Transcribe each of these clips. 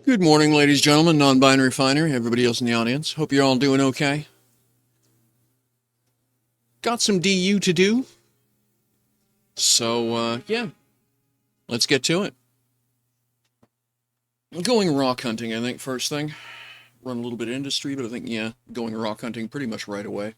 Good morning, ladies, gentlemen, non-binary finder, everybody else in the audience. Hope you're all doing okay. Got some DU to do. So, yeah, let's get to it. Going rock hunting, I think, first thing. Run a little bit of industry, but I think, yeah, going rock hunting pretty much right away.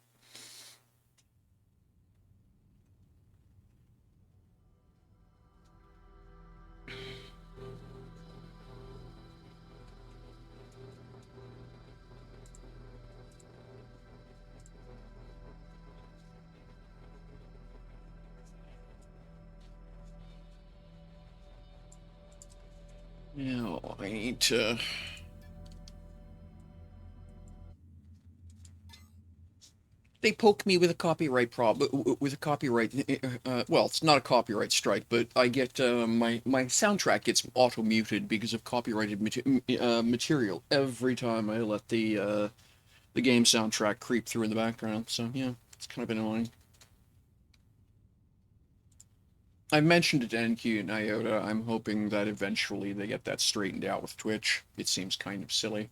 Now, I need to... They poke me with a copyright with a copyright, well, it's not a copyright strike, but I get, my soundtrack gets auto-muted because of copyrighted material every time I let the game soundtrack creep through in the background, so yeah, it's kind of annoying. I've mentioned it to NQ and IOTA. I'm hoping that eventually they get that straightened out with Twitch. It seems kind of silly.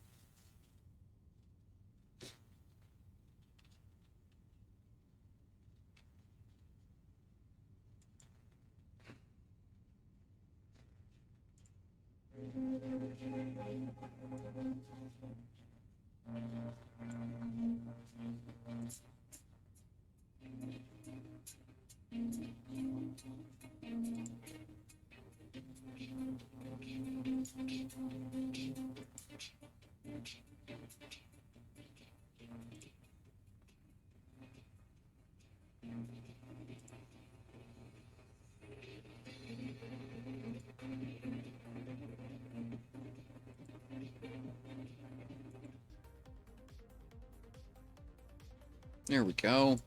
There we go.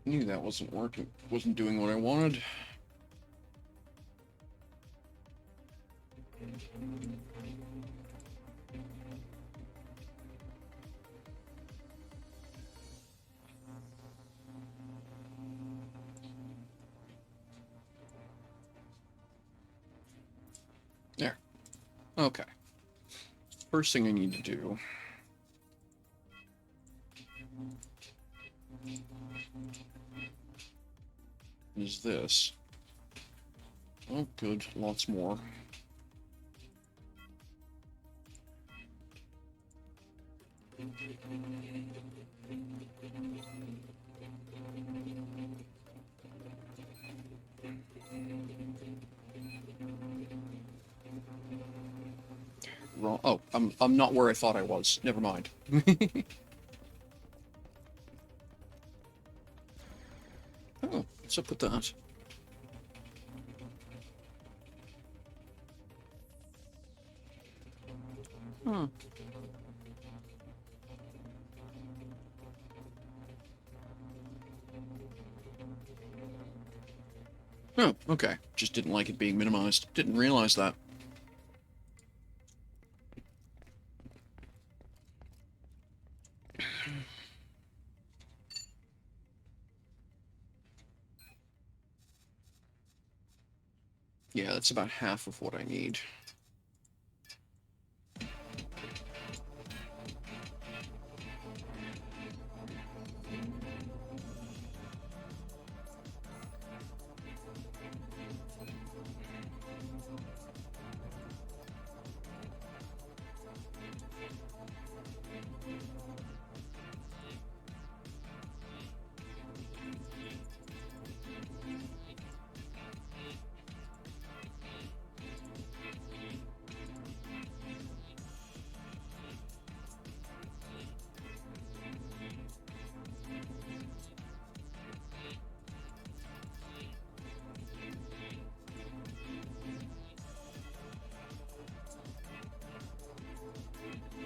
Knew that wasn't working. Wasn't doing what I wanted. There. Okay. First thing I need to do is this. Oh, good. Lots more. Wrong. Oh, I'm not where I thought I was. Never mind. Oh, what's up with that? Huh. Oh, okay. Just didn't like it being minimized. Didn't realize that. Yeah, that's about half of what I need.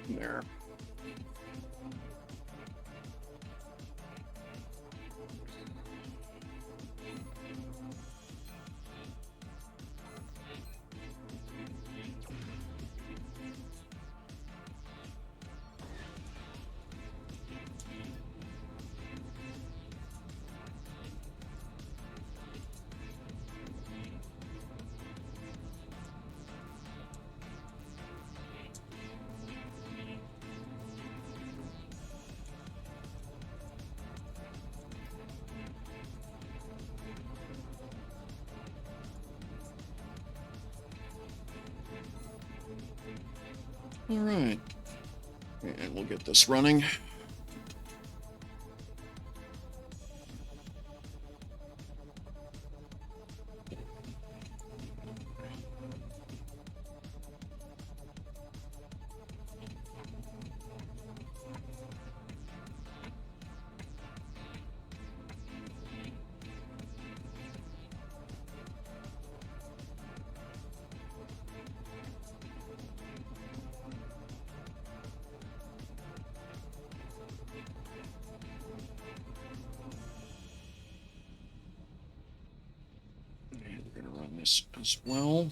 There. All right. And we'll get this running. And we're going to run this as well.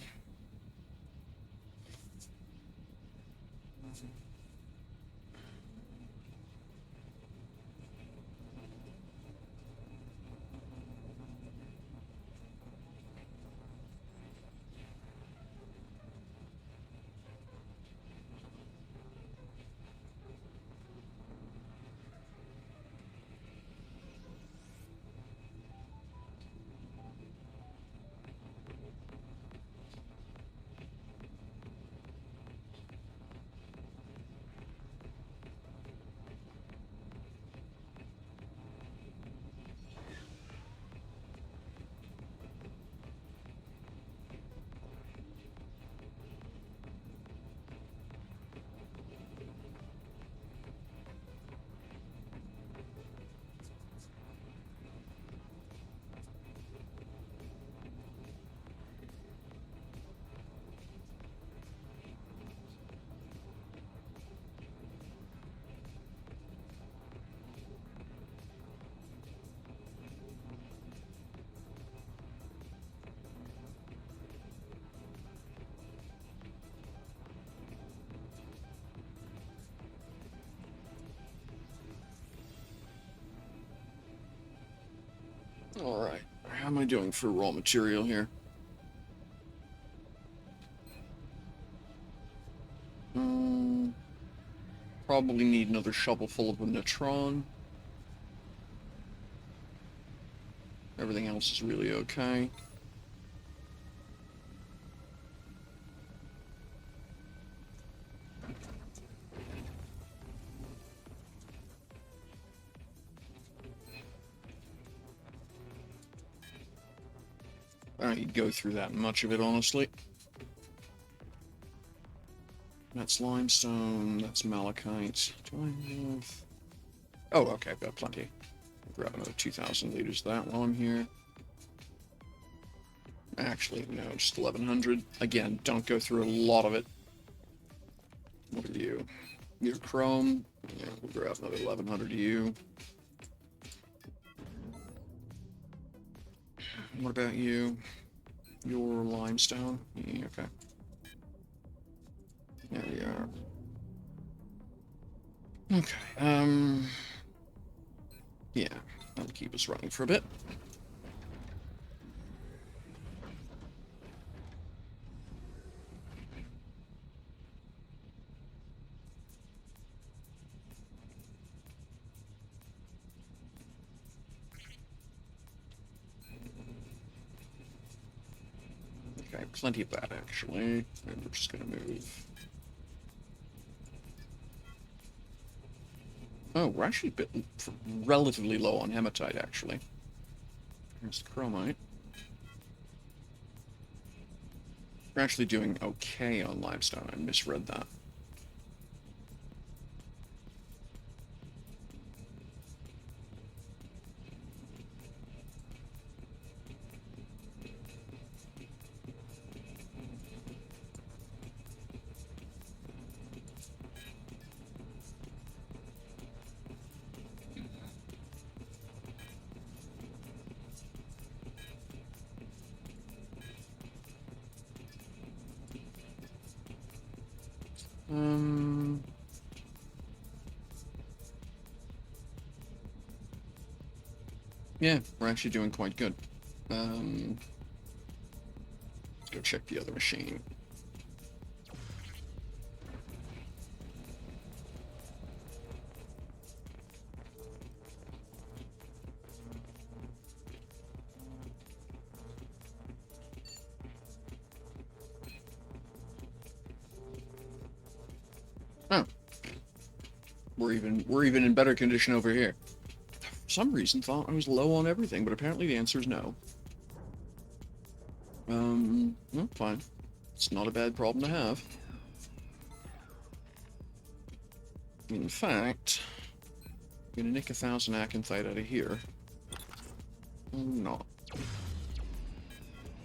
All right. How am I doing for raw material here? Probably need another shovel full of a natron. Everything else is really okay. I don't need to go through that much of it, honestly. That's limestone, that's malachite. Do I have... Oh, okay, I've got plenty. I'll grab another 2,000 liters of that while I'm here. Actually, no, just 1,100. Again, don't go through a lot of it. What are you? You're chrome. Yeah, we'll grab another 1,100 of you. What about you? Your limestone? Yeah, okay. There we are. Okay, yeah, that'll keep us running for a bit. Okay, plenty of that, actually. And we're just gonna move. Oh, we're actually a bit relatively low on hematite, actually. Here's the chromite. We're actually doing okay on limestone. I misread that. Yeah, we're actually doing quite good. Let's go check the other machine. Oh, we're even in better condition over here. For some reason, thought I was low on everything, but apparently the answer is no. Well, fine. It's not a bad problem to have. In fact, I'm gonna nick 1,000 acanthite out of here. No.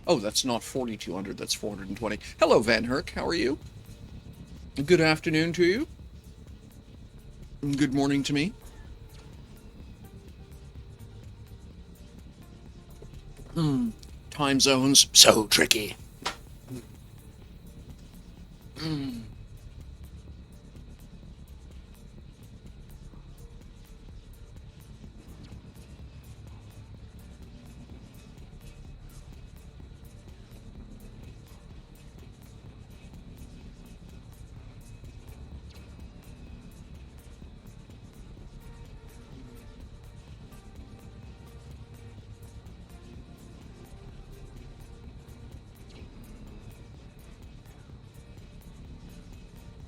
Oh, that's not 4,200, that's 420. Hello, Van Herk, how are you? Good afternoon to you. Good morning to me. Time zones, so tricky.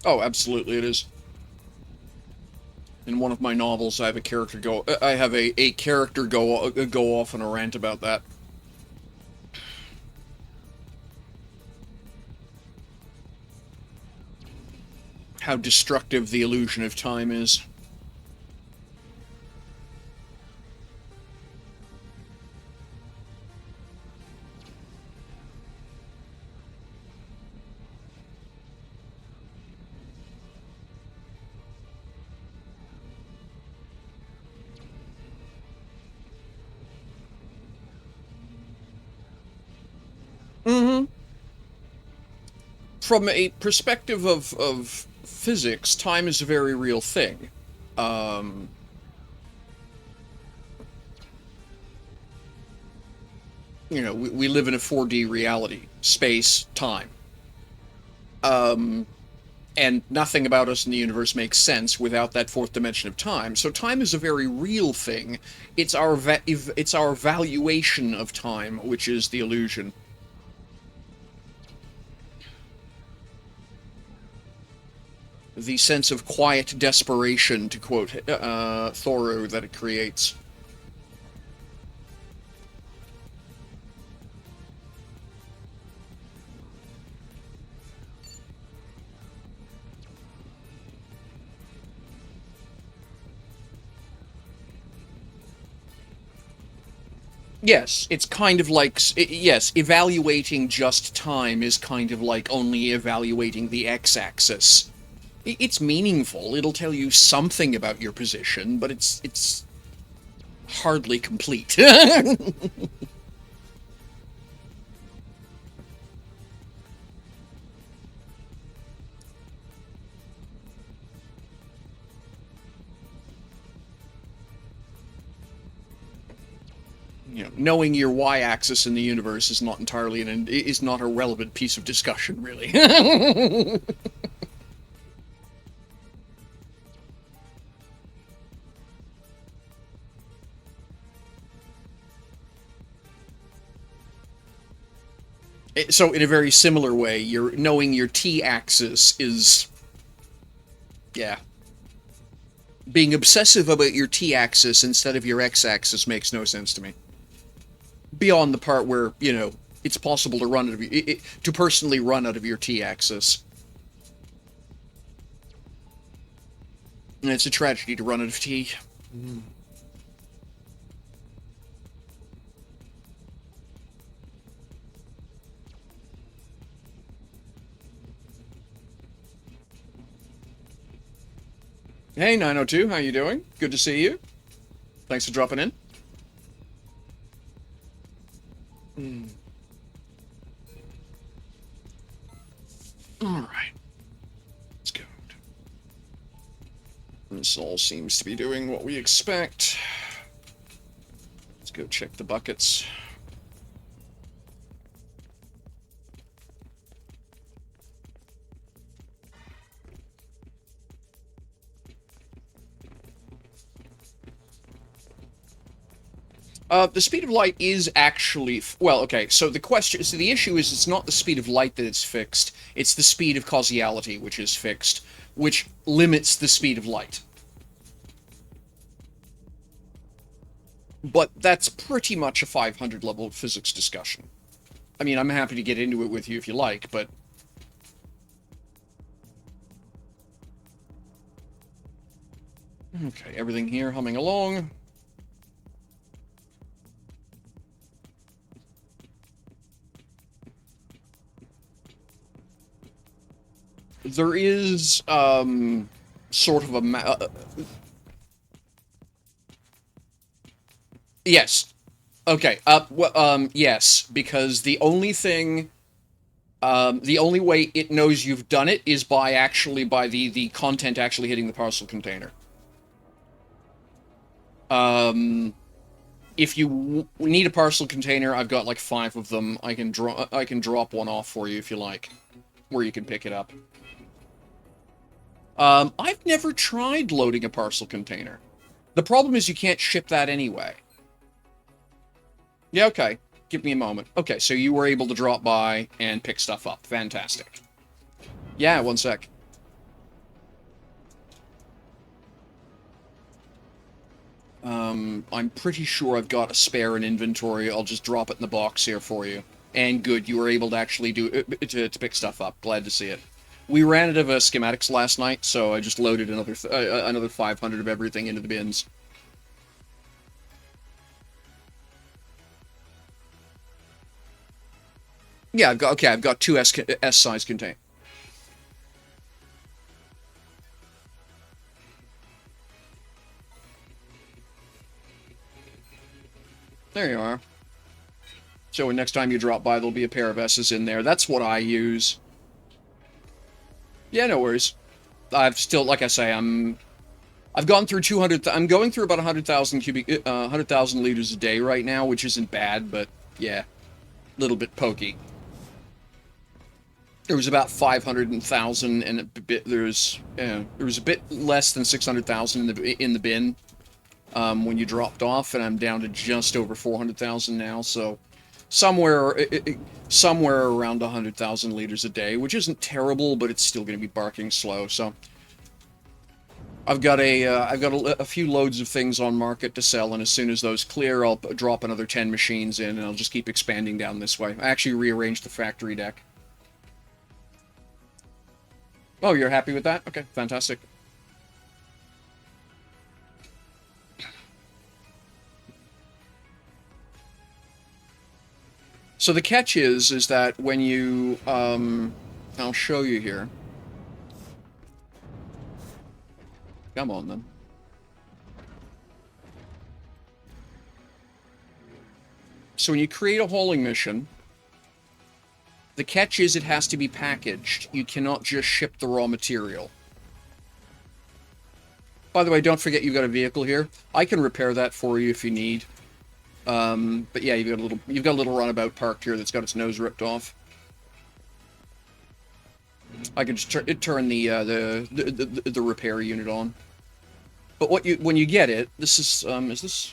Oh, absolutely it is. In one of my novels, I have a character go off on a rant about that. How destructive the illusion of time is. Mm-hmm. From a perspective of physics, time is a very real thing. Um, we live in a 4D reality, space, time. Um, and nothing about us in the universe makes sense without that fourth dimension of time. So time is a very real thing. It's our valuation of time, which is the illusion. The sense of quiet desperation, to quote Thoreau, that it creates. Yes, it's kind of like, yes, evaluating just time is kind of like only evaluating the x-axis. It's meaningful, it'll tell you something about your position, but it's hardly complete. Knowing your y-axis in the universe is not entirely is not a relevant piece of discussion, really. So, in a very similar way, knowing your t-axis is, yeah. Being obsessive about your t-axis instead of your x-axis makes no sense to me. Beyond the part where, it's possible to run out of to personally run out of your t-axis. And it's a tragedy to run out of t. Hey, 902, how you doing? Good to see you. Thanks for dropping in. Alright. Let's go. This all seems to be doing what we expect. Let's go check the buckets. The speed of light is actually, well, okay, so the issue is it's not the speed of light that is fixed, it's the speed of causality which is fixed. which limits the speed of light. But that's pretty much a 500 level physics discussion. I mean, I'm happy to get into it with you if you like, but... Okay, everything here humming along. There is, sort of a... yes. Okay, yes, because the only thing... the only way it knows you've done it is by the content actually hitting the parcel container. If you need a parcel container, I've got like 5 of them. I can drop one off for you if you like, where you can pick it up. I've never tried loading a parcel container. The problem is you can't ship that anyway. Yeah, okay. Give me a moment. Okay, so you were able to drop by and pick stuff up. Fantastic. Yeah, one sec. I'm pretty sure I've got a spare in inventory. I'll just drop it in the box here for you. And good, you were able to actually to pick stuff up. Glad to see it. We ran out of schematics last night, so I just loaded another 500 of everything into the bins. Yeah, I've got 2 S-size containers. There you are. So next time you drop by, there'll be a pair of S's in there. That's what I use. Yeah, no worries. I've still, like I say, I've gone through 200. I'm going through about 100,000 liters a day right now, which isn't bad, but yeah, a little bit pokey. There was about 500,000, and a bit. There was a bit less than 600,000 in the bin when you dropped off, and I'm down to just over 400,000 now. So somewhere around 100,000 liters a day, which isn't terrible, but it's still going to be barking slow. So I've got a few loads of things on market to sell, and as soon as those clear, I'll drop another 10 machines in, and I'll just keep expanding down this way. I actually rearranged the factory deck. Oh, you're happy with that? Okay, fantastic. So the catch is that when you, I'll show you here. Come on, then. So when you create a hauling mission, the catch is it has to be packaged. You cannot just ship the raw material. By the way, don't forget you've got a vehicle here. I can repair that for you if you need. But yeah, you've got a little runabout parked here that's got its nose ripped off. I can just turn the repair unit on. But when you get it, this is this?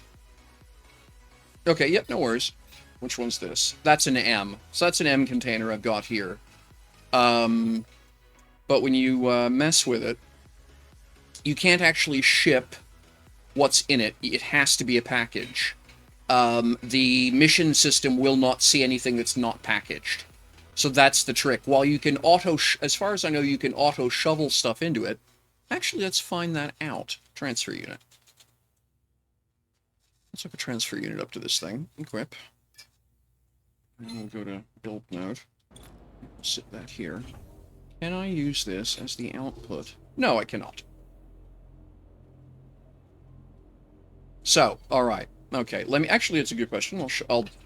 Okay, yep, no worries. Which one's this? That's an M. So that's an M container I've got here. But when you mess with it, you can't actually ship what's in it. It has to be a package. The mission system will not see anything that's not packaged. So that's the trick. While you can as far as I know, you can auto-shovel stuff into it. Actually, let's find that out. Transfer unit. Let's hook a transfer unit up to this thing. Equip. And we'll go to build mode. Sit that here. Can I use this as the output? No, I cannot. So, all right. Okay, let me. Actually, it's a good question.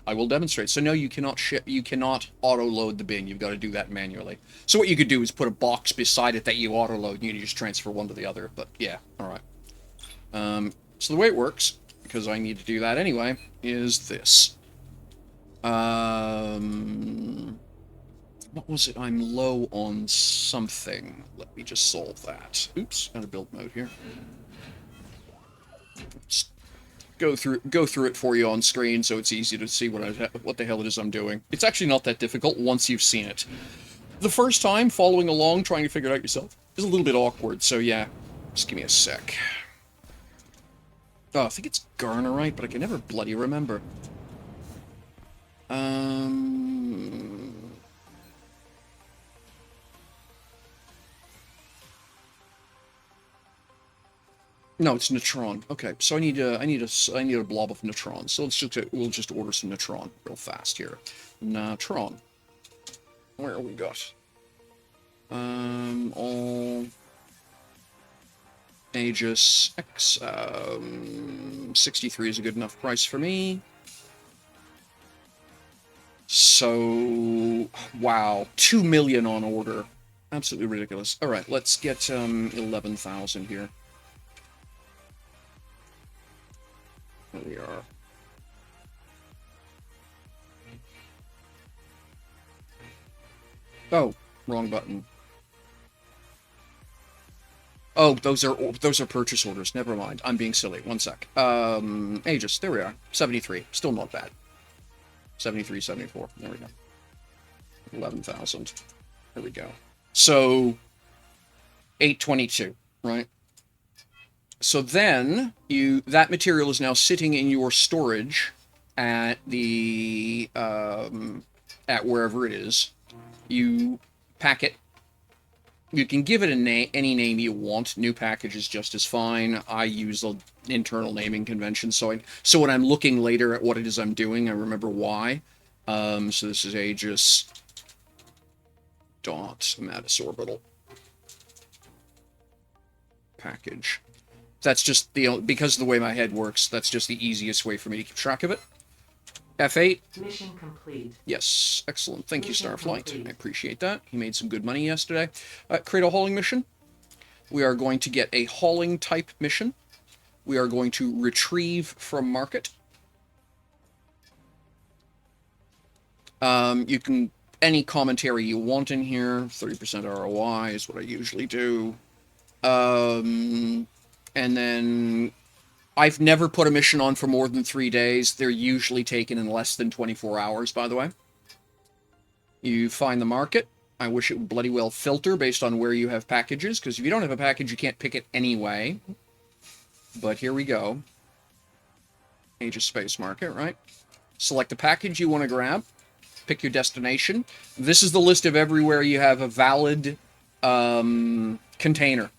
I will demonstrate. So no, you cannot ship. You cannot auto-load the bin. You've got to do that manually. So what you could do is put a box beside it that you auto-load, and you just transfer one to the other. But yeah, all right. So the way it works, because I need to do that anyway, is this. What was it? I'm low on something. Let me just solve that. Oops, got a build mode here. Just go through it for you on screen so it's easy to see what the hell it is I'm doing. It's actually not that difficult once you've seen it. The first time, following along, trying to figure it out yourself, It's a little bit awkward, so yeah. Just give me a sec. Oh, I think it's Garnerite, but I can never bloody remember. No, it's Neutron. Okay, so I need a blob of Neutron. So we'll just order some Neutron real fast here. Neutron. Where we got? All Aegis X. 63 is a good enough price for me. So, wow, 2 million on order. Absolutely ridiculous. All right, let's get 11,000 here. There we are. Oh, wrong button. Oh, those are purchase orders. Never mind. I'm being silly. One sec. Aegis. There we are. 73. Still not bad. 73, 74. There we go. 11,000. There we go. So 822, right? So then that material is now sitting in your storage at the at wherever it is. You pack it. You can give it any name you want. New package is just as fine. I use an internal naming convention, so when I'm looking later at what it is I'm doing, I remember why. So this is Aegis dot Mattis orbital package. That's just because of the way my head works. That's just the easiest way for me to keep track of it. F8. Mission complete. Yes, excellent. Thank you, Starflight. I appreciate that. He made some good money yesterday. Create a hauling mission. We are going to get a hauling type mission. We are going to retrieve from market. You can any commentary you want in here. 30% ROI is what I usually do. And then I've never put a mission on for more than 3 days. They're usually taken in less than 24 hours, by the way. You find the market. I wish it would bloody well filter based on where you have packages, because if you don't have a package, you can't pick it anyway. But here we go. Aegis Space Market, right? Select the package you want to grab. Pick your destination. This is the list of everywhere you have a valid container.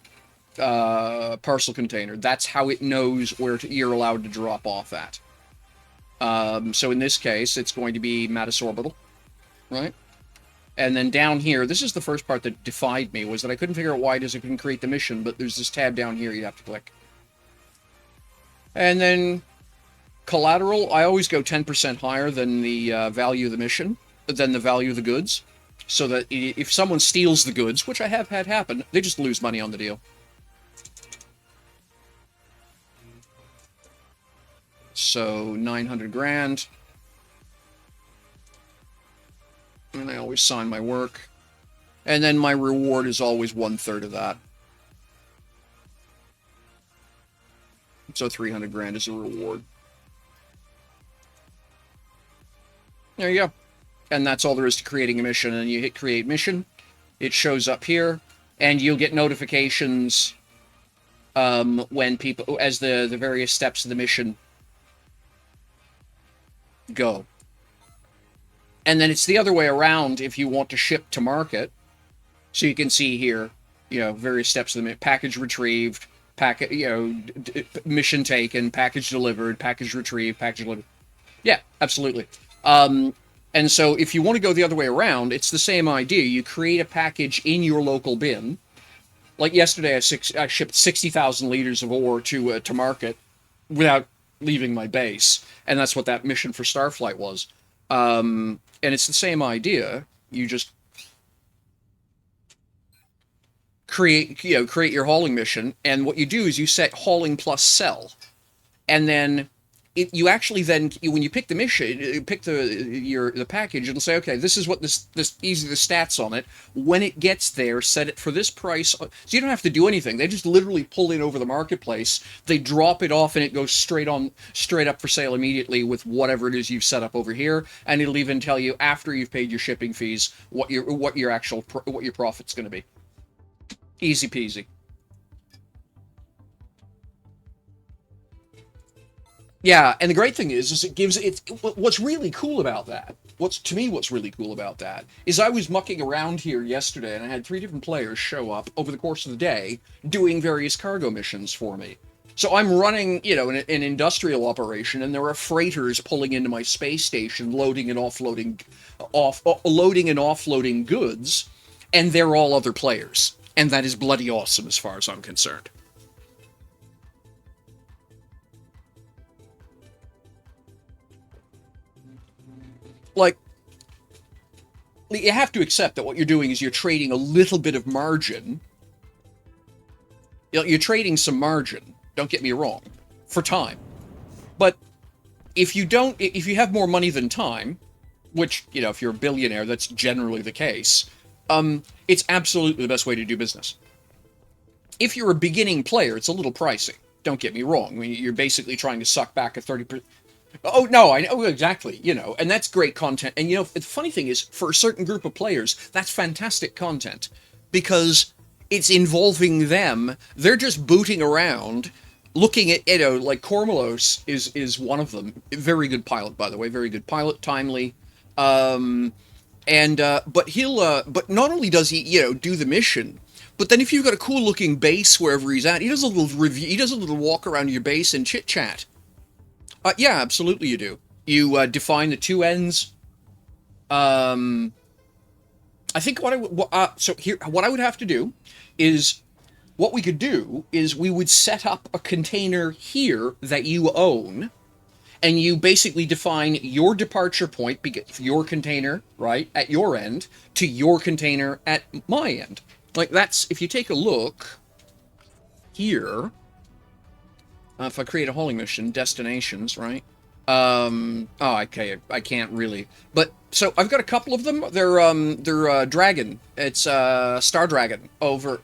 Parcel container. That's how it knows where you're allowed to drop off at. So in this case, it's going to be Mattis Orbital, right? And then down here, this is the first part that defied me, was that I couldn't figure out why it couldn't create the mission, but there's this tab down here you have to click. And then collateral, I always go 10% higher than the value of the mission, than the value of the goods, so that if someone steals the goods, which I have had happen, they just lose money on the deal. So 900 grand. And I always sign my work. And then my reward is always 1/3 of that. So 300 grand is a reward. There you go. And that's all there is to creating a mission. And you hit create mission. It shows up here. And you'll get notifications when people, as the various steps of the mission go. And then it's the other way around if you want to ship to market. So you can see here, various steps of the package retrieved, packet, mission taken, package delivered, package retrieved, package delivered. Yeah, absolutely. And so if you want to go the other way around, it's the same idea. You create a package in your local bin. Like yesterday, I shipped 60,000 liters of ore to market without leaving my base, and that's what that mission for Starflight was. And it's the same idea. You just create your hauling mission, and what you do is you set hauling plus sell, and then you actually then, when you pick the mission, you pick the package, it'll say, okay, this is what these are the stats on it. When it gets there, set it for this price. So you don't have to do anything. They just literally pull it over the marketplace. They drop it off, and it goes straight up for sale immediately with whatever it is you've set up over here. And it'll even tell you after you've paid your shipping fees what your profit's going to be. Easy peasy. Yeah, and the great thing is it gives it. What's really cool about that? What's really cool about that is I was mucking around here yesterday, and I had three different players show up over the course of the day doing various cargo missions for me. So I'm running, an industrial operation, and there are freighters pulling into my space station, loading and offloading goods, and they're all other players, and that is bloody awesome as far as I'm concerned. Like, you have to accept that what you're doing is you're trading a little bit of margin. You're trading some margin, don't get me wrong, for time. But if you have more money than time, which, if you're a billionaire, that's generally the case, it's absolutely the best way to do business. If you're a beginning player, it's a little pricey. Don't get me wrong. I mean, you're basically trying to suck back a 30%. Oh, no, I know exactly, and that's great content. And, the funny thing is, for a certain group of players, that's fantastic content because it's involving them. They're just booting around, looking at, like Cormelos is one of them. Very good pilot, by the way, very good pilot, timely. But not only does he, do the mission, but then if you've got a cool looking base wherever he's at, he does a little review, he does a little walk around your base and chit chat. Yeah, absolutely you do. You define the two ends. I think what I would have to do is what we could do is we would set up a container here that you own, and you basically define your departure point, your container, right, at your end, to your container at my end. Like, that's, if you take a look here, if I create a hauling mission, destinations, right? Okay, I can't really. But, so, I've got a couple of them. They're Dragon. It's, Star Dragon over.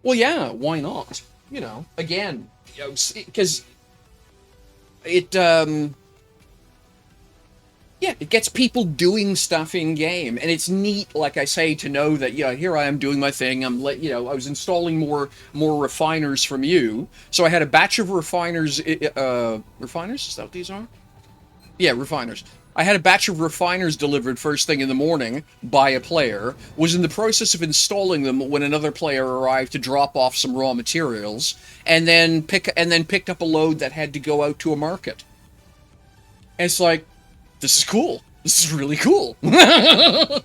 Well, yeah, why not? Again, because yeah, it gets people doing stuff in game, and it's neat, like I say, to know that here I am doing my thing. I was installing more refiners from you, so I had a batch of refiners. Refiners, is that what these are? Yeah, refiners. I had a batch of refiners delivered first thing in the morning by a player. Was in the process of installing them when another player arrived to drop off some raw materials, and then picked up a load that had to go out to a market. And it's like, this is cool. This is really cool. Alright,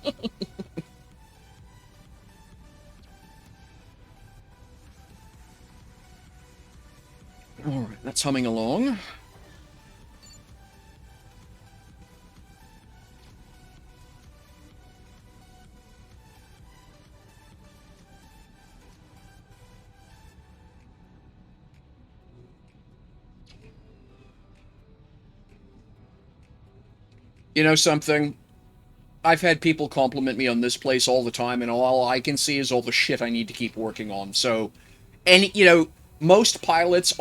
that's humming along. You know something? I've had people compliment me on this place all the time, and all I can see is all the shit I need to keep working on. So, and most pilots,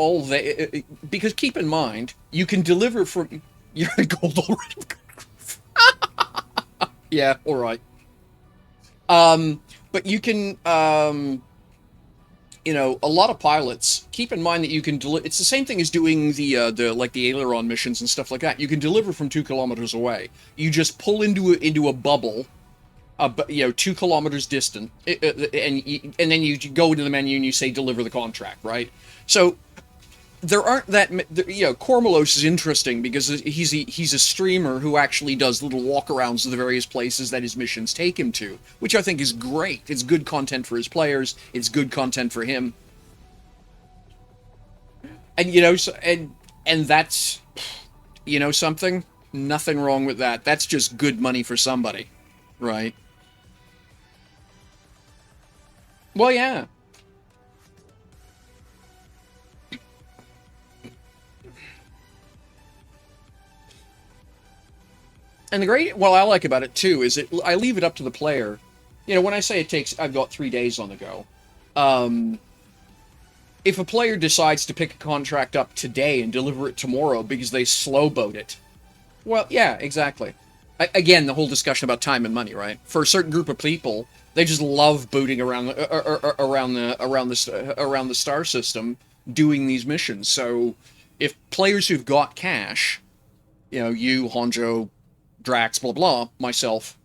because keep in mind, you can deliver from you're in gold already. Yeah, all right. But you can, a lot of pilots, keep in mind that you can deliver. It's the same thing as doing the aileron missions and stuff like that. You can deliver from 2 kilometers away. You just pull into a bubble, 2 kilometers distant, and then you go into the menu and you say deliver the contract, right? So there aren't that. Cormelos is interesting because he's a streamer who actually does little walkarounds to the various places that his missions take him to, which I think is great. It's good content for his players. It's good content for him, and and that's something. Nothing wrong with that. That's just good money for somebody, right? Well, yeah. And what I like about it too is I leave it up to the player. When I say I've got 3 days on the go. Um, if a player decides to pick a contract up today and deliver it tomorrow because they slowboat it, well, yeah, exactly. Again, the whole discussion about time and money, right? For a certain group of people, they just love booting around around the star system, doing these missions. So, if players who've got cash, you, Honjo, Drax, blah blah, myself,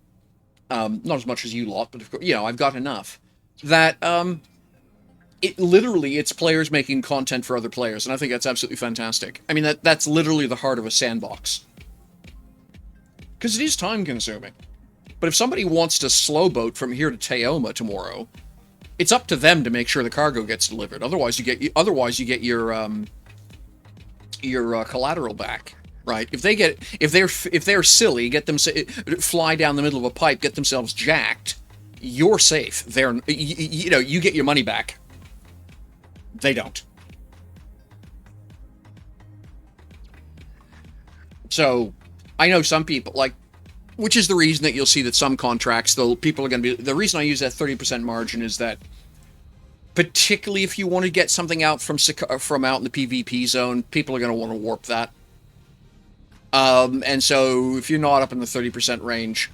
not as much as you lot, but of course, I've got enough that it's players making content for other players, and I think that's absolutely fantastic. I mean, that's literally the heart of a sandbox, because it is time consuming. But if somebody wants to slow boat from here to Teoma tomorrow, it's up to them to make sure the cargo gets delivered. Otherwise, you get your collateral back, right? If they're silly, get them fly down the middle of a pipe, get themselves jacked. You're safe. You get your money back. They don't. So, I know some people, which is the reason that you'll see that some contracts, though, people are going to be... The reason I use that 30% margin is that, particularly if you want to get something out from out in the PvP zone, people are going to want to warp that. And so, if you're not up in the 30% range,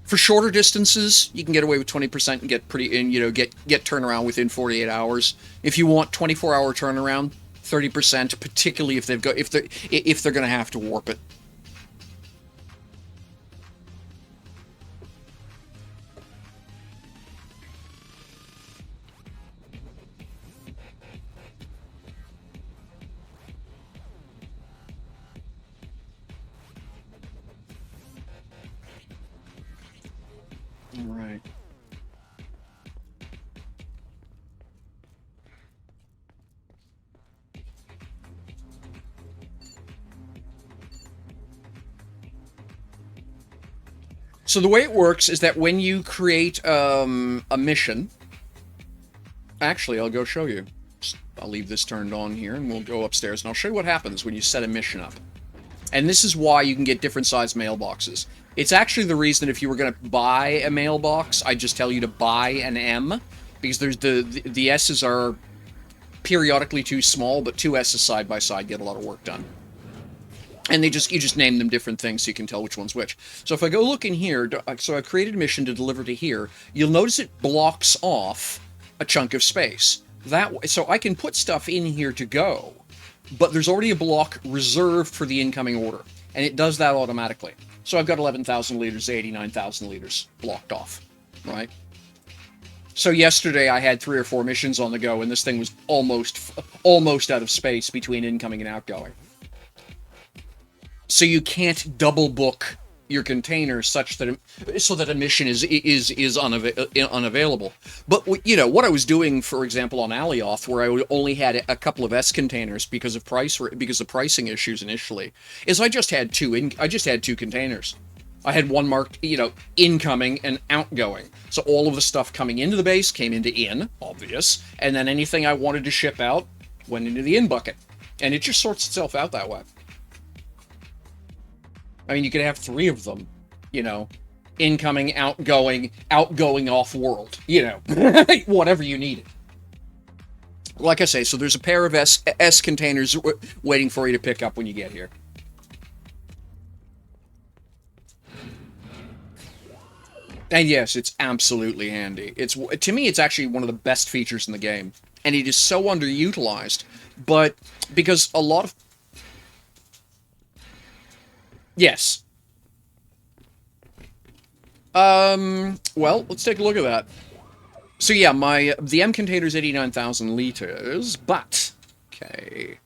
for shorter distances, you can get away with 20% and get get turnaround within 48 hours. If you want 24-hour turnaround, 30%, particularly if they're going to have to warp it. All right. So the way it works is that when you create a mission, actually, I'll go show you. I'll leave this turned on here, and we'll go upstairs, and I'll show you what happens when you set a mission up. And this is why you can get different size mailboxes. It's actually the reason if you were going to buy a mailbox, I just tell you to buy an M, because there's the S's are periodically too small, but two S's side by side get a lot of work done. And you just name them different things so you can tell which one's which. So if I go look in here, so I created a mission to deliver to here, you'll notice it blocks off a chunk of space. So I can put stuff in here to go, but there's already a block reserved for the incoming order, and it does that automatically. So I've got 11,000 liters, 89,000 liters blocked off, right? So yesterday I had 3 or 4 missions on the go, and this thing was almost out of space between incoming and outgoing. So you can't double book your containers so that a mission is unavailable. But what I was doing, for example, on Alioth, where I only had a couple of S containers because of pricing issues initially, is I just had two containers. I had one marked, incoming and outgoing. So all of the stuff coming into the base came into in, obvious, and then anything I wanted to ship out went into the in bucket. And it just sorts itself out that way. I mean, you could have 3 of them, incoming, outgoing off-world, whatever you needed. Like I say, so there's a pair of S containers waiting for you to pick up when you get here. And yes, it's absolutely handy. To me, it's actually one of the best features in the game. And it is so underutilized, but because a lot of... Yes. Well, let's take a look at that. So yeah, the M container is 89,000 liters, but... Okay.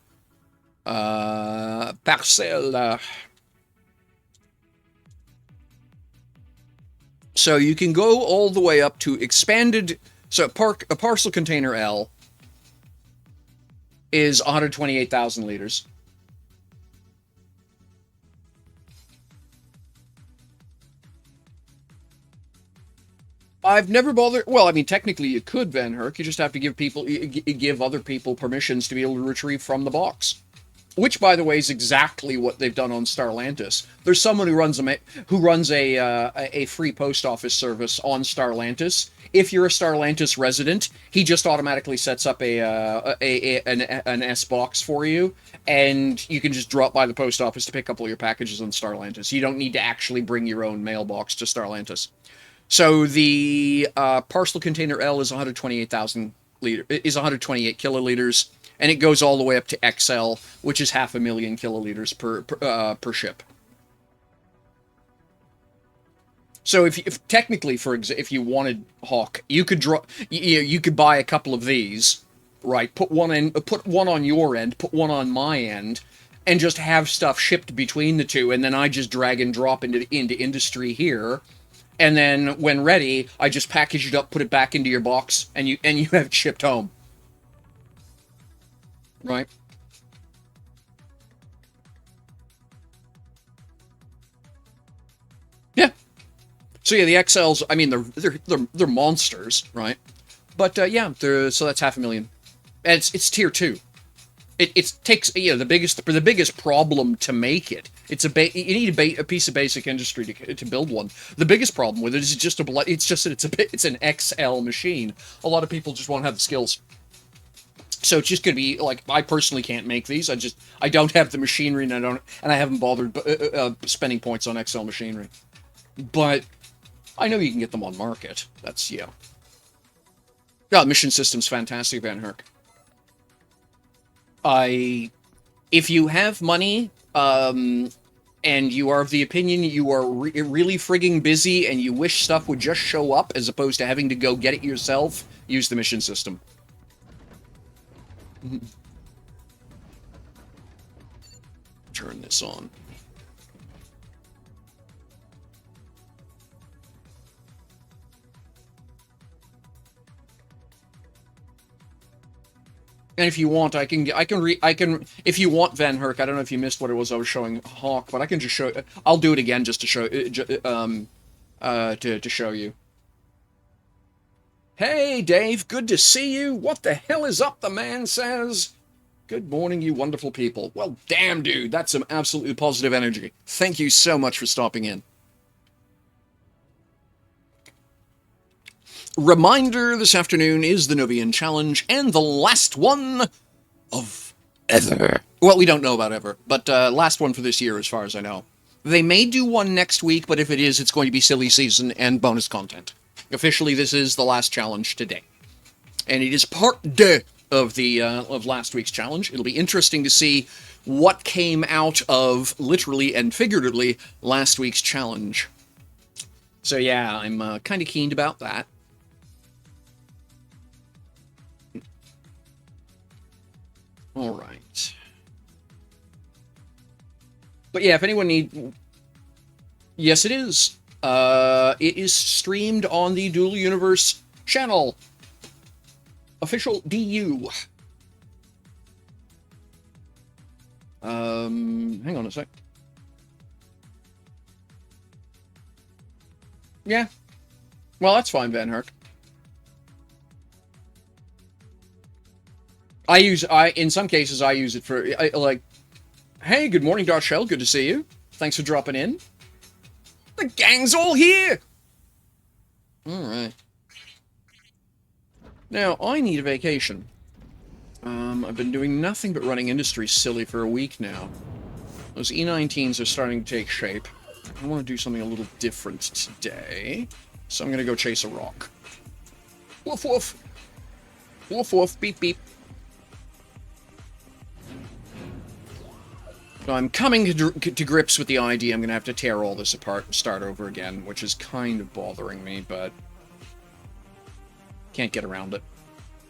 Parcelle... So you can go all the way up to expanded... So a parcel container L is 128,000 liters. I've never bothered... Well, I mean, technically you could, Van Herk. You just have to give other people permissions to be able to retrieve from the box. Which, by the way, is exactly what they've done on Starlantis. There's someone who runs a free post office service on Starlantis. If you're a Starlantis resident, he just automatically sets up an S box for you, and you can just drop by the post office to pick up all your packages on Starlantis. You don't need to actually bring your own mailbox to Starlantis. So the parcel container L is 128 kiloliters, and it goes all the way up to XL, which is 500,000 kiloliters per ship. So if technically, if you wanted Hawk, you could buy a couple of these, right? Put one on your end, put one on my end, and just have stuff shipped between the two, and then I just drag and drop into industry here. And then when ready, I just package it up, put it back into your box, and you have it shipped home. Right? Yeah. So yeah, the XLs, I mean, they're monsters, right? But yeah, so that's 500,000. And it's tier 2. It takes, the biggest problem to make it. You need a piece of basic industry to build one. The biggest problem with it is it's an XL machine. A lot of people just won't have the skills. So it's just going to be like, I personally can't make these. I don't have the machinery, and I haven't bothered spending points on XL machinery. But I know you can get them on market. That's, yeah. Yeah, the mission system's fantastic, Van Herk. If you have money, and you are of the opinion you are really frigging busy and you wish stuff would just show up as opposed to having to go get it yourself, use the mission system. Turn this on. And if you want, if you want, Van Herk, I don't know if you missed what it was I was showing Hawk, but I can just show, I'll do it again just to show, to show you. Hey, Dave, good to see you. What the hell is up, the man says? Good morning, you wonderful people. Well, damn, dude, that's some absolutely positive energy. Thank you so much for stopping in. Reminder, this afternoon is the Novian Challenge, and the last one of ever. Well, we don't know about ever, but last one for this year as far as I know. They may do one next week, but if it is, it's going to be silly season and bonus content. Officially, this is the last challenge today. And it is part 2 of of last week's challenge. It'll be interesting to see what came out of, literally and figuratively, last week's challenge. So yeah, I'm kind of keen about that. All right. But yeah, if anyone need... Yes, it is. It is streamed on the Dual Universe channel. Official DU. Hang on a sec. Yeah. Well, that's fine, Van Herk. In some cases, I use it for, like, hey, good morning, Darth Shell, good to see you. Thanks for dropping in. The gang's all here! Alright. Now, I need a vacation. I've been doing nothing but running industry silly for a week now. Those E19s are starting to take shape. I want to do something a little different today, so I'm gonna go chase a rock. Woof woof! Woof woof, beep beep. So I'm coming to grips with the idea I'm going to have to tear all this apart and start over again, which is kind of bothering me, but can't get around it.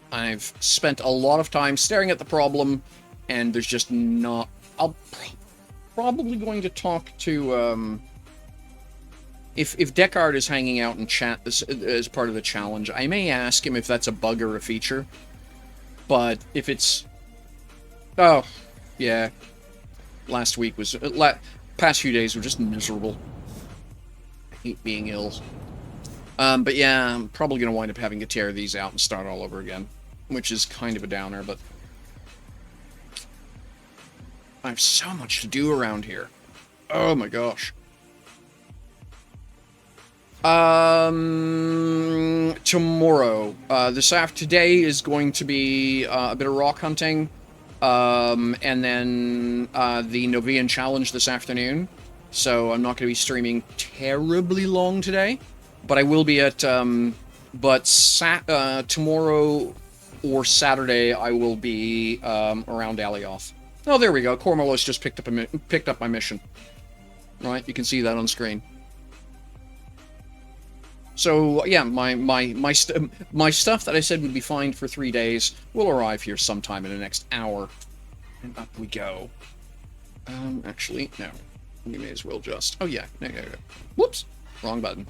I've spent a lot of time staring at the problem, and there's just not... I'll probably going to talk to... If Deckard is hanging out in chat as part of the challenge, I may ask him if that's a bug or a feature. But if it's... Oh, yeah. Last week was... past few days were just miserable. I hate being ill. But yeah, I'm probably going to wind up having to tear these out and start all over again. Which is kind of a downer, but... I have so much to do around here. Oh my gosh. Tomorrow. Today is going to be a bit of rock hunting. And then the Novian Challenge this afternoon. So I'm not going to be streaming terribly long today. But I will be at, tomorrow or Saturday, I will be around Alioth. Oh, there we go. Cormolos just picked up my mission. Right, you can see that on screen. So yeah, my stuff that I said would be fine for 3 days will arrive here sometime in the next hour, and up we go. Actually, no, we may as well just. Oh yeah, no. Whoops, wrong button.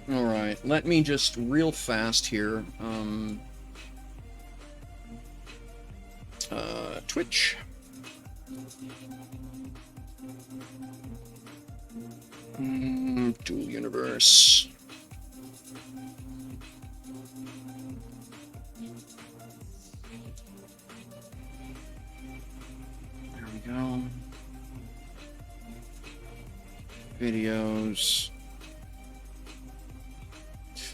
Alright, let me just real fast here, Twitch. Dual Universe. There we go. Videos.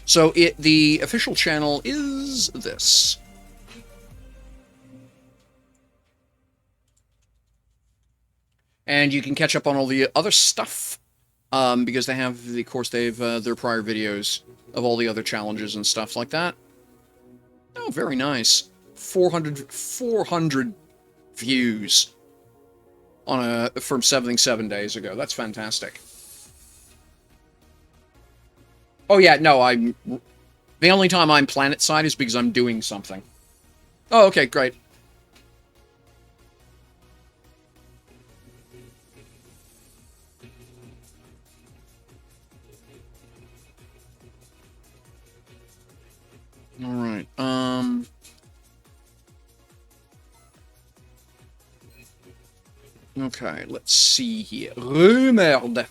So the official channel is this. And you can catch up on all the other stuff, because they have, of course, they've their prior videos of all the other challenges and stuff like that. Oh, very nice. 400 views on from 7 days ago. That's fantastic. Oh yeah, no, the only time I'm planet side is because I'm doing something. Oh, okay, great. Alright, okay, let's see here. Merde.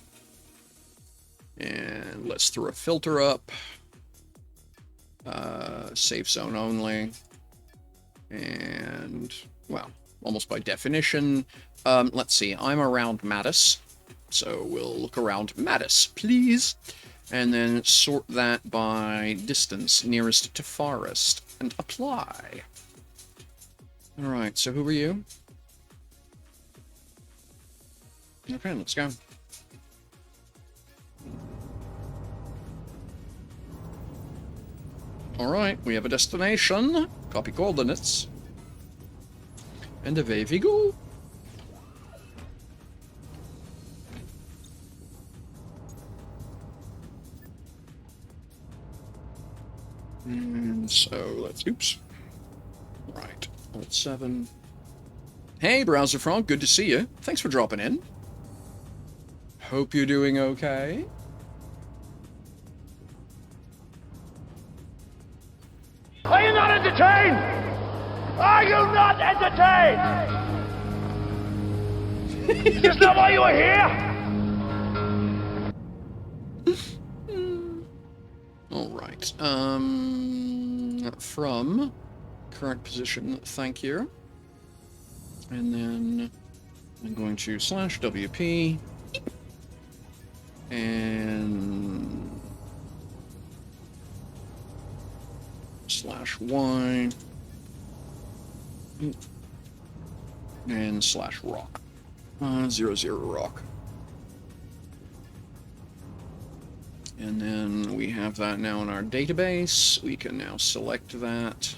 And let's throw a filter up. Safe zone only. And, well, almost by definition. Let's see, I'm around Mattis. So we'll look around Mattis, please. And then sort that by distance nearest to forest. And apply. Alright, so who are you? Okay, let's go. Alright, we have a destination. Copy coordinates. And away we go. And so let's, oops. Right, alt 7. Hey, Browser Frog, good to see you. Thanks for dropping in. Hope you're doing okay. Are you not entertained? Are you not entertained? Is this not why you are here? Alright, from current position, thank you. And then I'm going to /WP and /Y and /rock. 00 rock. And then we have that now in our database. We can now select that.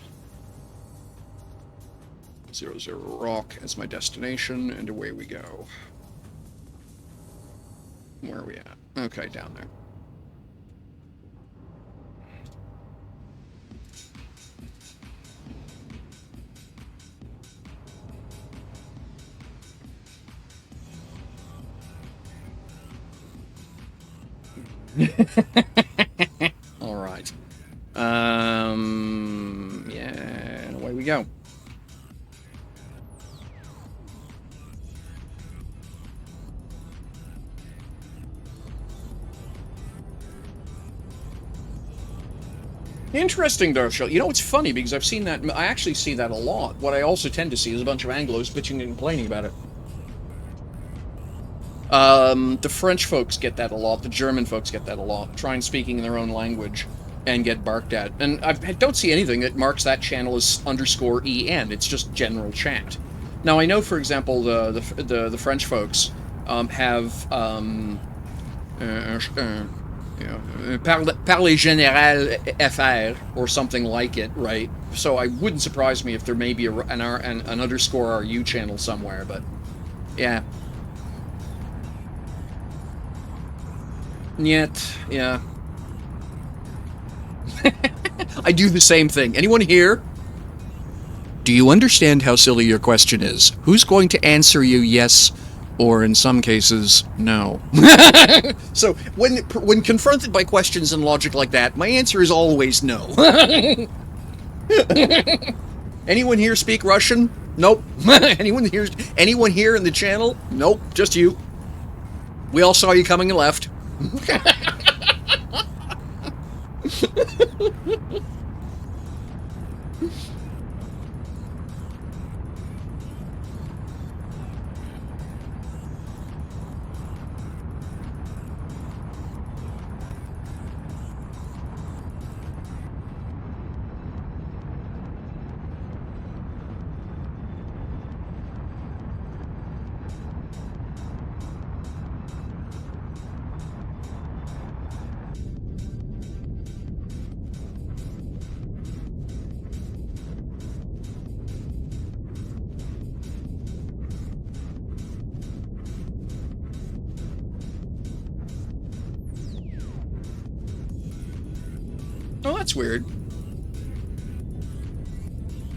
00 rock as my destination, and away we go. Where are we at? Okay, down there. All right. Yeah, and away we go. Interesting, Darshell. You know, it's funny because I've seen that. I actually see that a lot. What I also tend to see is a bunch of Anglos bitching and complaining about it. The French folks get that a lot. The German folks get that a lot. Trying speaking in their own language and get barked at. And I don't see anything that marks that channel as _EN. It's just general chat. Now I know, for example, the French folks have Parler Général FR or something like it, right? So I wouldn't surprise me if there may be an underscore RU channel somewhere, but yeah. Yet, yeah. I do the same thing. Anyone here? Do you understand how silly your question is? Who's going to answer you yes, or in some cases, no? So, when confronted by questions and logic like that, my answer is always no. Anyone here speak Russian? Nope. Anyone here in the channel? Nope, just you. We all saw you coming and left. Oh, that's weird.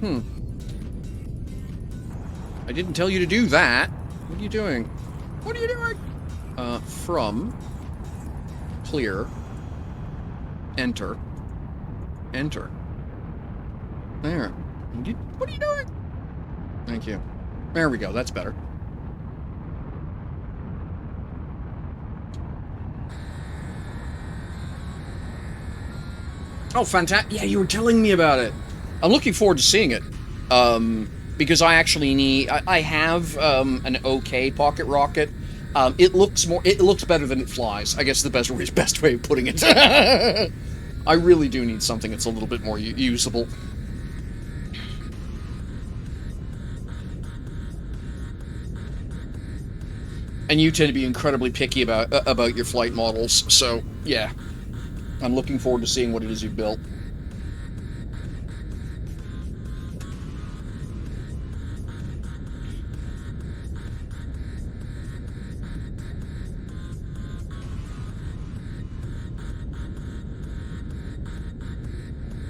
I didn't tell you to do that. What are you doing? What are you doing? From clear. Enter. Enter. There. What are you doing? Thank you. There we go. That's better. Oh, fantastic. Yeah, you were telling me about it. I'm looking forward to seeing it. Because I actually need... I have an okay pocket rocket. It looks better than it flies. I guess the best way of putting it. I really do need something that's a little bit more usable. And you tend to be incredibly picky about your flight models, so yeah. I'm looking forward to seeing what it is you've built.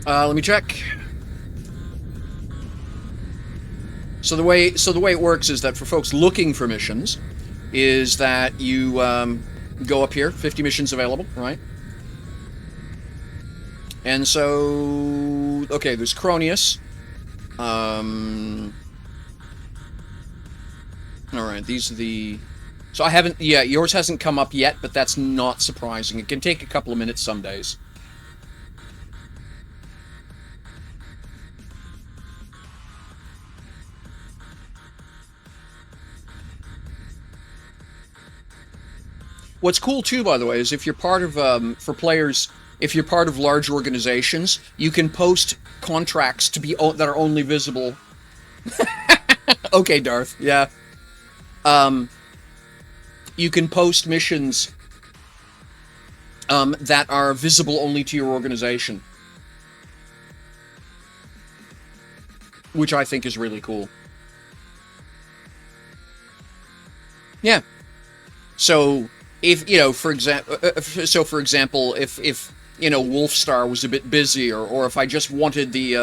Let me check. So the way it works is that for folks looking for missions, is that you go up here, 50 missions available, right? And so, okay, there's Cronius. Alright, these are the... So I haven't... Yeah, yours hasn't come up yet, but that's not surprising. It can take a couple of minutes some days. What's cool, too, by the way, is if you're part of, for players... If you're part of large organizations, you can post contracts to be that are only visible. Okay, Darth. Yeah. You can post missions that are visible only to your organization, which I think is really cool. Yeah. So if for example, if Wolfstar was a bit busy, or if I just wanted the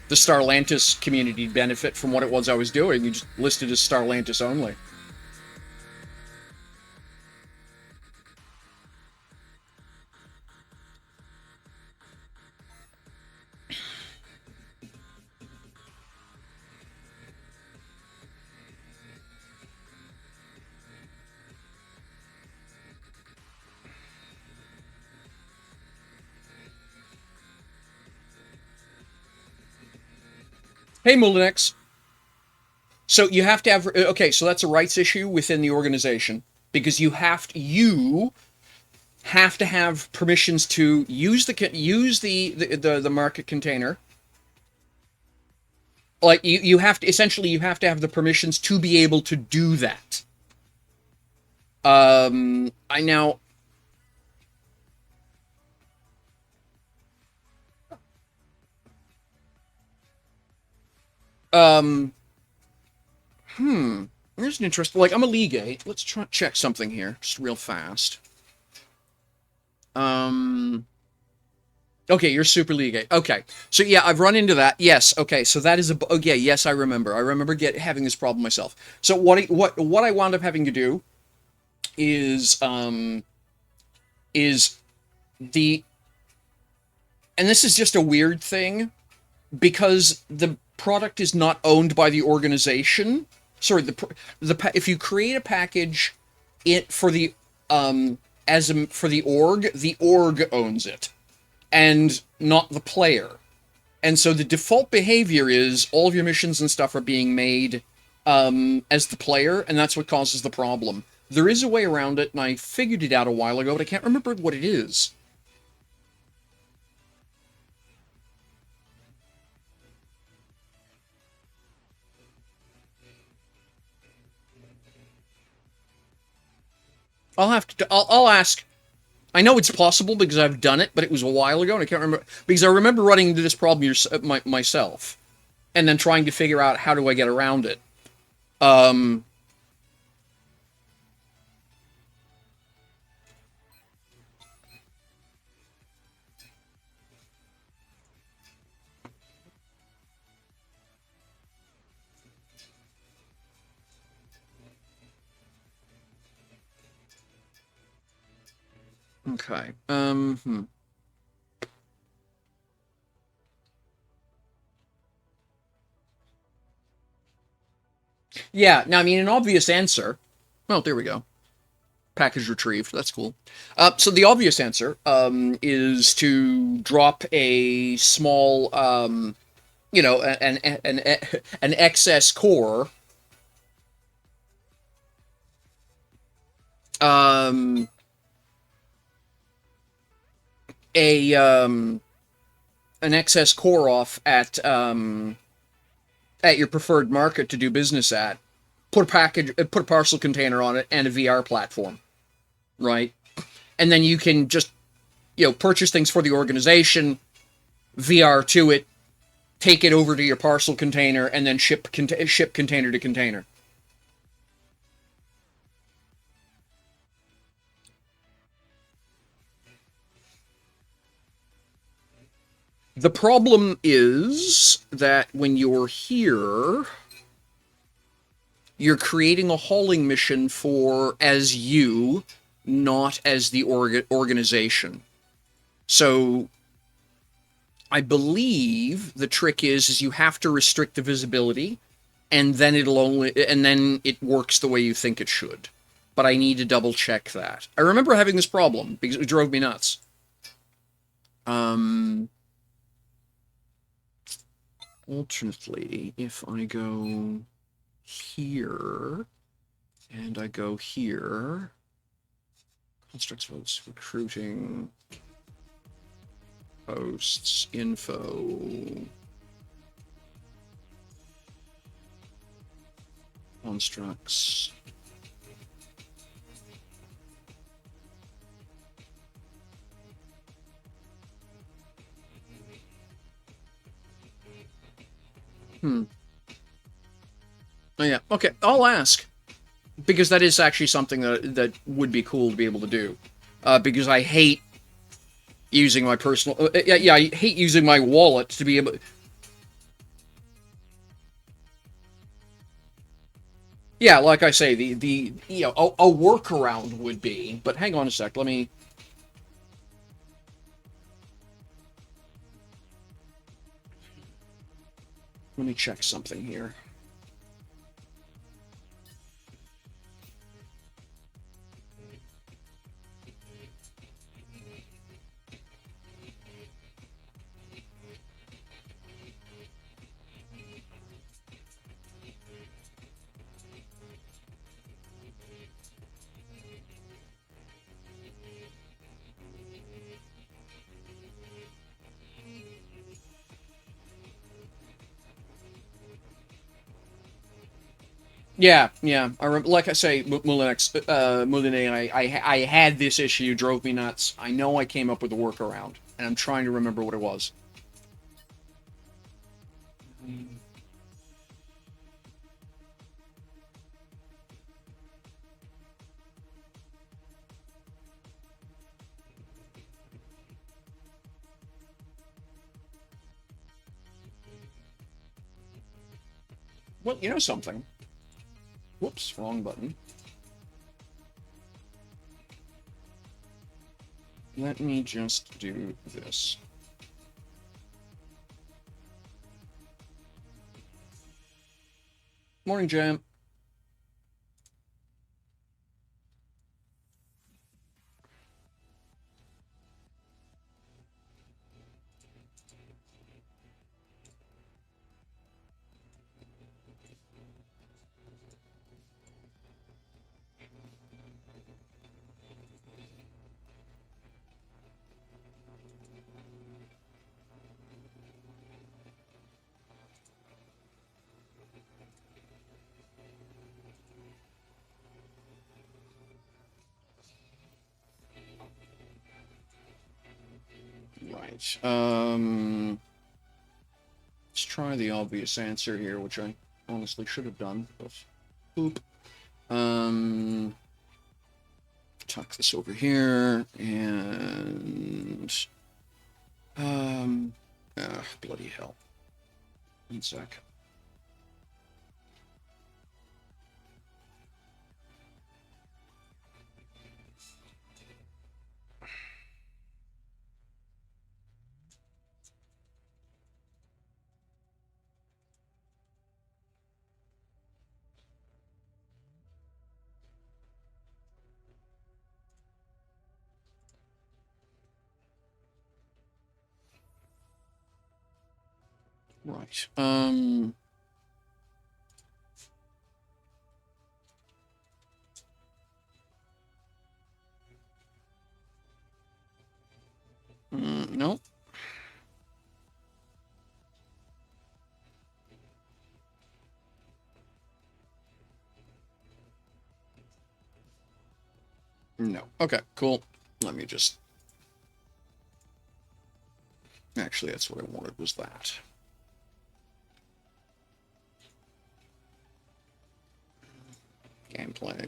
Starlantis community to benefit from what it was I was doing, you just listed as Starlantis only. Hey, Molinex. So you have to have okay. So that's a rights issue within the organization because you have to have permissions to use the market container. Like you have to essentially you have to have the permissions to be able to do that. I now um here's an interesting, like, I'm a League 8. Let's try check something here just real fast. Um Okay, you're Super League 8. Okay. So yeah, I've run into that. Yes. Okay. So that is okay, yes, I remember. I remember having this problem myself. So what I wound up having to do is the and this is just a weird thing because the product is not owned by the organization. Sorry, if you create a package it for the for the org owns it and not the player. And so the default behavior is all of your missions and stuff are being made as the player, and that's what causes the problem. There is a way around it, and I figured it out a while ago, but I can't remember what it is. I'll ask. I know it's possible because I've done it, but it was a while ago, and I can't remember because I remember running into this problem myself, and then trying to figure out how do I get around it. Um, okay. Yeah. Now, I mean, an obvious answer. Oh, there we go. Package retrieved. That's cool. So the obvious answer is to drop a small, an excess core, um, a an excess core off at your preferred market to do business at. Put a parcel container on it, and a VR platform, right? And then you can just purchase things for the organization, VR to it, take it over to your parcel container, and then ship container to container. The problem is that when you're here, you're creating a hauling mission for as you, not as the organization. So I believe the trick is you have to restrict the visibility, and then it works the way you think it should. But I need to double check that. I remember having this problem because it drove me nuts. Alternately, if I go here and I go here, constructs, votes, recruiting, posts, info, constructs. Oh yeah, okay, I'll ask. Because that is actually something that would be cool to be able to do. Because I hate using my personal... yeah, I hate using my wallet to be able... Yeah, like I say, a workaround would be... But hang on a sec, let me check something here. Yeah, yeah. Like I say, Moulinex, I had this issue, drove me nuts. I know I came up with a workaround, and I'm trying to remember what it was. Well, you know something. Whoops, wrong button. Let me just do this. Morning, Jam. Right. Let's try the obvious answer here, which I honestly should have done, but boop. Tuck this over here, and bloody hell. One sec. Right. No. No. Okay, cool. Let me just... Actually, that's what I wanted, was that. Gameplay.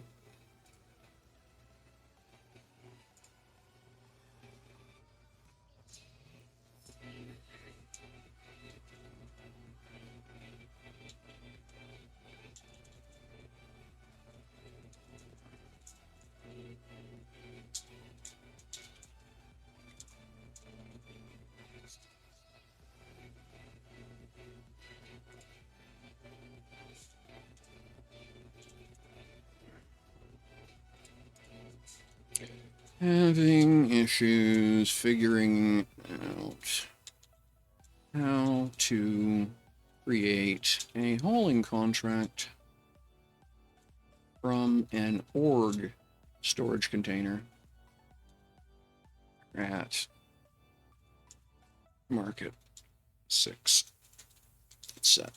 Having issues figuring out how to create a hauling contract from an org storage container at market 6 set.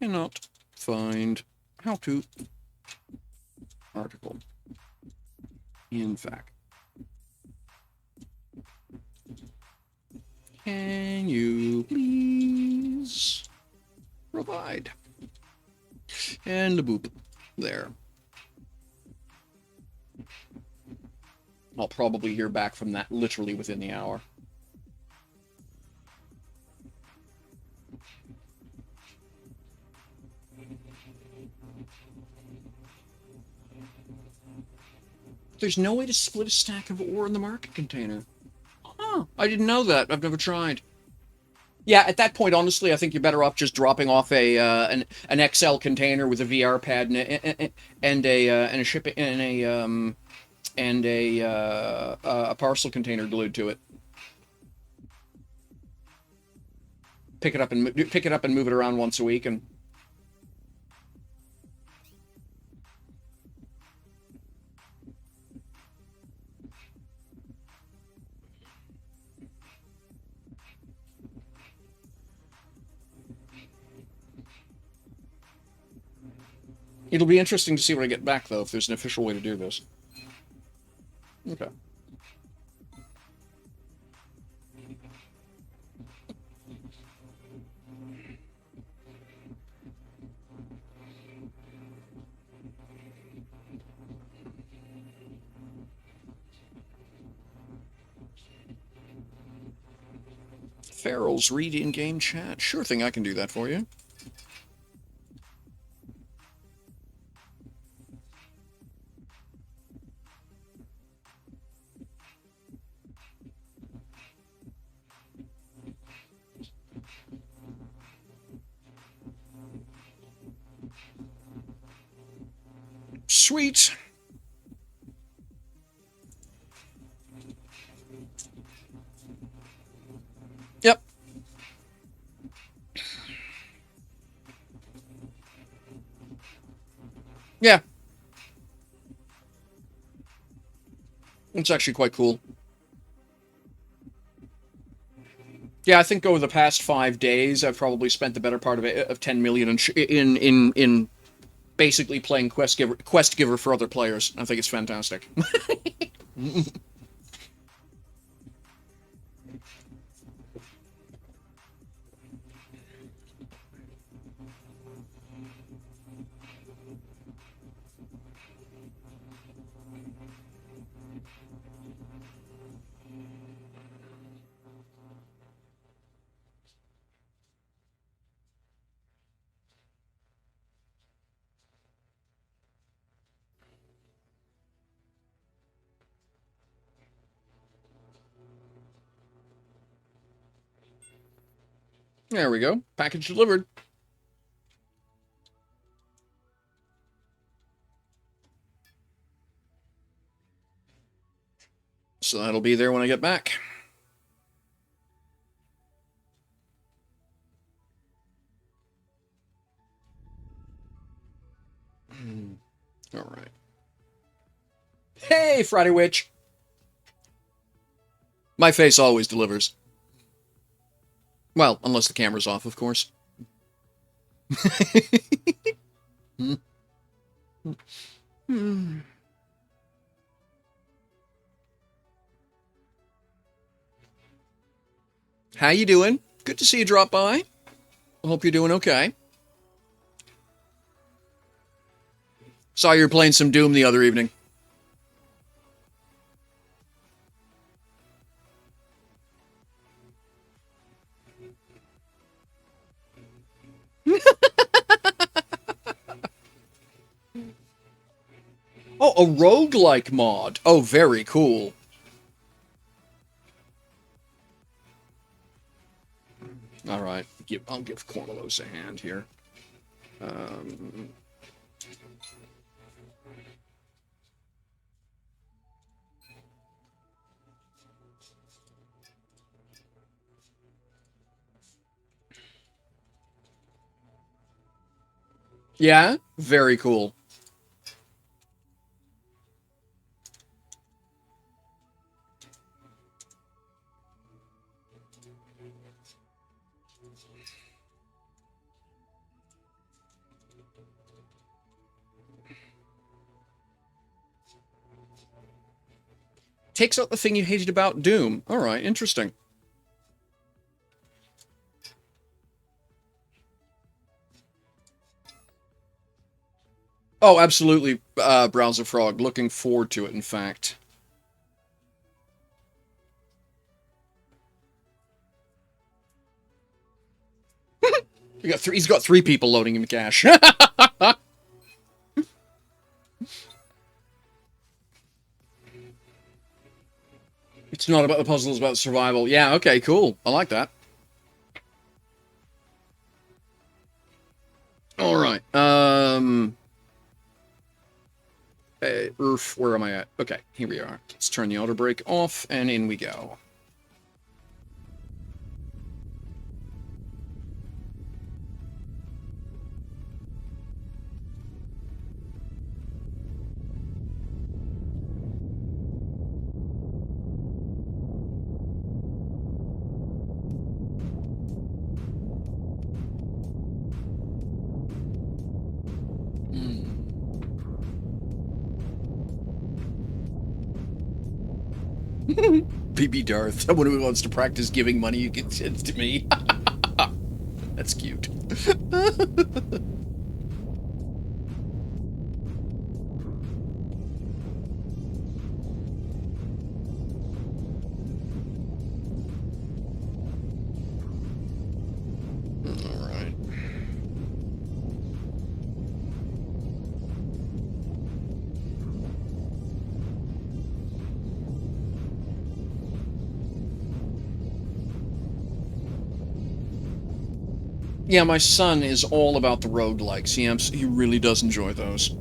Cannot find how to article. In fact, can you please provide? And a boop there. I'll probably hear back from that literally within the hour. There's no way to split a stack of ore in the market container. Huh, I didn't know that. I've never tried. Yeah, at that point, honestly, I think you're better off just dropping off an XL container with a VR pad and a shipping and a parcel container glued to it. Pick it up and move it around once a week, and It'll be interesting to see when I get back, though, if there's an official way to do this. Okay. Farrell's read in-game chat. Sure thing, I can do that for you. Sweet. Yep. Yeah. It's actually quite cool. Yeah, I think over the past 5 days, I've probably spent the better part of 10 million in basically playing quest giver for other players. I think it's fantastic. There we go. Package delivered. So that'll be there when I get back. All right. Hey, Friday Witch. My face always delivers. Well, unless the camera's off, of course. How you doing? Good to see you drop by. I hope you're doing okay. Saw you were playing some Doom the other evening. Oh, a roguelike mod. Oh, very cool. All right. I'll give Cornelos a hand here. Yeah, very cool. Takes out the thing you hated about Doom. All right, interesting. Oh, absolutely, Browser Frog. Looking forward to it, in fact. He's got 3 people loading him cash. It's not about the puzzle, it's about survival. Yeah, okay, cool. I like that. All right. Where am I at? Okay, here we are. Let's turn the auto brake off, and in we go. BB Darth. Someone who wants to practice giving money you can send to me. That's cute. Alright. Yeah, my son is all about the roguelikes. He really does enjoy those.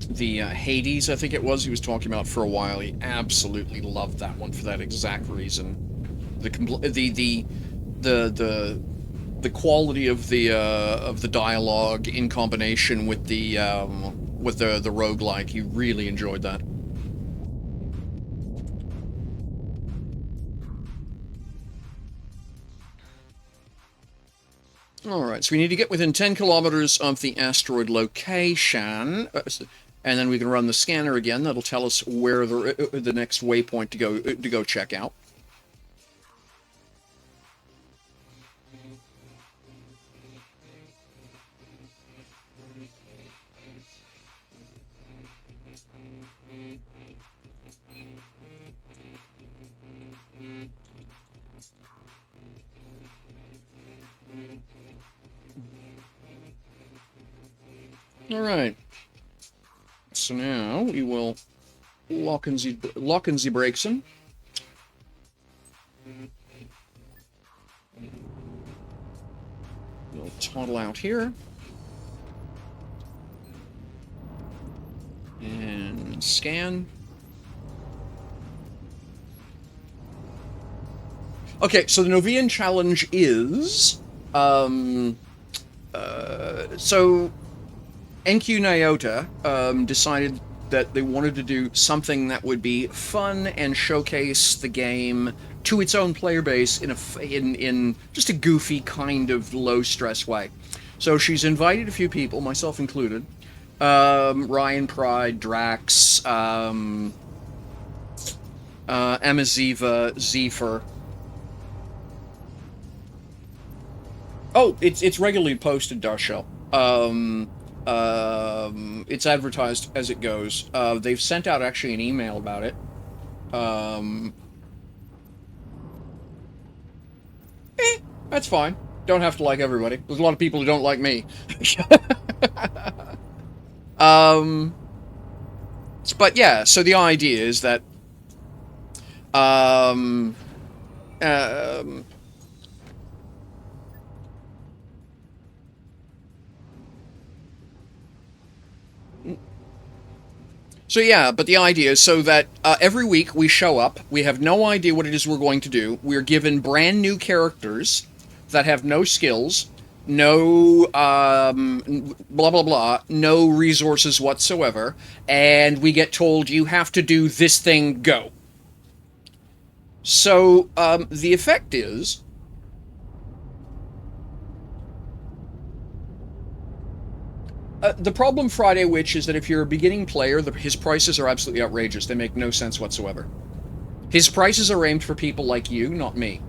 The Hades, I think it was, he was talking about for a while. He absolutely loved that one for that exact reason. The quality of the dialogue in combination with the roguelike, he really enjoyed that. Alright, so we need to get within 10 kilometers of the asteroid location, and then we can run the scanner again. That'll tell us where the next waypoint to go check out. Alright. So now we will lock in the brakes in. We'll toddle out here. And scan. Okay, so the Novian challenge is... so... NQ Nyota decided that they wanted to do something that would be fun and showcase the game to its own player base in just a goofy kind of low-stress way. So she's invited a few people, myself included. Ryan Pride, Drax, Amaziva, Zephyr. Oh, it's regularly posted, Darshell. It's advertised as it goes. They've sent out actually an email about it. That's fine. Don't have to like everybody. There's a lot of people who don't like me. But yeah, so the idea is that, so yeah, but the idea is so that every week we show up, we have no idea what it is we're going to do, we're given brand new characters that have no skills, no, blah blah blah, no resources whatsoever, and we get told, you have to do this thing, go. So, the effect is... the problem, Friday Witch, is that if you're a beginning player, his prices are absolutely outrageous. They make no sense whatsoever. His prices are aimed for people like you, not me.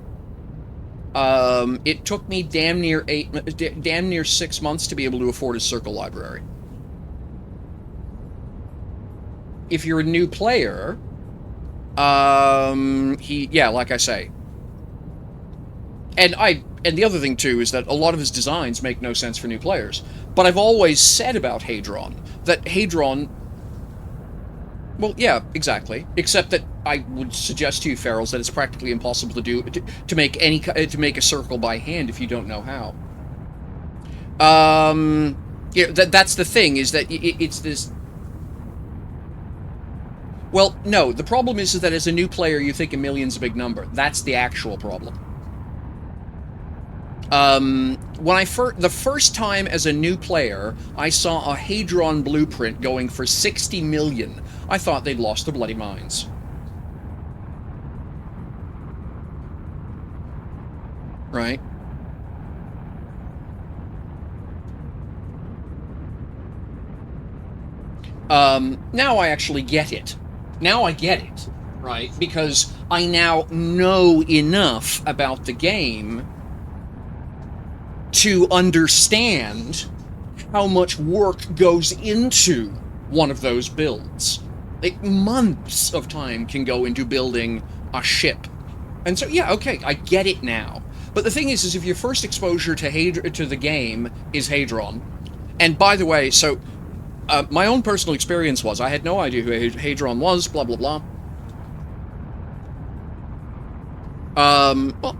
It took me damn near 6 months to be able to afford his Circle Library. If you're a new player, yeah, like I say. And the other thing, too, is that a lot of his designs make no sense for new players. But I've always said about Hadron that Hadron... Well, yeah, exactly. Except that I would suggest to you, Ferals, that it's practically impossible to do to make a circle by hand if you don't know how. Yeah, that's the thing, is that it's this... Well, no, the problem is that as a new player, you think a million's a big number. That's the actual problem. When the first time as a new player, I saw a Hadron blueprint going for 60 million. I thought they'd lost their bloody minds. Right? Now I actually get it. Now I get it, right? Because I now know enough about the game to understand how much work goes into one of those builds. Like, months of time can go into building a ship. And so, yeah, okay, I get it now. But the thing is if your first exposure to the game is Hadron, and by the way, so my own personal experience was I had no idea who Hadron was, blah, blah, blah. Well,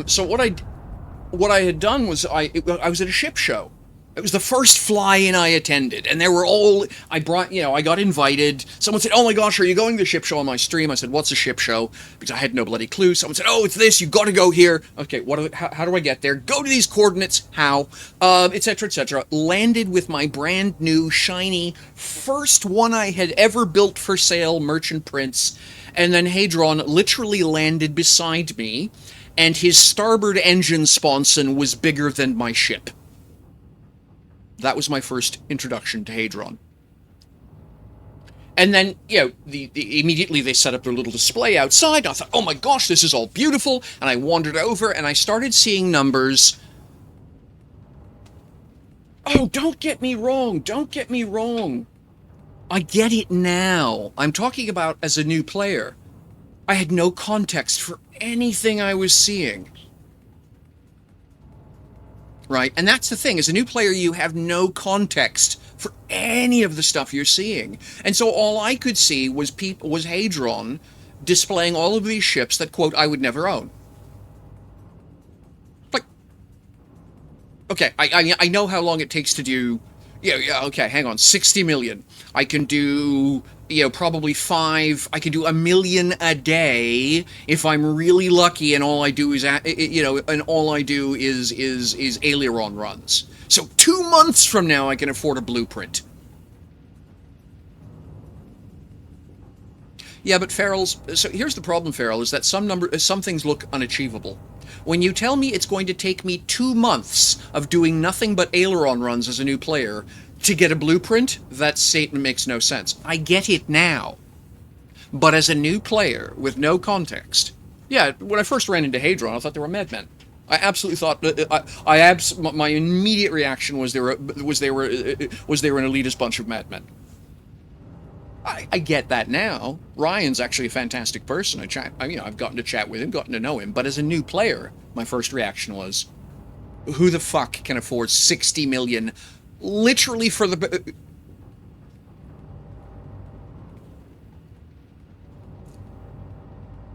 so what I had done was I was at a ship show. It was the first fly-in I attended, and there were all, I got invited. Someone said, "Oh my gosh, are you going to the ship show?" on my stream. I said, "What's a ship show?" Because I had no bloody clue. Someone said, "Oh, it's this, you gotta go here." Okay, how do I get there? Go to these coordinates, how? Etc., etc. Landed with my brand new, shiny, first one I had ever built for sale, Merchant Prince, and then Hadron literally landed beside me, and his starboard engine sponson was bigger than my ship. That was my first introduction to Hadron. And then, immediately they set up their little display outside. I thought, oh my gosh, this is all beautiful. And I wandered over and I started seeing numbers. Oh, don't get me wrong. Don't get me wrong. I get it now. I'm talking about as a new player. I had no context for anything I was seeing. Right? And that's the thing. As a new player, you have no context for any of the stuff you're seeing. And so all I could see was Hadron displaying all of these ships that, quote, I would never own. Like, okay, I know how long it takes to do, okay, hang on, 60 million. I can do, probably I can do 1 million a day if I'm really lucky, and all I do is, is aileron runs. So 2 months from now, I can afford a blueprint. Yeah, but Farrell's, so here's the problem, Farrell, is that some things look unachievable. When you tell me it's going to take me 2 months of doing nothing but aileron runs as a new player to get a blueprint, that statement makes no sense. I get it now. But as a new player with no context, yeah, when I first ran into Hadron, I thought they were madmen. I absolutely thought my immediate reaction was they were an elitist bunch of madmen. I get that now. Ryan's actually a fantastic person. I've gotten to chat with him, gotten to know him. But as a new player, my first reaction was, who the fuck can afford 60 million literally for the...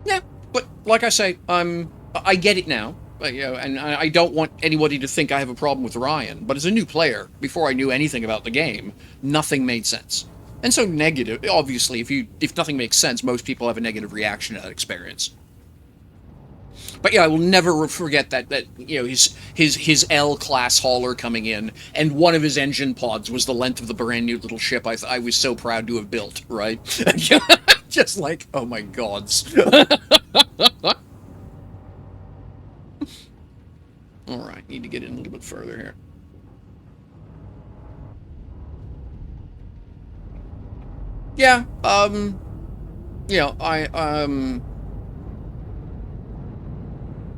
Yeah, but like I say, I get it now. And I don't want anybody to think I have a problem with Ryan. But as a new player, before I knew anything about the game, nothing made sense. And so negative, obviously, if nothing makes sense, most people have a negative reaction to that experience. But yeah, I will never forget that his L-class hauler coming in, and one of his engine pods was the length of the brand new little ship I was so proud to have built, right? Just like, oh my gods. Alright, need to get in a little bit further here. Yeah,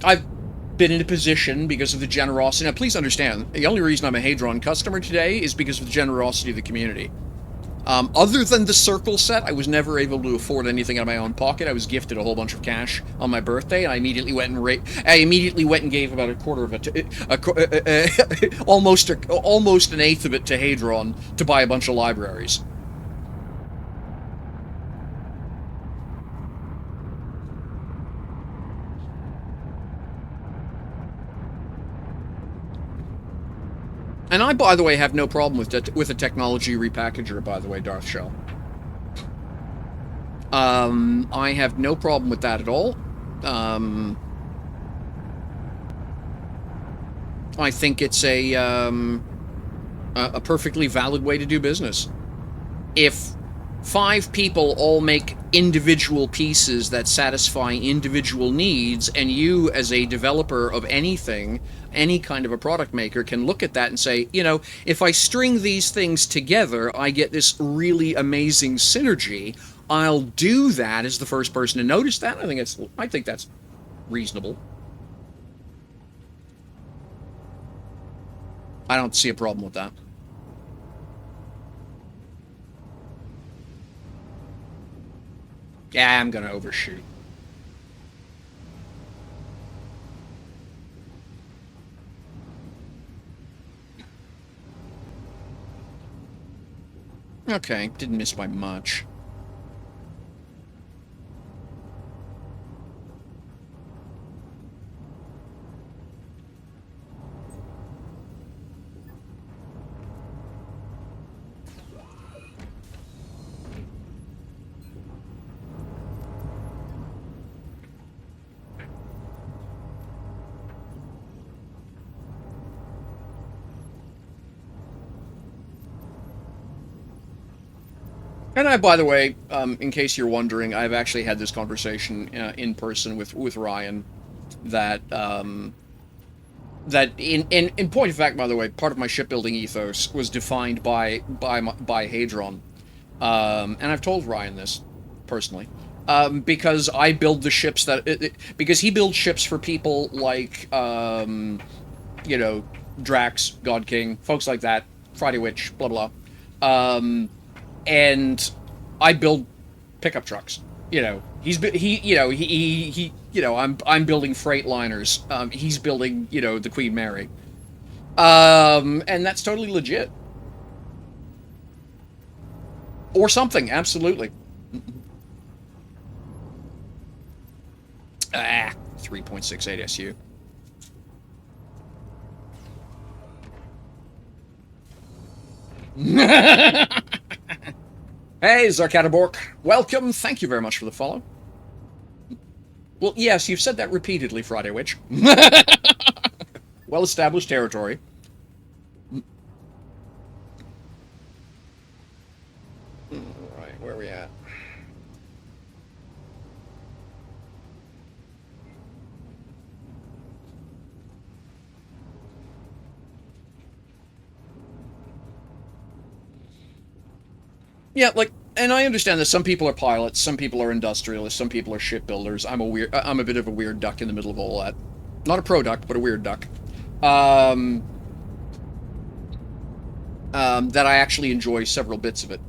I've been in a position because of the generosity. Now, please understand, the only reason I'm a Hadron customer today is because of the generosity of the community. Other than the circle set, I was never able to afford anything out of my own pocket. I was gifted a whole bunch of cash on my birthday, and I immediately went and gave about a quarter of it, almost an eighth of it to Hadron to buy a bunch of libraries. And I, by the way, have no problem with a technology repackager, by the way, Darth Shell. I have no problem with that at all. I think it's a perfectly valid way to do business. If 5 people all make individual pieces that satisfy individual needs, and you, as a developer of anything, any kind of a product maker, can look at that and say, you know, if I string these things together, I get this really amazing synergy. I'll do that as the first person to notice that. I think that's reasonable. I don't see a problem with that. Yeah, I'm gonna overshoot. Okay, didn't miss by much. And I, by the way, in case you're wondering, I've actually had this conversation in person with Ryan. That that in point of fact, by the way, part of my shipbuilding ethos was defined by Hadron, and I've told Ryan this personally, because I build the ships because he builds ships for people like you know, Drax, God King, folks like that, Friday Witch, blah blah. And I build pickup trucks. You know, I'm building freight liners. He's building, you know, the Queen Mary. And that's totally legit. Or something, absolutely. Ah, 3.68 SU. Hey, Zarkatabork. Welcome. Thank you very much for the follow. Well, yes, you've said that repeatedly, Friday Witch. Well-established territory. Alright, where are we at? Yeah, like, and I understand that some people are pilots, some people are industrialists, some people are shipbuilders. I'm a bit of a weird duck in the middle of all that. Not a pro duck, but a weird duck. That I actually enjoy several bits of it.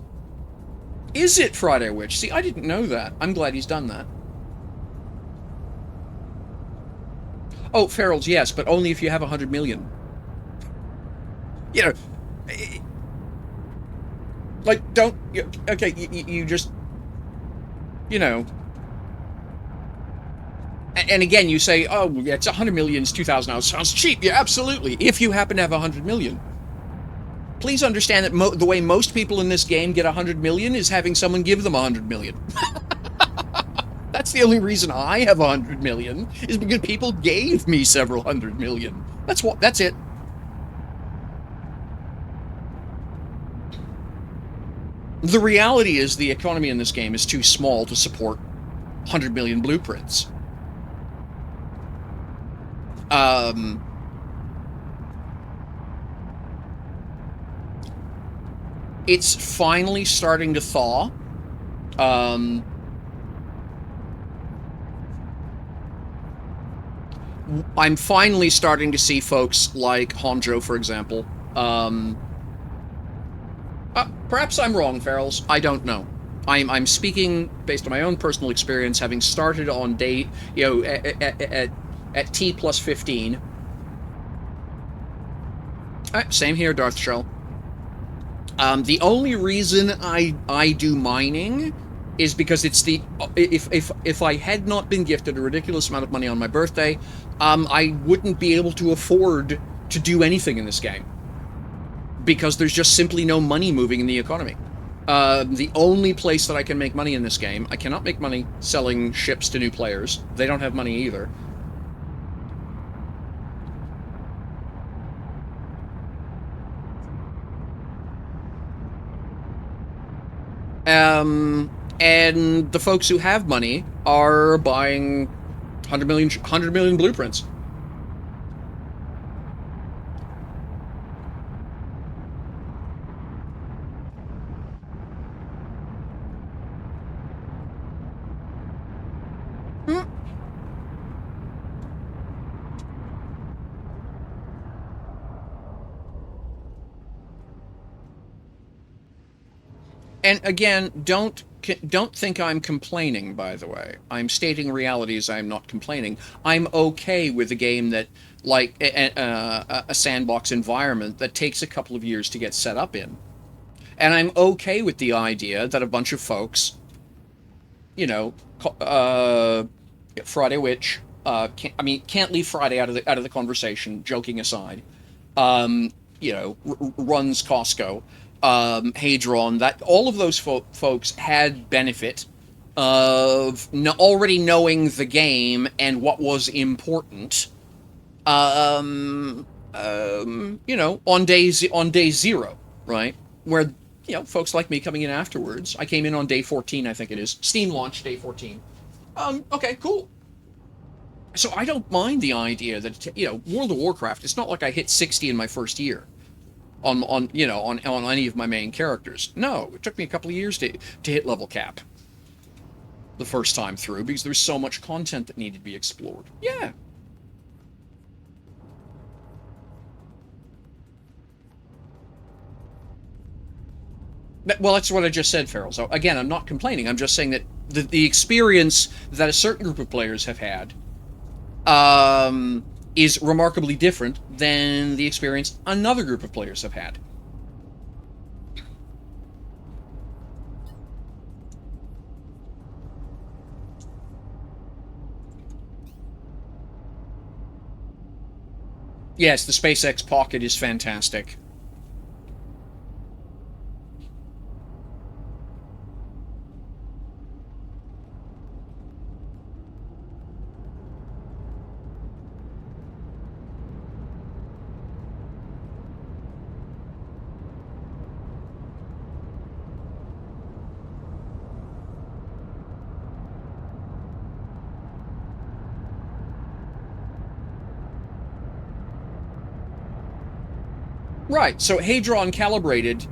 Is it Friday Witch? See, I didn't know that. I'm glad he's done that. Oh, ferals, yes, but only if you have 100 million. You know, like, don't... Okay, you just... You know... And again, you say, oh, yeah, it's 100 million, it's 2,000 hours. Sounds cheap. Yeah, absolutely. If you happen to have 100 million. Please understand that the way most people in this game get 100 million is having someone give them 100 million. That's the only reason I have 100 million, is because people gave me several 100 million. That's it. The reality is the economy in this game is too small to support 100 million blueprints. It's finally starting to thaw. I'm finally starting to see folks like Honjo, for example. Perhaps I'm wrong, Ferals. I don't know. I'm speaking based on my own personal experience, having started on date, you know, at T plus 15. Same here, Darth Shell. The only reason I do mining is because it's the if I had not been gifted a ridiculous amount of money on my birthday, I wouldn't be able to afford to do anything in this game, because there's just simply no money moving in the economy. The only place that I can make money in this game, I cannot make money selling ships to new players. They don't have money either. And the folks who have money are buying 100 million blueprints. Hmm. And again, don't think I'm complaining, by the way. I'm stating realities. I'm not complaining. I'm okay with a game that, like a sandbox environment that takes a couple of years to get set up in. And I'm okay with the idea that a bunch of folks, you know, Friday Witch, can't leave Friday out of the conversation, joking aside. um, runs Costco, Hadron, that all of those folks had benefit of already knowing the game and what was important. On day zero, right? Where folks like me coming in afterwards. I came in on day 14, I think it is. Steam launch day 14. Okay, cool. So I don't mind the idea that World of Warcraft. It's not like I hit 60 in my first year on any of my main characters. No, it took me a couple of years to hit level cap the first time through because there was so much content that needed to be explored. Yeah. Well, that's what I just said, Farrell. So again, I'm not complaining. I'm just saying that the experience that a certain group of players have had is remarkably different than the experience another group of players have had. Yes, the SpaceX Pocket is fantastic. Right, so Hadron calibrated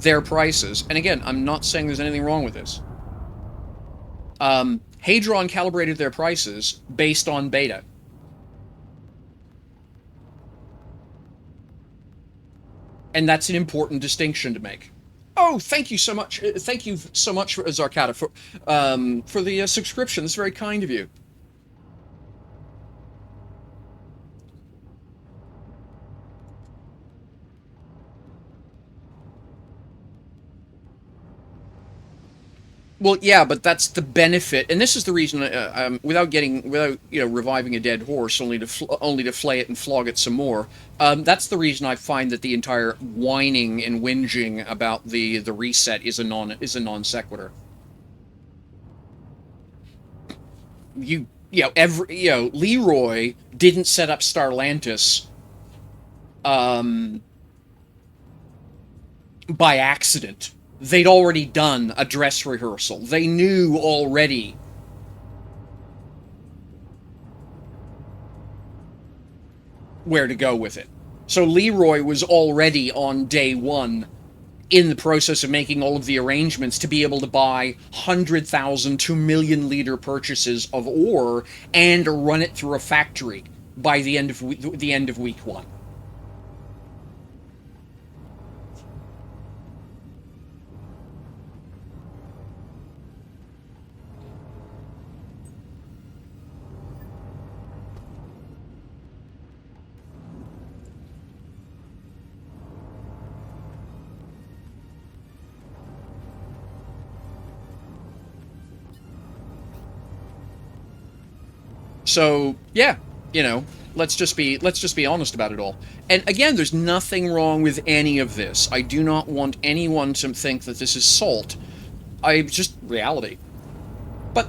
their prices, and again, I'm not saying there's anything wrong with this. Hadron calibrated their prices based on beta. And that's an important distinction to make. Oh, thank you so much. Thank you so much, Zarkata, for the subscription. It's very kind of you. Well, yeah, but that's the benefit, and this is the reason. Without reviving a dead horse, only to flay it and flog it some more. That's the reason I find that the entire whining and whinging about the reset is a non sequitur. Leroy didn't set up Starlantis by accident. They'd already done a dress rehearsal. They knew already where to go with it. So Leroy was already on day one in the process of making all of the arrangements to be able to buy 100,000 to million-liter purchases of ore and run it through a factory by the end of week one. So yeah, let's just be honest about it all. And again, there's nothing wrong with any of this. I do not want anyone to think that this is salt. Just reality. But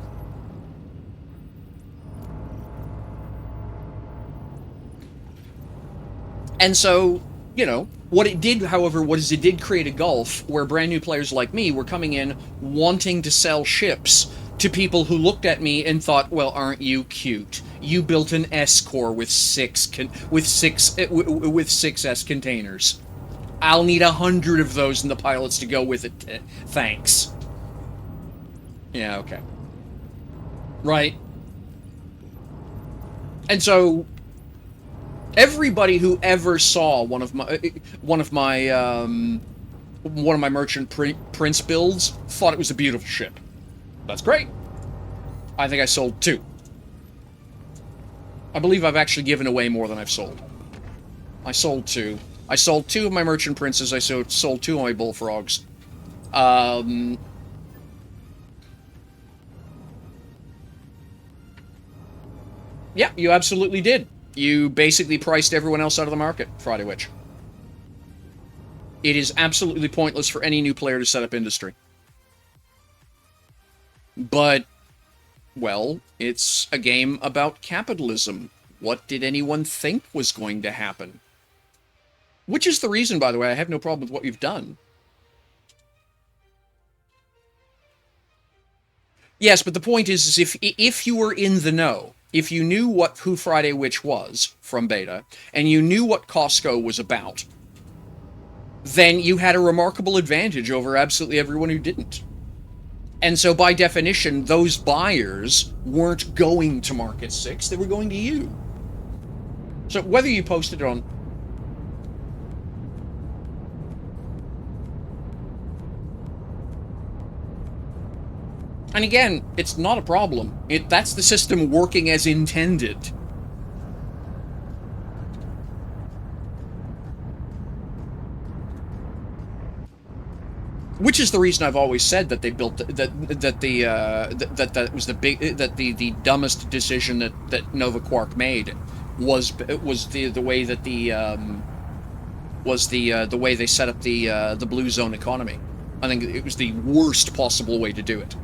and so, What it did, however, was it did create a gulf where brand new players like me were coming in wanting to sell ships to people who looked at me and thought, "Well, aren't you cute? You built an S core with six S containers. I'll need 100 of those and the pilots to go with it. Thanks." Yeah, okay. Right. And so everybody who ever saw one of my Merchant Prince builds thought it was a beautiful ship. That's great. I think I sold 2. I believe I've actually given away more than I've sold. I sold 2. I sold 2 of my Merchant Princes. I sold 2 of my Bullfrogs. Yeah, you absolutely did. You basically priced everyone else out of the market, Friday Witch. It is absolutely pointless for any new player to set up industry. But, well, it's a game about capitalism. What did anyone think was going to happen? Which is the reason, by the way, I have no problem with what you've done. Yes, but the point is if you were in the know, if you knew who Friday Witch was from beta, and you knew what Costco was about, then you had a remarkable advantage over absolutely everyone who didn't. And so, by definition, those buyers weren't going to Market 6, they were going to you. So, whether you posted it on... And again, it's not a problem. That's the system working as intended. Which is the reason I've always said that they built that was the dumbest decision that Nova Quark made was the way that the way they set up the blue zone economy. I think it was the worst possible way to do it.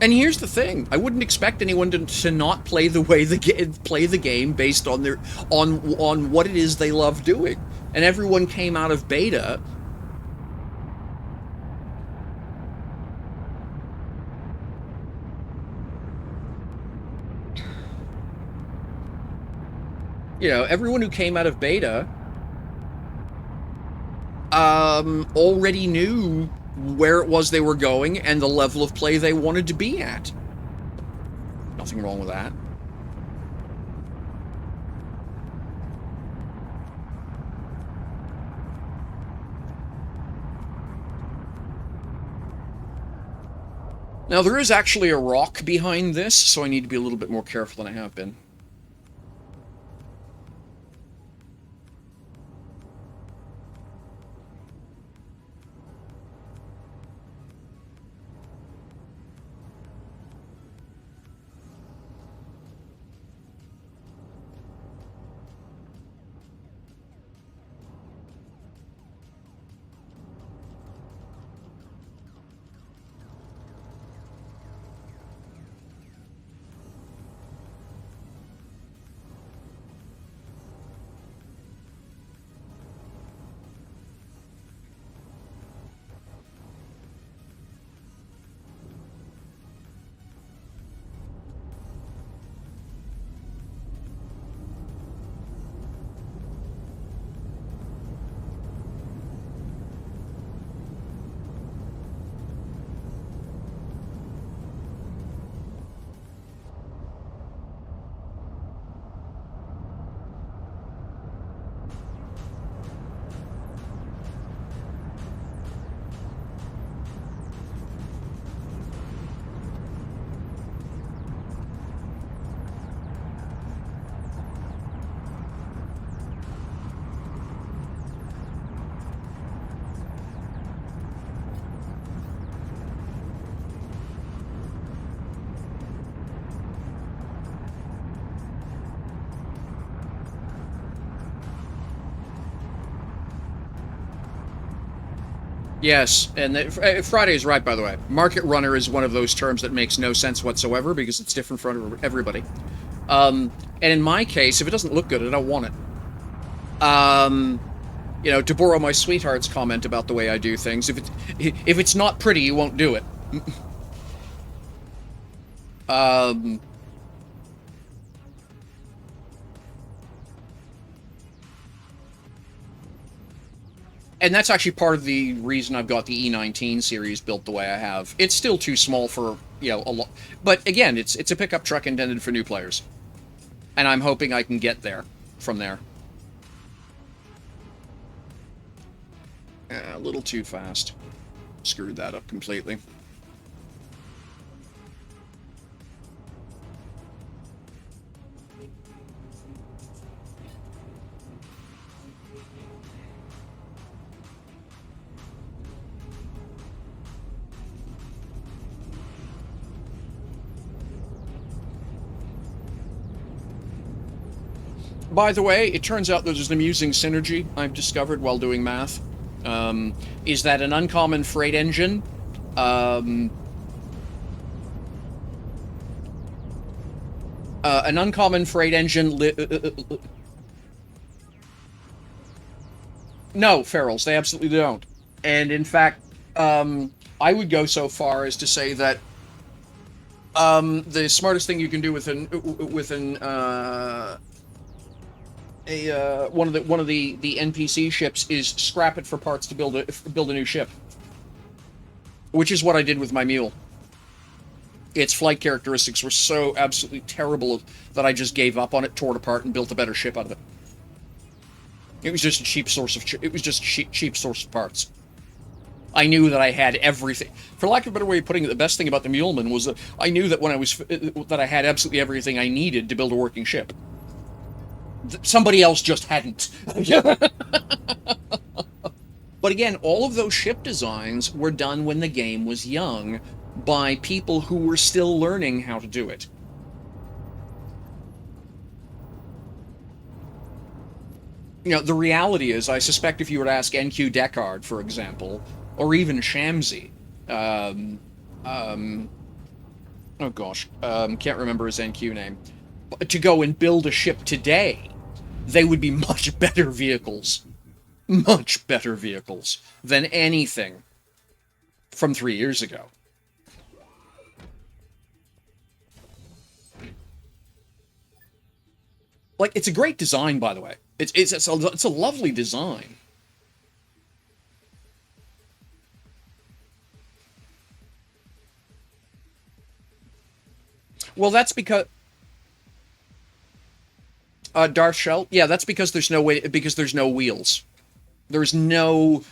And here's the thing: I wouldn't expect anyone to not play the game based on on what it is they love doing. And everyone came out of beta. You know, everyone who came out of beta already knew where it was they were going and the level of play they wanted to be at. Nothing wrong with that. Now, there is actually a rock behind this, so I need to be a little bit more careful than I have been. Yes, and Friday is right, by the way. Market runner is one of those terms that makes no sense whatsoever because it's different for everybody. And in my case, if it doesn't look good, I don't want it. To borrow my sweetheart's comment about the way I do things, if it's not pretty, you won't do it. Um, and that's actually part of the reason I've got the E19 series built the way I have. It's still too small for, a lot, but again, it's a pickup truck intended for new players, and I'm hoping I can get there from there. A little too fast. Screwed that up completely. By the way, it turns out there's an amusing synergy I've discovered while doing math. Is that an uncommon freight engine? An uncommon freight engine. No, ferals, they absolutely don't. And in fact, I would go so far as to say that the smartest thing you can do with one of the NPC ships is scrap it for parts to build a new ship, which is what I did with my mule. Its flight characteristics were so absolutely terrible that I just gave up on it, tore it apart, and built a better ship out of it. It was just a cheap source of cheap source of parts. I knew that I had everything. For lack of a better way of putting it, the best thing about the Muleman was that I knew that that I had absolutely everything I needed to build a working ship. Somebody else just hadn't. But again, all of those ship designs were done when the game was young by people who were still learning how to do it. The reality is, I suspect if you were to ask NQ Deckard, for example, or even Shamsi, oh gosh, can't remember his NQ name, to go and build a ship today, they would be much better vehicles than anything from 3 years ago. Like, it's a great design, by the way. It's a lovely design. Well, that's because Darth Shell. Yeah, that's because there's no wheels. There's no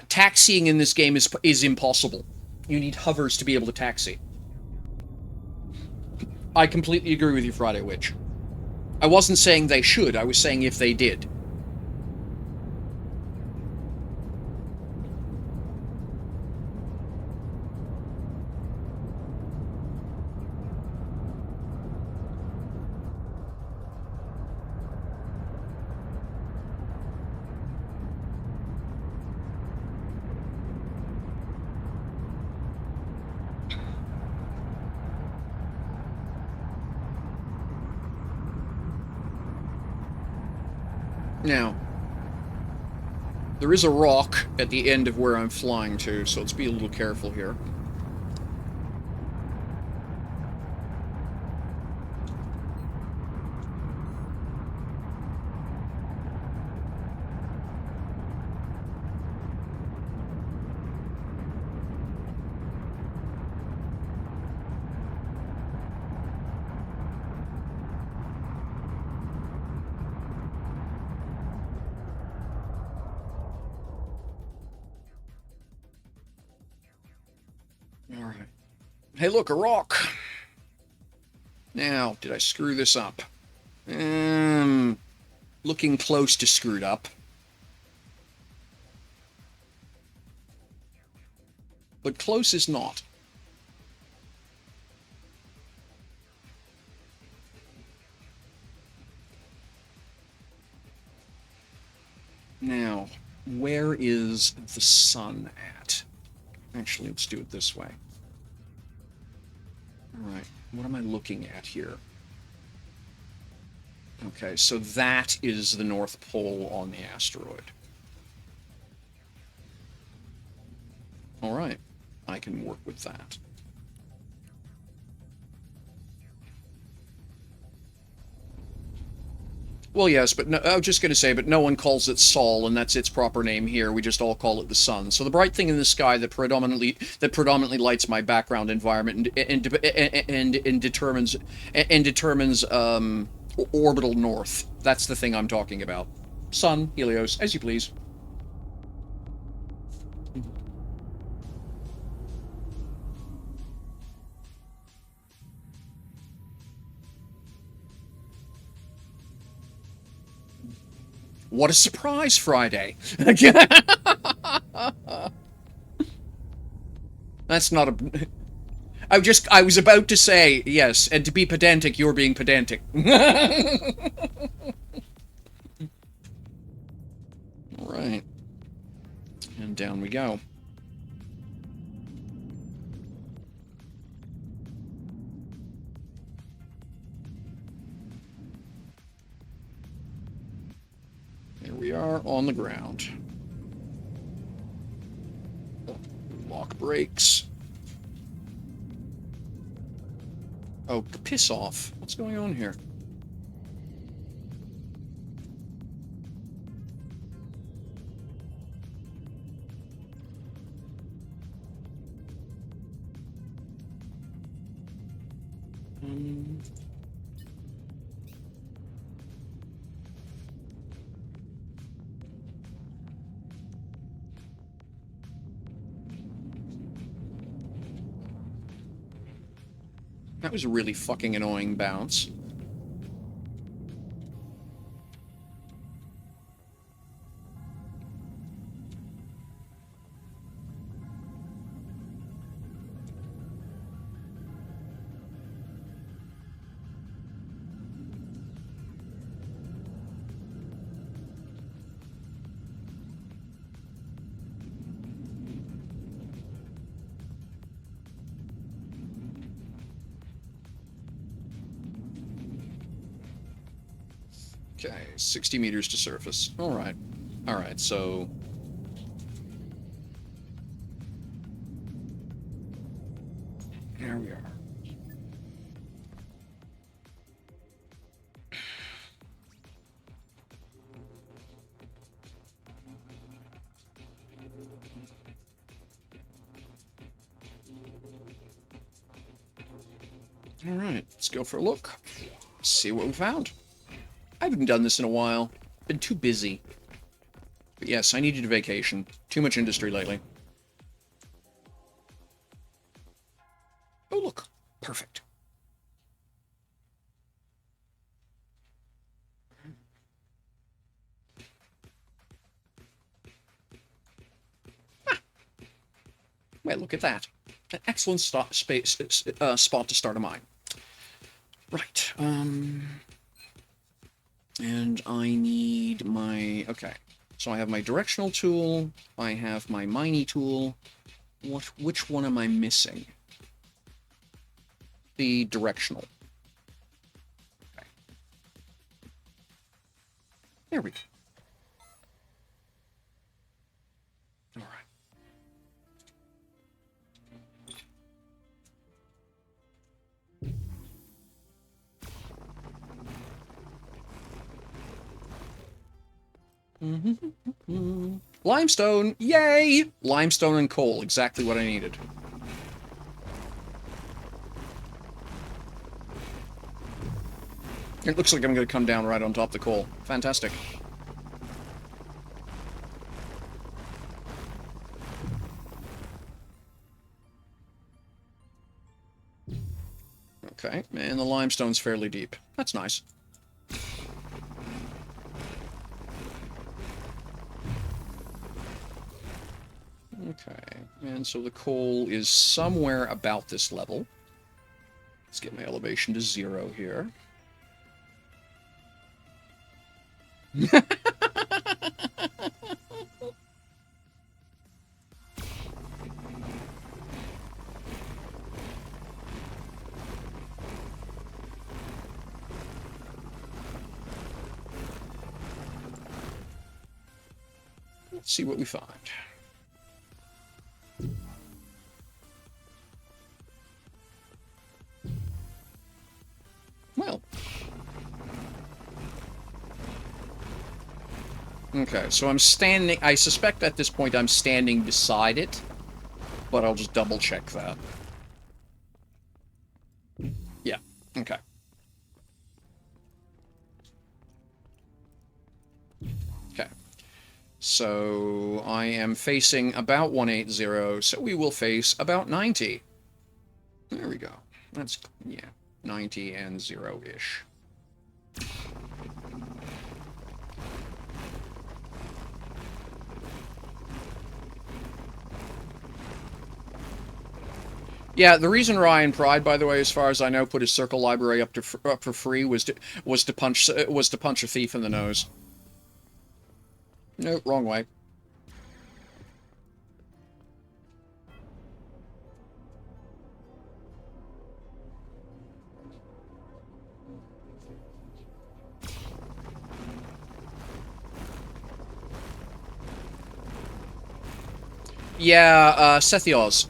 taxiing in this game is impossible. You need hovers to be able to taxi. I completely agree with you, Friday Witch. I wasn't saying they should, I was saying if they did. Now, there is a rock at the end of where I'm flying to, so let's be a little careful here. Alright. Hey, look, a rock! Now, did I screw this up? Looking close to screwed up. But close is not. Now, where is was the sun at? Actually, let's do it this way. Alright, what am I looking at here? Okay, so that is the North Pole on the asteroid. Alright, I can work with that. Well, yes, but no, I was just going to say, but no one calls it Sol, and that's its proper name here. We just all call it the sun. So the bright thing in the sky that predominantly lights my background environment and determines orbital north. That's the thing I'm talking about. Sun, Helios, as you please. What a surprise, Friday! That's not a... I was about to say, yes, and to be pedantic, you're being pedantic. Alright. And down we go. Here we are on the ground. Lock brakes. Oh, piss off. What's going on here? That was a really fucking annoying bounce. Okay, 60 meters to surface. Alright. Alright, so... There we are. Alright, let's go for a look. See what we found. I haven't done this in a while. Been too busy. But yes, I needed a vacation. Too much industry lately. Oh, look. Perfect. Ah. Well, look at that. An excellent spot to start a mine. Right, and I need my... Okay, so I have my directional tool, I have my miney tool. Which one am I missing? The directional. Okay. There we go. Alright. Limestone! Yay! Limestone and coal, exactly what I needed. It looks like I'm going to come down right on top of the coal. Fantastic. Okay, and the limestone's fairly deep. That's nice. Okay, and so the coal is somewhere about this level. Let's get my elevation to 0 here. Let's see what we find. Well. Okay, so I'm standing... I suspect at this point I'm standing beside it, but I'll just double check that. Yeah, okay. Okay. So I am facing about 180, so we will face about 90. There we go. That's, yeah, 90 and 0-ish. Yeah, the reason Ryan Pride, by the way, as far as I know, put his Circle library up for free was to punch a thief in the nose. No, wrong way. Yeah, Sethios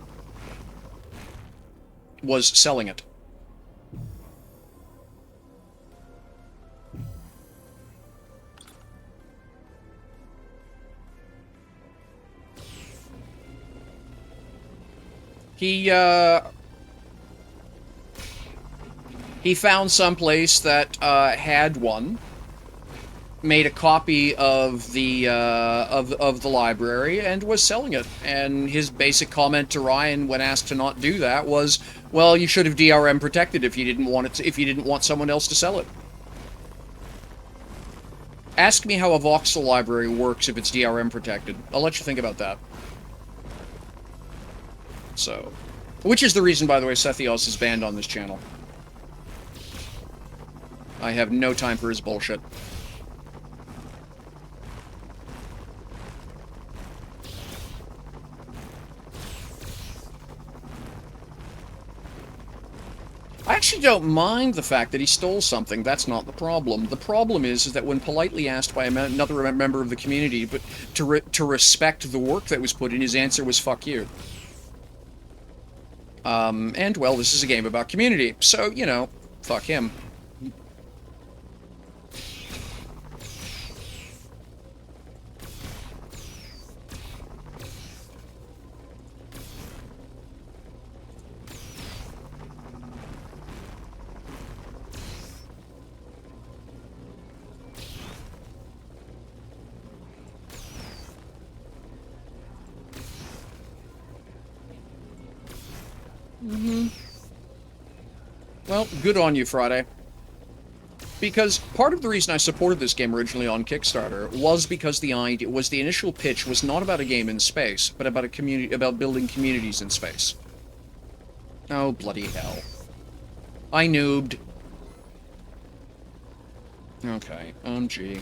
was selling it. He found someplace that had one, made a copy of the library, and was selling it. And his basic comment to Ryan when asked to not do that was, "Well, you should have DRM protected if you didn't want it. If you didn't want someone else to sell it." Ask me how a voxel library works if it's DRM protected. I'll let you think about that. So, which is the reason, by the way, Sethios is banned on this channel. I have no time for his bullshit. I actually don't mind the fact that he stole something. That's not the problem. The problem is that when politely asked by another member of the community but to respect the work that was put in, his answer was, "Fuck you." And, well, this is a game about community, so, you know, fuck him. Well, good on you, Friday. Because part of the reason I supported this game originally on Kickstarter was because the initial pitch was not about a game in space, but about about building communities in space. Oh, bloody hell. I noobed. Okay, gee.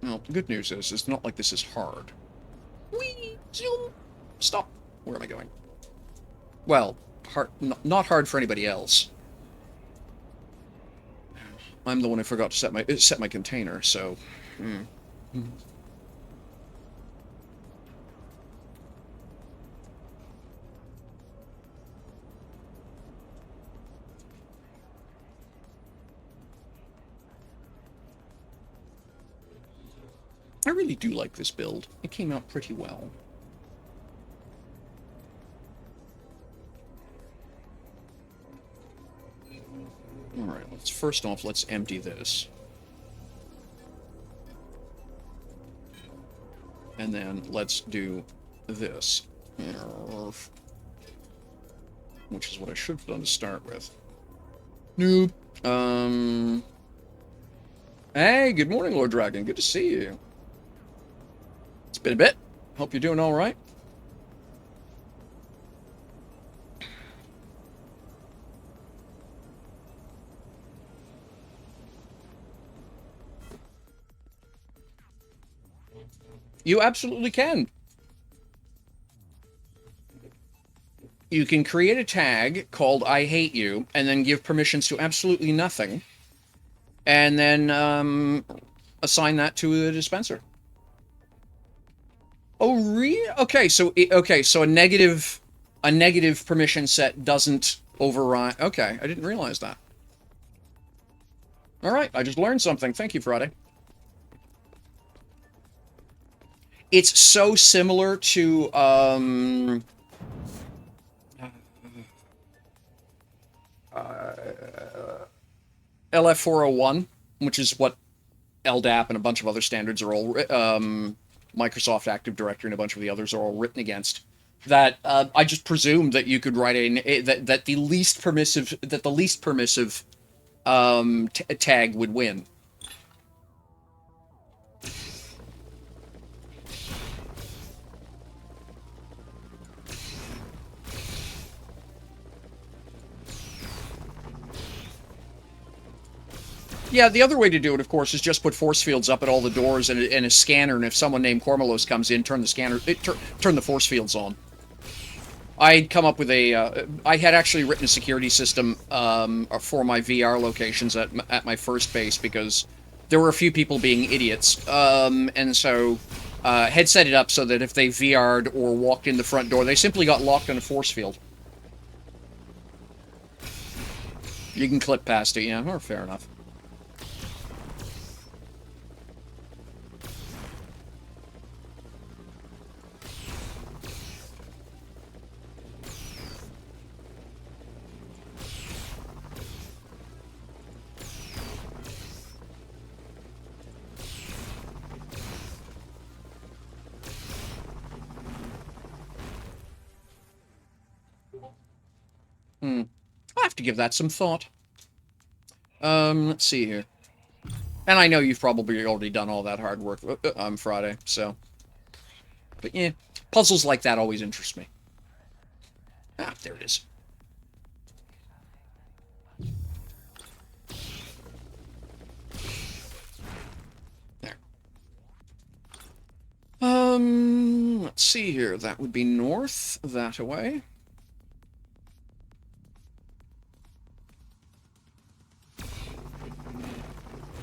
Well, the good news is, it's not like this is hard. Whee! Zoom! Stop! Where am I going? Well, hard, not hard for anybody else. I'm the one who forgot to set my container, so... I really do like this build. It came out pretty well. Alright, first off, let's empty this. And then let's do this. Which is what I should have done to start with. Nope. Hey, good morning, Lord Dragon. Good to see you. It's been a bit. Hope you're doing alright. You absolutely can. You can create a tag called "I hate you" and then give permissions to absolutely nothing, and then assign that to the dispenser. Oh, really? Okay, so a negative permission set doesn't override. Okay, I didn't realize that. All right, I just learned something. Thank you, Friday. It's so similar to LF401, which is what LDAP and a bunch of other standards are all Microsoft Active Directory and a bunch of the others are all written against. That I just presumed that you could write that the least permissive tag would win. Yeah, the other way to do it, of course, is just put force fields up at all the doors and a scanner, and if someone named Cormelos comes in, turn the force fields on. I'd come up with I had actually written a security system for my VR locations at my first base because there were a few people being idiots, and so had set it up so that if they VR'd or walked in the front door, they simply got locked in a force field. You can clip past it, yeah, or fair enough. I'll have to give that some thought. Let's see here. And I know you've probably already done all that hard work on Friday, so. But yeah, puzzles like that always interest me. Ah, there it is. There. Let's see here. That would be north, that away.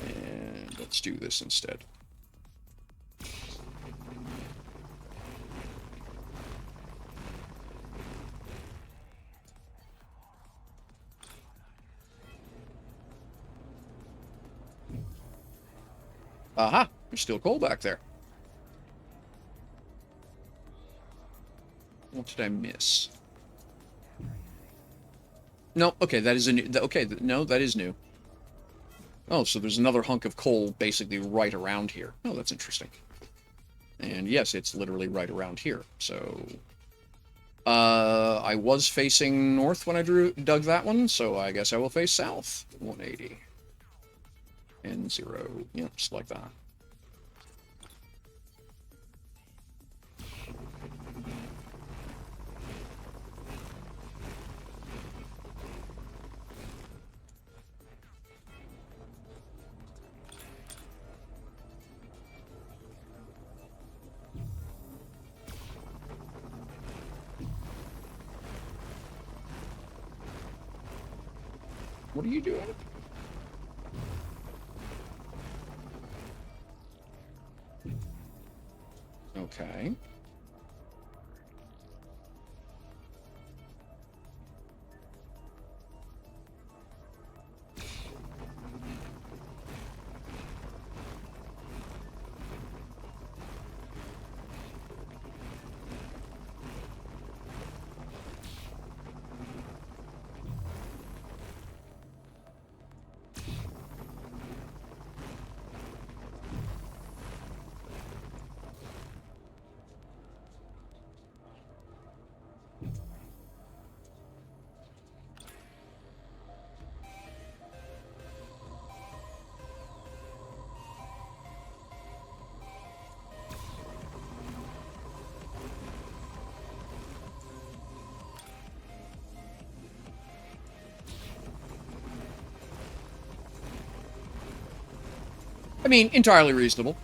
And let's do this instead. Aha! There's still coal back there. What did I miss? No, okay, that is a new... Okay, no, that is new. Oh, so there's another hunk of coal basically right around here. Oh, that's interesting. And yes, it's literally right around here, so... I was facing north when I dug that one, so I guess I will face south. 180. And 0. Yeah, just like that. What are you doing? Okay. I mean, entirely reasonable.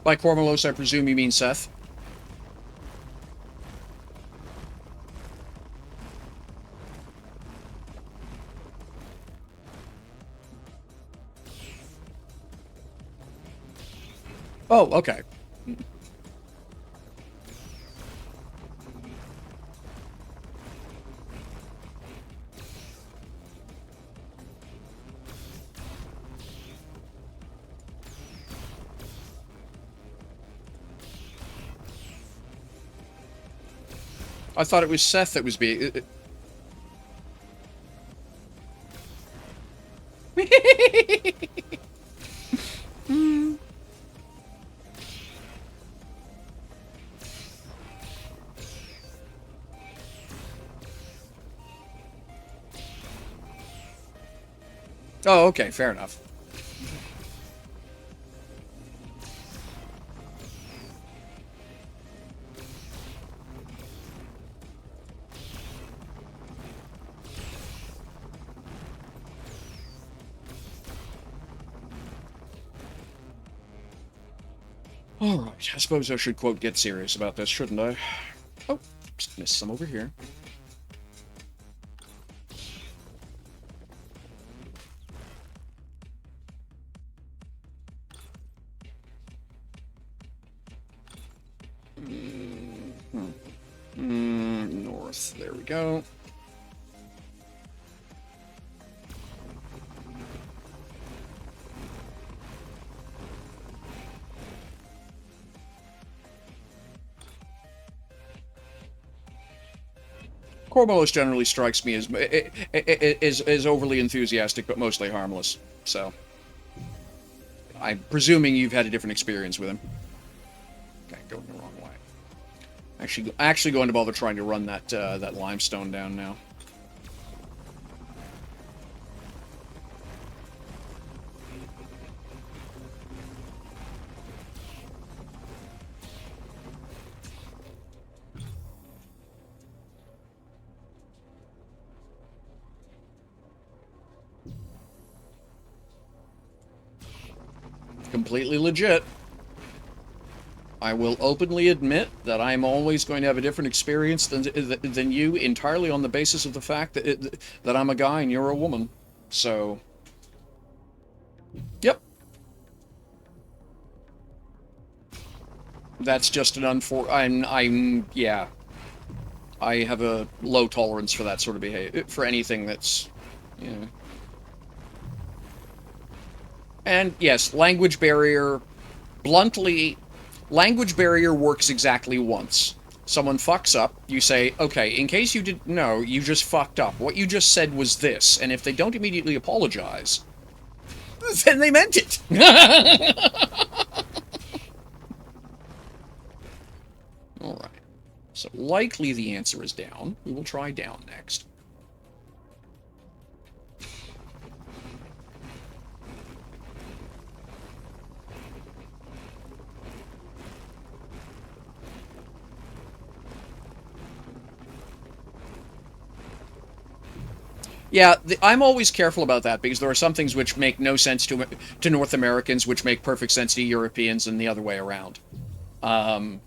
By Cormelos, I presume you mean Seth. Oh, okay. I thought it was Seth that was being... Oh, okay, fair enough. Alright, I suppose I should, quote, get serious about this, shouldn't I? Oh, just missed some over here. North, there we go. Corbolos generally strikes me as overly enthusiastic, but mostly harmless. So, I'm presuming you've had a different experience with him. Okay, going the wrong way. Actually going to bother trying to run that that limestone down now. Completely legit. I will openly admit that I'm always going to have a different experience than you, entirely on the basis of the fact that I'm a guy and you're a woman. So, yep. That's just an yeah. I have a low tolerance for that sort of behavior, for anything that's, you know. And yes, language barrier, bluntly, language barrier works exactly once. Someone fucks up, you say, okay, in case you didn't know, you just fucked up. What you just said was this, and if they don't immediately apologize, then they meant it. Alright. So likely the answer is down. We will try down next. Yeah, I'm always careful about that because there are some things which make no sense to North Americans, which make perfect sense to Europeans, and the other way around. I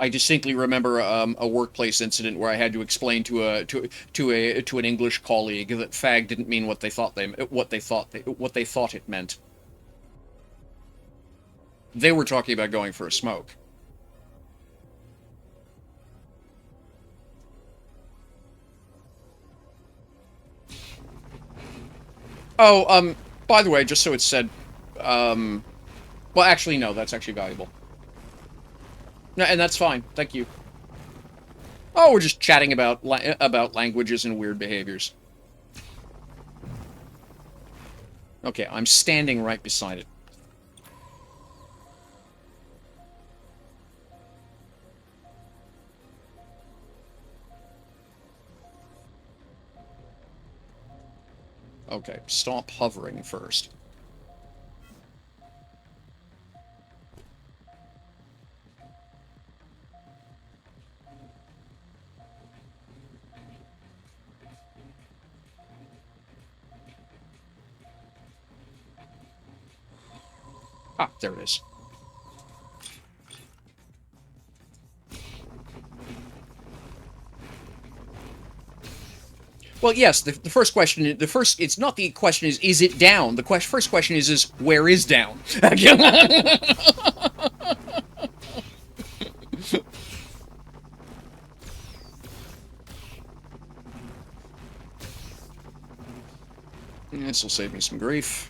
distinctly remember a workplace incident where I had to explain to an English colleague that fag didn't mean what they thought it meant. They were talking about going for a smoke. Oh, by the way, just so it's said, well, actually, no, that's actually valuable. No, and that's fine. Thank you. Oh, we're just chatting about languages and weird behaviors. Okay, I'm standing right beside it. Okay, stop hovering first. Ah, there it is. Well, yes, the first question, it's not the question is it down? The first question is where is down? This will save me some grief.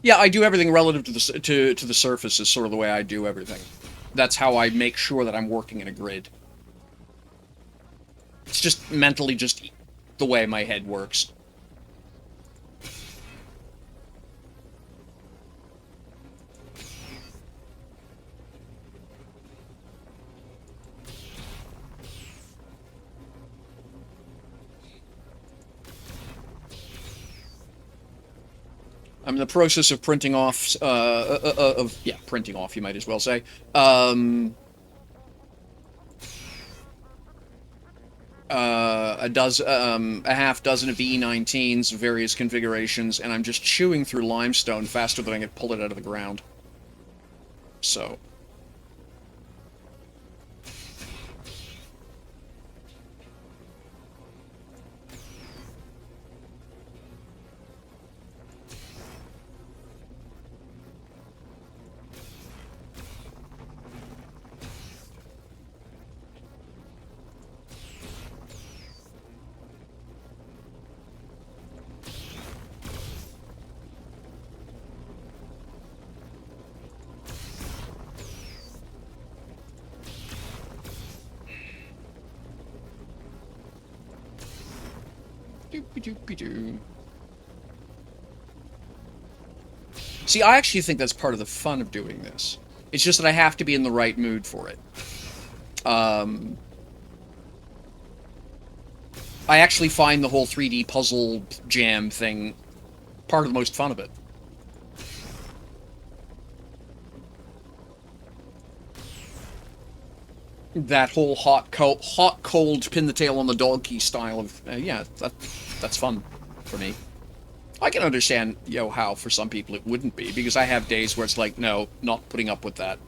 Yeah, I do everything relative to the surface is sort of the way I do everything. That's how I make sure that I'm working in a grid. It's just mentally just the way my head works. I'm in the process of printing off, printing off, you might as well say, a half dozen of the E19s, various configurations, and I'm just chewing through limestone faster than I can pull it out of the ground. So... Doopy-doopy-doo. See, I actually think that's part of the fun of doing this. It's just that I have to be in the right mood for it. I actually find the whole 3D puzzle jam thing part of the most fun of it. That whole hot, cold, pin the tail on the donkey style of, yeah, that's fun for me. I can understand, how for some people it wouldn't be, because I have days where it's like, no, not putting up with that.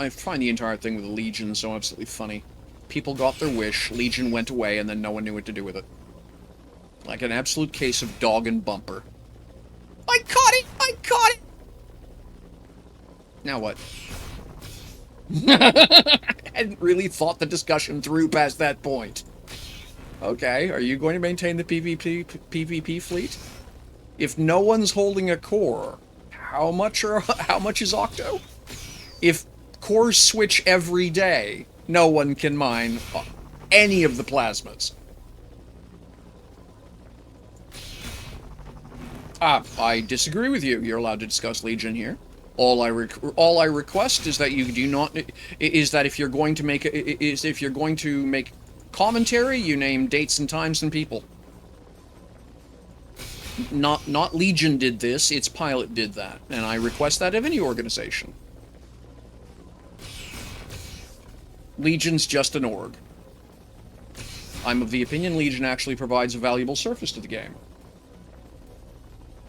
I find the entire thing with the Legion so absolutely funny. People got their wish, Legion went away, and then no one knew what to do with it. Like an absolute case of dog and bumper. I caught it! I caught it! Now what? I hadn't really thought the discussion through past that point. Okay, are you going to maintain the PvP fleet? If no one's holding a core, how much is Octo? If cores switch every day, no one can mine any of the plasmas. I disagree with you. You're allowed to discuss Legion here. All I request is that you do not if you're going to make commentary, you name dates and times and people. Not Legion did this, its pilot did that, and I request that of any organization. Legion's just an org. I'm of the opinion Legion actually provides a valuable service to the game.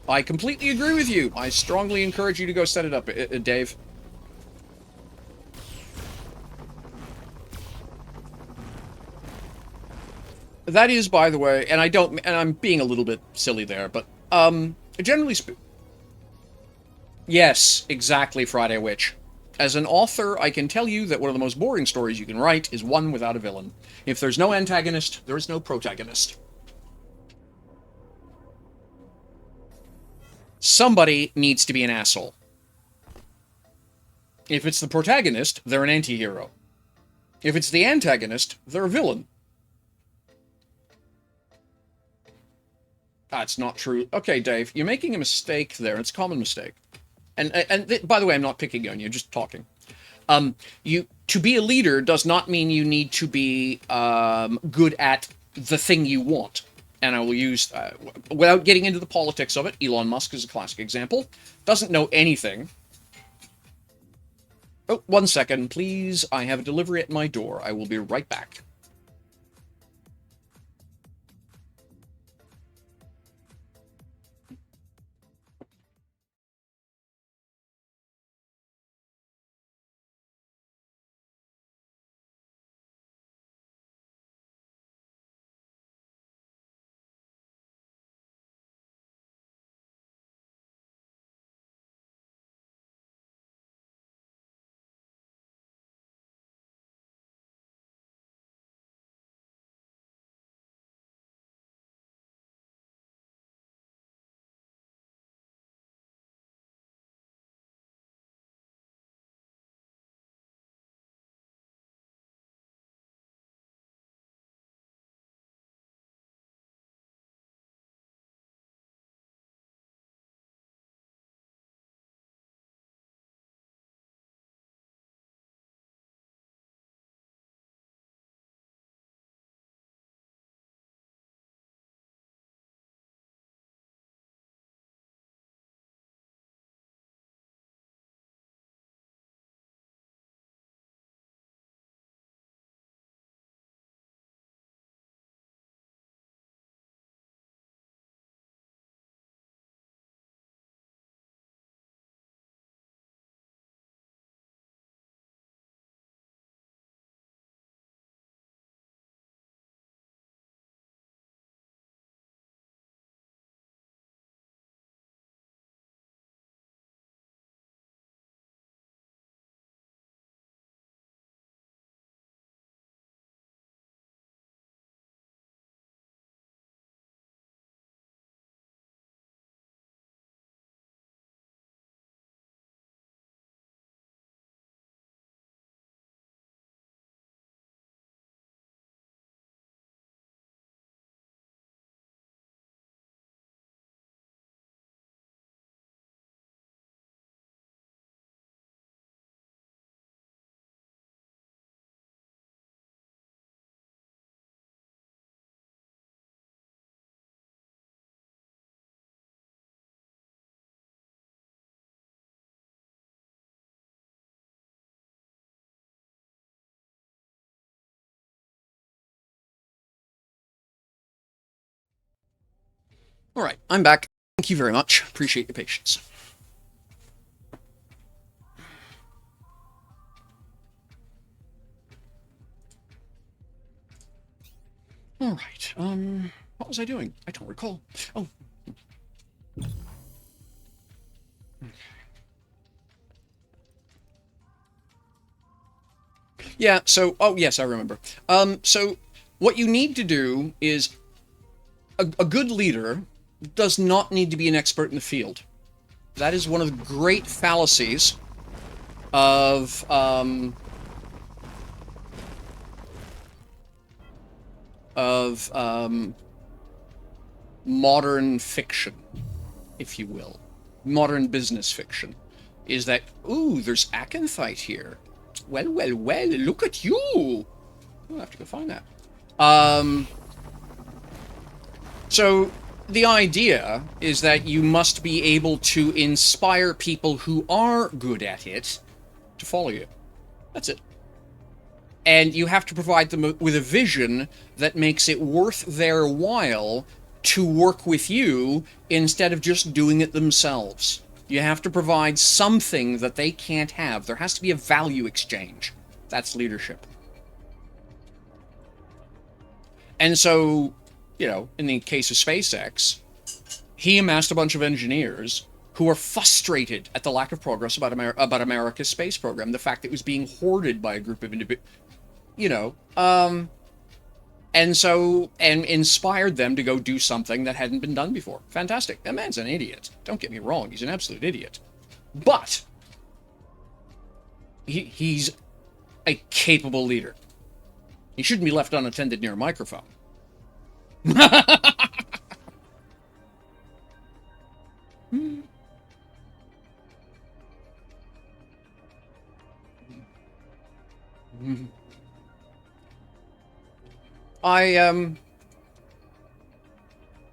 I completely agree with you. I strongly encourage you to go set it up, Dave. That is, by the way, and I'm being a little bit silly there, but, generally yes, exactly, Friday Witch. As an author, I can tell you that one of the most boring stories you can write is one without a villain. If there's no antagonist, there is no protagonist. Somebody needs to be an asshole. If it's the protagonist, they're an anti-hero. If it's the antagonist, they're a villain. That's not true. Okay, Dave, you're making a mistake there. It's a common mistake. And by the way, I'm not picking on you, just talking. To be a leader does not mean you need to be good at the thing you want. And I will use, without getting into the politics of it, Elon Musk is a classic example. Doesn't know anything. Oh, 1 second, please. I have a delivery at my door. I will be right back. All right, I'm back. Thank you very much. Appreciate your patience. All right. What was I doing? I don't recall. Oh. Yeah, so, oh, yes, I remember. So, what you need to do is, a good leader does not need to be an expert in the field. That is one of the great fallacies of, modern fiction, if you will. Modern business fiction. Is that, ooh, there's acanthite here. Well, well, well, look at you! I'll have to go find that. So, the idea is that you must be able to inspire people who are good at it to follow you. That's it. And you have to provide them with a vision that makes it worth their while to work with you instead of just doing it themselves. You have to provide something that they can't have. There has to be a value exchange. That's leadership. And so, you know, in the case of SpaceX, he amassed a bunch of engineers who are frustrated at the lack of progress about America's space program, the fact that it was being hoarded by a group of individuals, you know, and so, and inspired them to go do something that hadn't been done before. Fantastic. That man's an idiot. Don't get me wrong. He's an absolute idiot. But he's a capable leader. He shouldn't be left unattended near a microphone.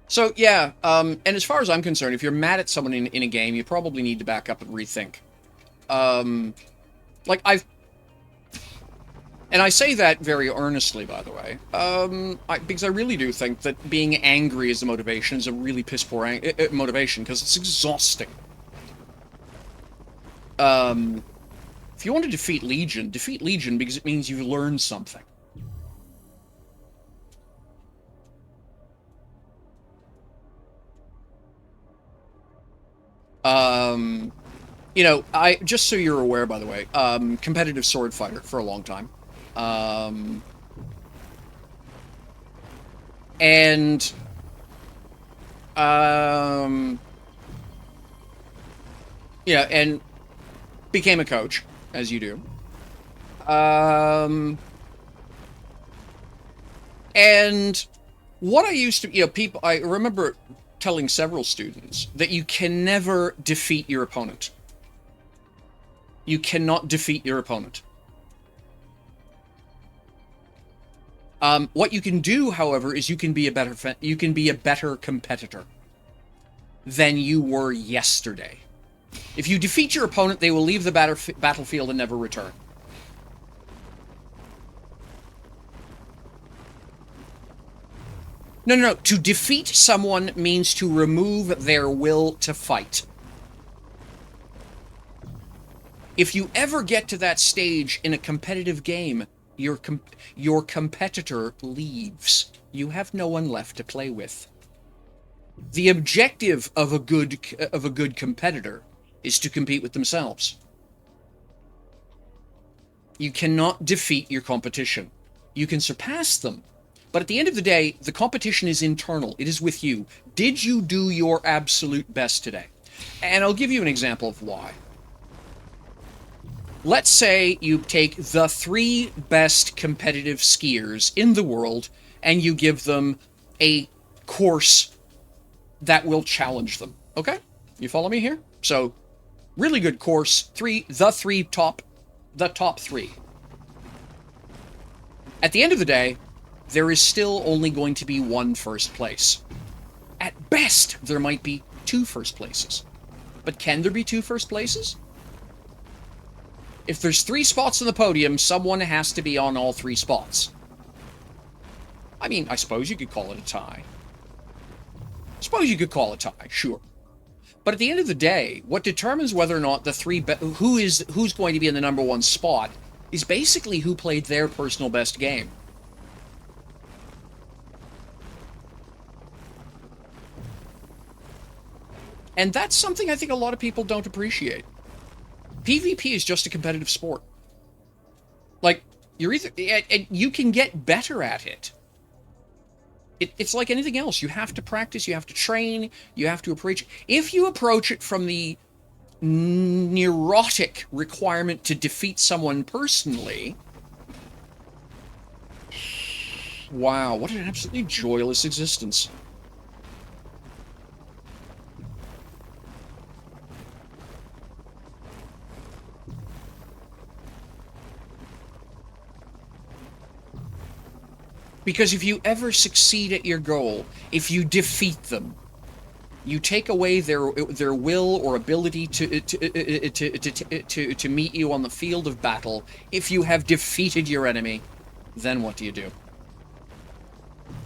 So yeah, and as far as I'm concerned, if you're mad at someone in a game, you probably need to back up and rethink. Like and I say that very earnestly, by the way, because I really do think that being angry as a motivation is a really piss-poor motivation, because it's exhausting. If you want to defeat Legion because it means you've learned something. You know, just so you're aware, by the way, competitive sword fighter for a long time. Yeah, and became a coach, as you do. And what I used to, you know, I remember telling several students that you can never defeat your opponent. You cannot defeat your opponent. What you can do, however, is you can be a better competitor than you were yesterday. If you defeat your opponent, they will leave the battlefield and never return. No. To defeat someone means to remove their will to fight. If you ever get to that stage in a competitive game, your competitor leaves. You have no one left to play with. The objective of a good competitor is to compete with themselves. You cannot defeat your competition. You can surpass them. But at the end of the day, the competition is internal. It is with you. Did you do your absolute best today? And I'll give you an example of why. Let's say you take the 3 best competitive skiers in the world and you give them a course that will challenge them. Okay? You follow me here? So, really good course, the top 3. At the end of the day, there is still only going to be 1 first place. At best, there might be 2 first places. But can there be 2 first places? If there's 3 spots on the podium, someone has to be on all 3 spots. I mean, I suppose you could call it a tie. Sure. But at the end of the day, what determines whether or not the 3 who's going to be in the number 1 spot is basically who played their personal best game. And that's something I think a lot of people don't appreciate. PvP is just a competitive sport. Like, you can get better at it. It's like anything else. You have to practice, you have to train, you have to approach it. If you approach it from the neurotic requirement to defeat someone personally, wow, what an absolutely joyless existence. Because if you ever succeed at your goal, if you defeat them, you take away their will or ability to meet you on the field of battle. If you have defeated your enemy, then what do you do?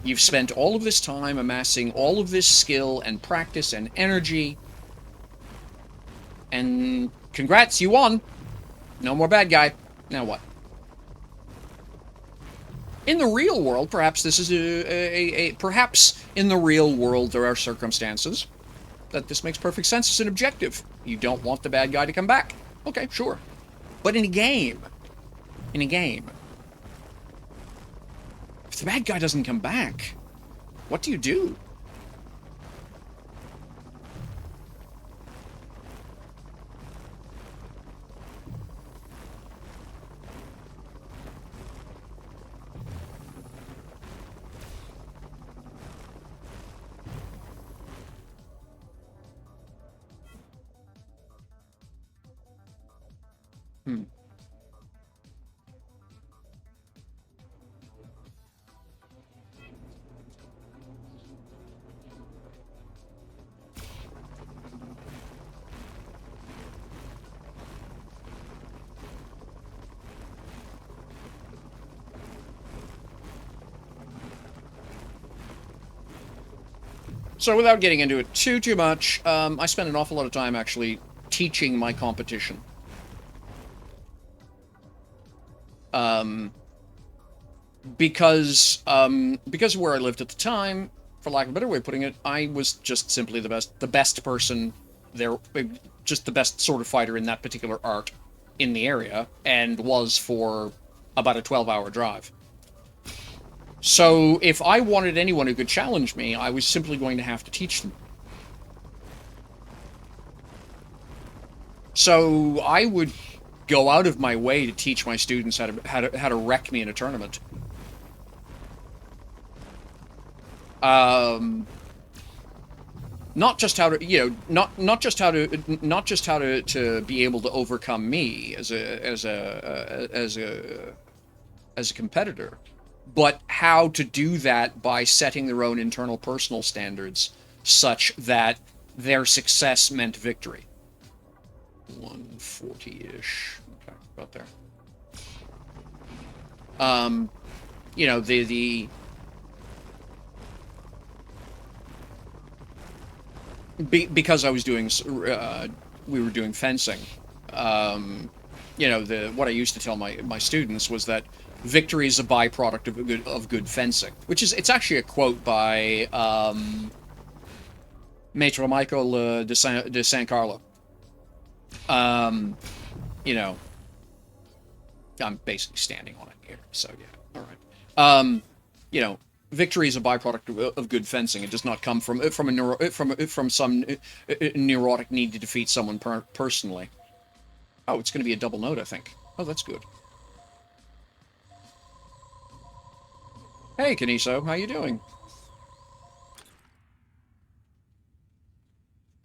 You've spent all of this time amassing all of this skill and practice and energy, and congrats, you won. No more bad guy. Now what? In the real world, perhaps this is perhaps in the real world there are circumstances that this makes perfect sense as an objective. You don't want the bad guy to come back. Okay, sure. But in a game, if the bad guy doesn't come back, what do you do? Hmm. So without getting into it too much, I spend an awful lot of time actually teaching my competition. Because of where I lived at the time, for lack of a better way of putting it, I was just simply the best person there, just the best sort of fighter in that particular art in the area, and was for about a 12-hour drive. So if I wanted anyone who could challenge me, I was simply going to have to teach them. So I would go out of my way to teach my students how to wreck me in a tournament. Not just how to, you know, not just how to be able to overcome me as a competitor, but how to do that by setting their own internal personal standards such that their success meant victory. 140-ish. Okay, about there. You know, because I was doing, we were doing fencing. You know, what I used to tell my students was that victory is a byproduct of good fencing, which is, it's actually a quote by Maître Michael de San Carlo. You know, I'm basically standing on it here, so yeah, all right. You know, victory is a byproduct of good fencing. It does not come from some neurotic need to defeat someone personally. Oh, it's going to be a double note, I think. Oh, that's good. Hey, Kaniso, how you doing?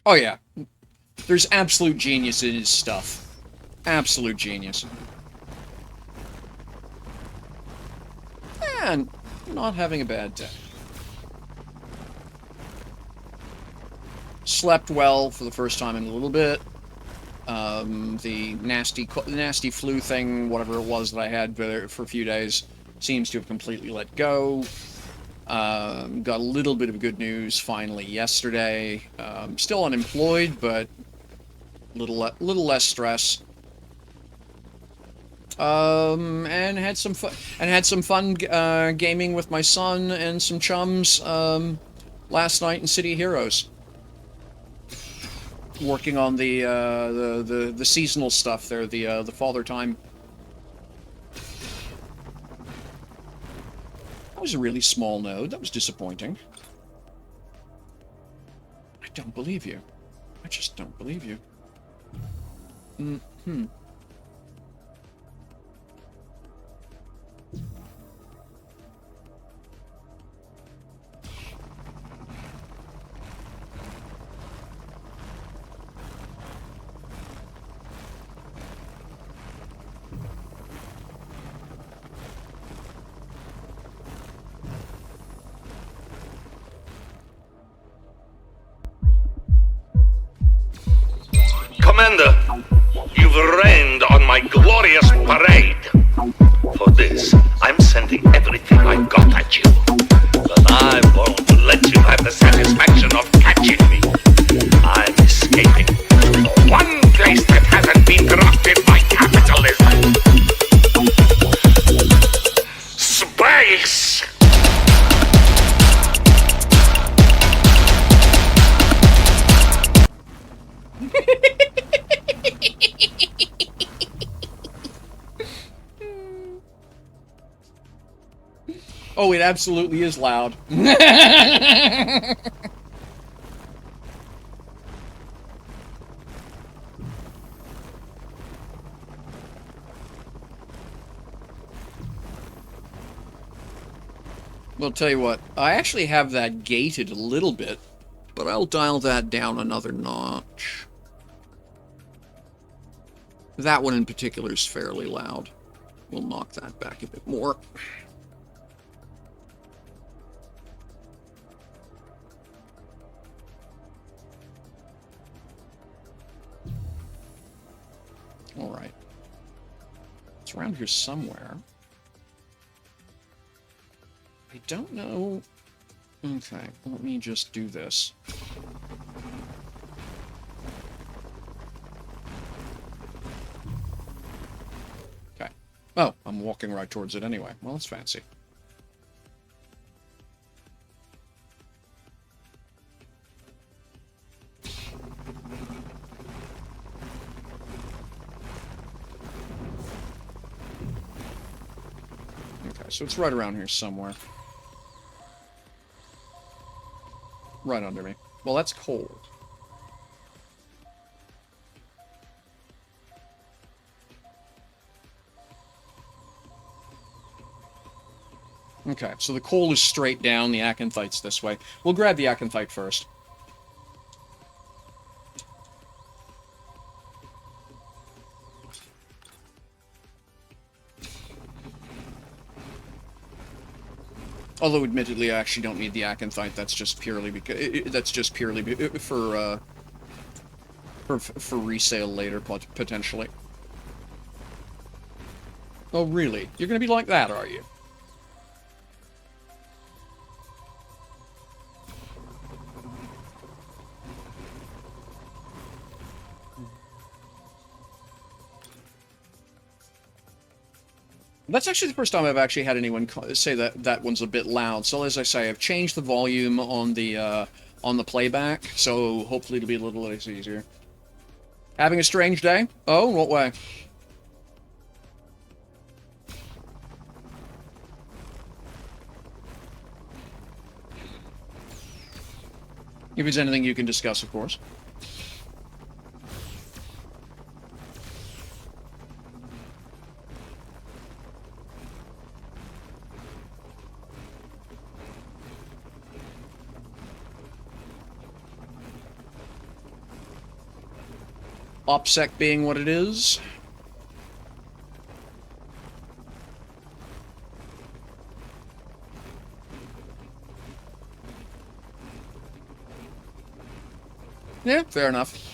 Oh yeah, there's absolute genius in his stuff. Absolute genius. And not having a bad day. Slept well for the first time in a little bit. The nasty flu thing, whatever it was that I had for a few days, seems to have completely let go. Got a little bit of good news finally yesterday. Still unemployed, but little less stress. And had some fun gaming with my son and some chums last night in City of Heroes. Working on the seasonal stuff there, the Father Time. That was a really small node. That was disappointing. I don't believe you. I just don't believe you. Commander, you've rained on my glorious parade. For this, I'm sending everything I've got at you. But I won't let you have the satisfaction of catching me. I'm escaping to the one place that hasn't been corrupted by capitalism. Spain! Oh, it absolutely is loud. Well, tell you what, I actually have that gated a little bit, but I'll dial that down another notch. That one in particular is fairly loud. We'll knock that back a bit more. All right. It's around here somewhere. I don't know. Okay, let me just do this. Okay. Oh, I'm walking right towards it anyway. Well, that's fancy. Okay, so it's right around here somewhere. Right under me. Well, that's cold. Okay, so the coal is straight down, the acanthite's this way. We'll grab the acanthite first. Although, admittedly, I actually don't need the acanthite. That's just purely because for resale later, potentially. Oh, really? You're gonna be like that, are you? That's actually the first time I've actually had anyone say that that one's a bit loud. So as I say, I've changed the volume on the playback, so hopefully it'll be a little less easier. Having a strange day? Oh, what way? If it's anything you can discuss, of course. OPSEC being what it is. Yeah, fair enough.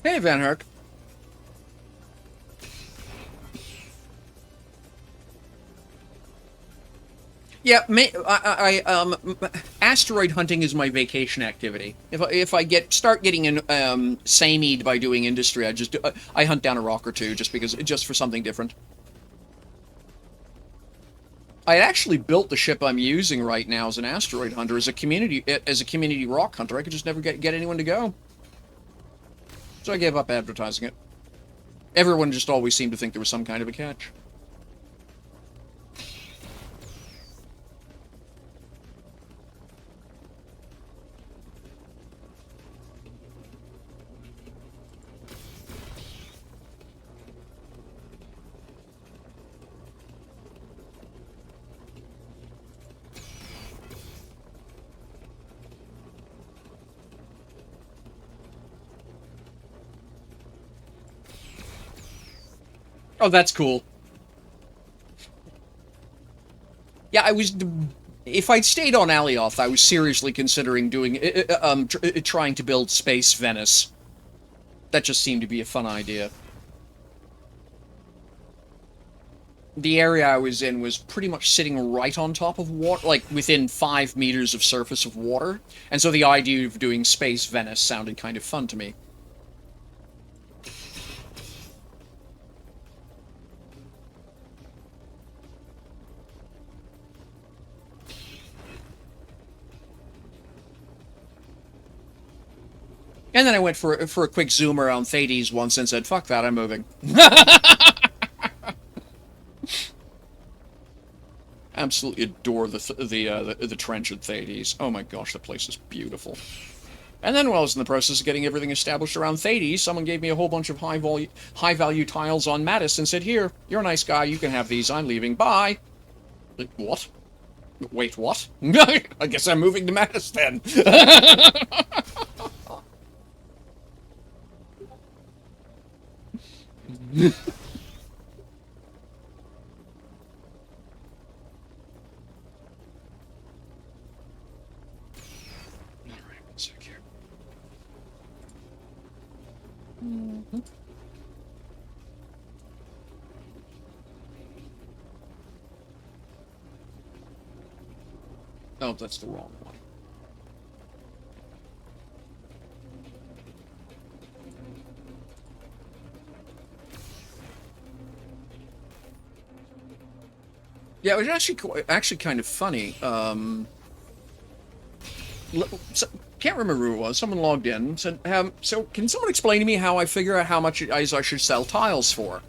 Hey, Van Herk. Yeah, asteroid hunting is my vacation activity. If I start getting sameed by doing industry, I hunt down a rock or two just for something different. I actually built the ship I'm using right now as an asteroid hunter, as a community rock hunter. I could just never get anyone to go. So I gave up advertising it. Everyone just always seemed to think there was some kind of a catch. Oh, that's cool. Yeah, If I'd stayed on Alioth, I was seriously considering doing, trying to build Space Venice. That just seemed to be a fun idea. The area I was in was pretty much sitting right on top of water, like within 5 meters of surface of water, and so the idea of doing Space Venice sounded kind of fun to me. And then I went for a quick zoom around Thades once and said, fuck that, I'm moving. Absolutely adore the trench at Thades. Oh my gosh, the place is beautiful. And then while I was in the process of getting everything established around Thades, someone gave me a whole bunch of high-value tiles on Mattis and said, here, you're a nice guy, you can have these, I'm leaving, bye. Like, what? Wait, what? I guess I'm moving to Mattis then. Alright, one sec here. Oh, that's the wrong one. Yeah, it was actually kind of funny. Can't remember who it was. Someone logged in and said, so can someone explain to me how I figure out how much I should sell tiles for?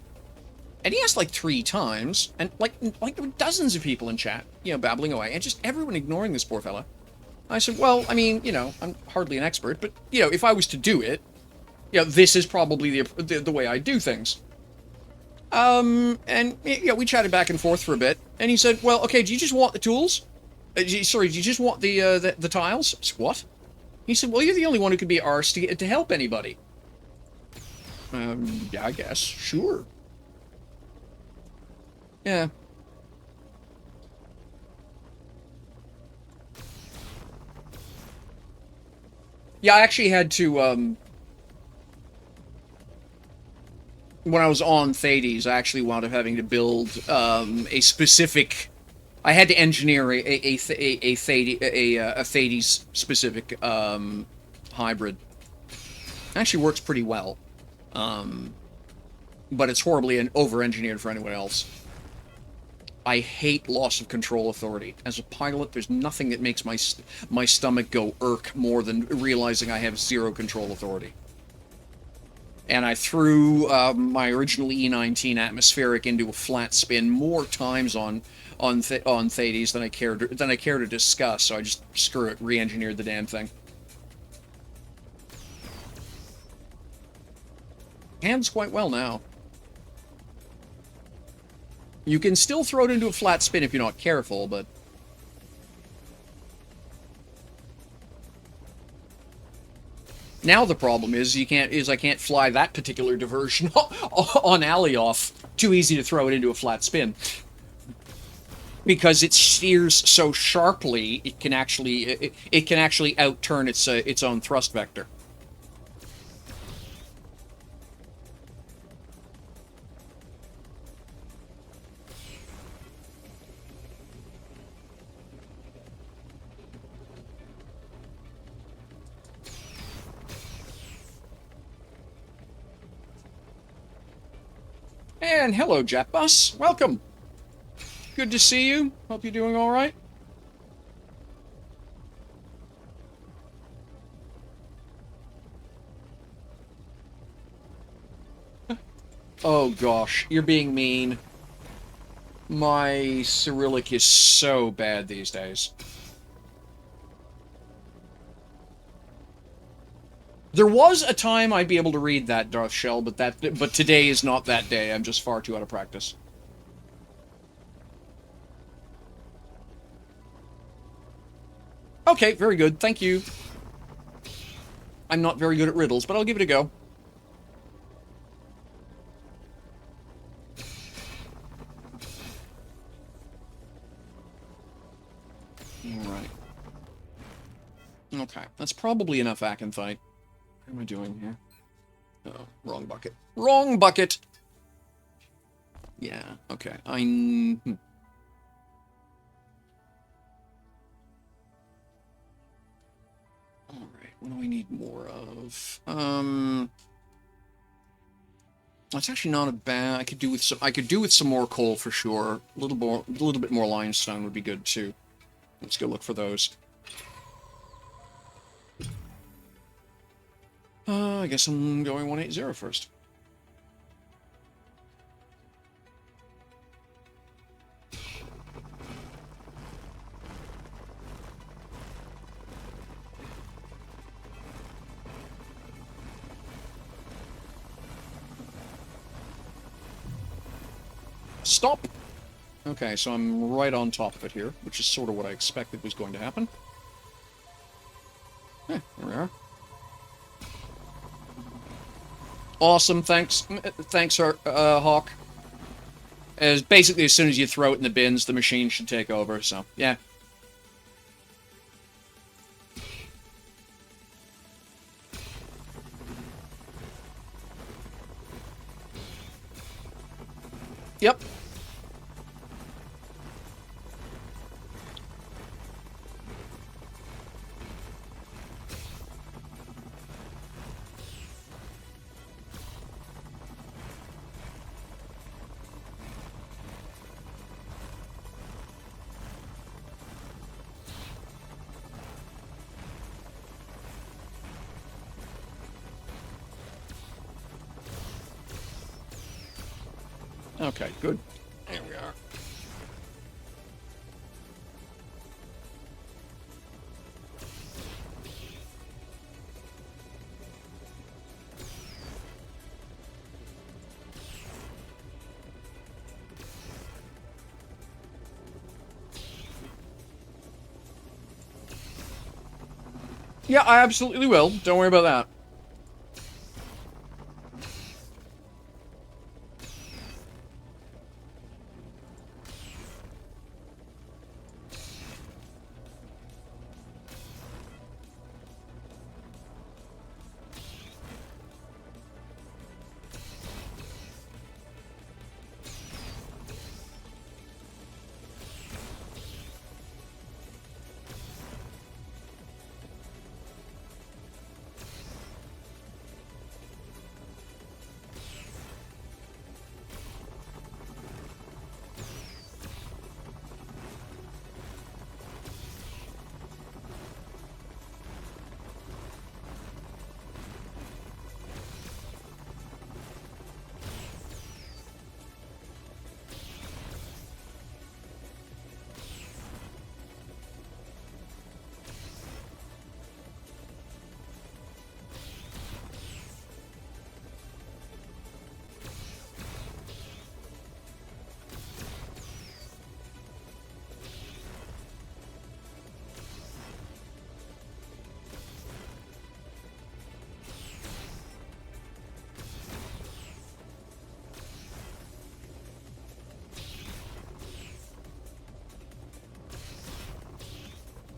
And he asked like 3 times, and like there were dozens of people in chat, you know, babbling away, and just everyone ignoring this poor fella. I said, well, I mean, you know, I'm hardly an expert, but, you know, if I was to do it, you know, this is probably the way I do things. And, you know, we chatted back and forth for a bit, and he said, well, okay, do you just want the tools? Sorry, do you just want the tiles? I said, what? He said, well, you're the only one who could be arsed to help anybody. Yeah, I guess. Sure. Yeah. Yeah, I actually had to, when I was on Thades, I actually wound up having to build, a specific... I had to engineer a Thades-specific, hybrid. Actually works pretty well. But it's horribly over-engineered for anyone else. I hate loss of control authority. As a pilot, there's nothing that makes my stomach go irk more than realizing I have 0 control authority. And I threw my original E19 atmospheric into a flat spin more times on Thades than I care to discuss. So I just screw it, re-engineered the damn thing. Handles quite well now. You can still throw it into a flat spin if you're not careful, but... Now the problem is I can't fly that particular diversion on Alioth. Too easy to throw it into a flat spin. Because it steers so sharply, it can actually outturn its own thrust vector. And hello, Jetbus. Welcome. Good to see you. Hope you're doing all right. Oh gosh, you're being mean. My Cyrillic is so bad these days. There was a time I'd be able to read that, Darth Shell, but today is not that day. I'm just far too out of practice. Okay, very good. Thank you. I'm not very good at riddles, but I'll give it a go. That's probably enough acanthite. What am I doing here? Oh, wrong bucket. Wrong bucket! Yeah, okay. Alright, what do we need more of? That's actually not a bad. I could do with some more coal for sure. A little bit more limestone would be good too. Let's go look for those. I guess I'm going 180 first. Stop! Okay, so I'm right on top of it here, which is sort of what I expected was going to happen. There we are. Awesome, thanks, Hawk. Basically, as soon as you throw it in the bins, the machine should take over, so, yeah. Yep. Okay, good. There we are. Yeah, I absolutely will. Don't worry about that.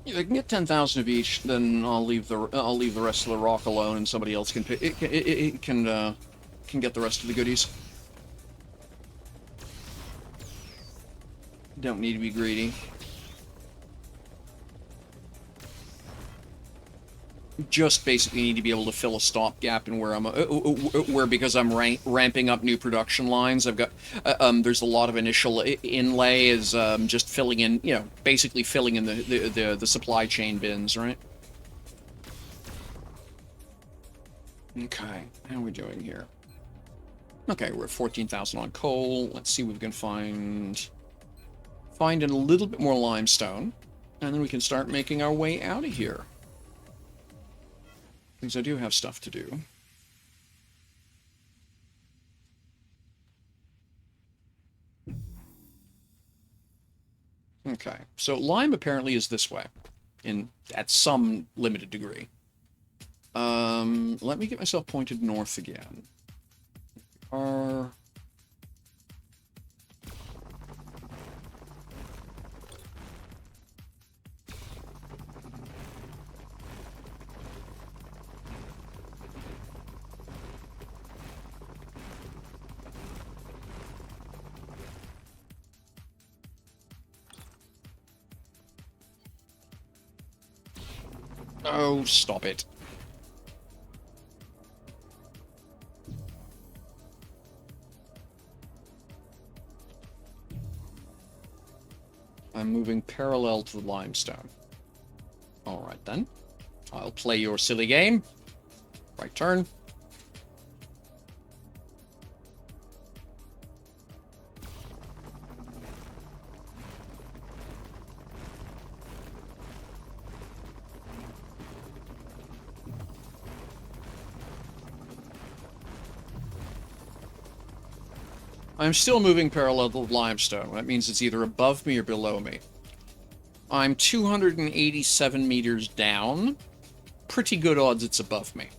If I can get 10,000 of each, then I'll leave the rest of the rock alone, and somebody else can pick. It can get the rest of the goodies. Don't need to be greedy. Just basically need to be able to fill a stopgap in where because I'm ramping up new production lines. I've got there's a lot of initial inlay is just filling in, basically filling in the supply chain bins, right? Okay, how are we doing here? Okay, we're at 14,000 on coal. Let's see what we can find in a little bit more limestone, and then we can start making our way out of here. Because I do have stuff to do. Okay, so lime apparently is this way, at some limited degree. Let me get myself pointed north again. Oh, stop it. I'm moving parallel to the limestone. Alright then. I'll play your silly game. Right turn. I'm still moving parallel to the limestone. That means it's either above me or below me. I'm 287 meters down. Pretty good odds it's above me.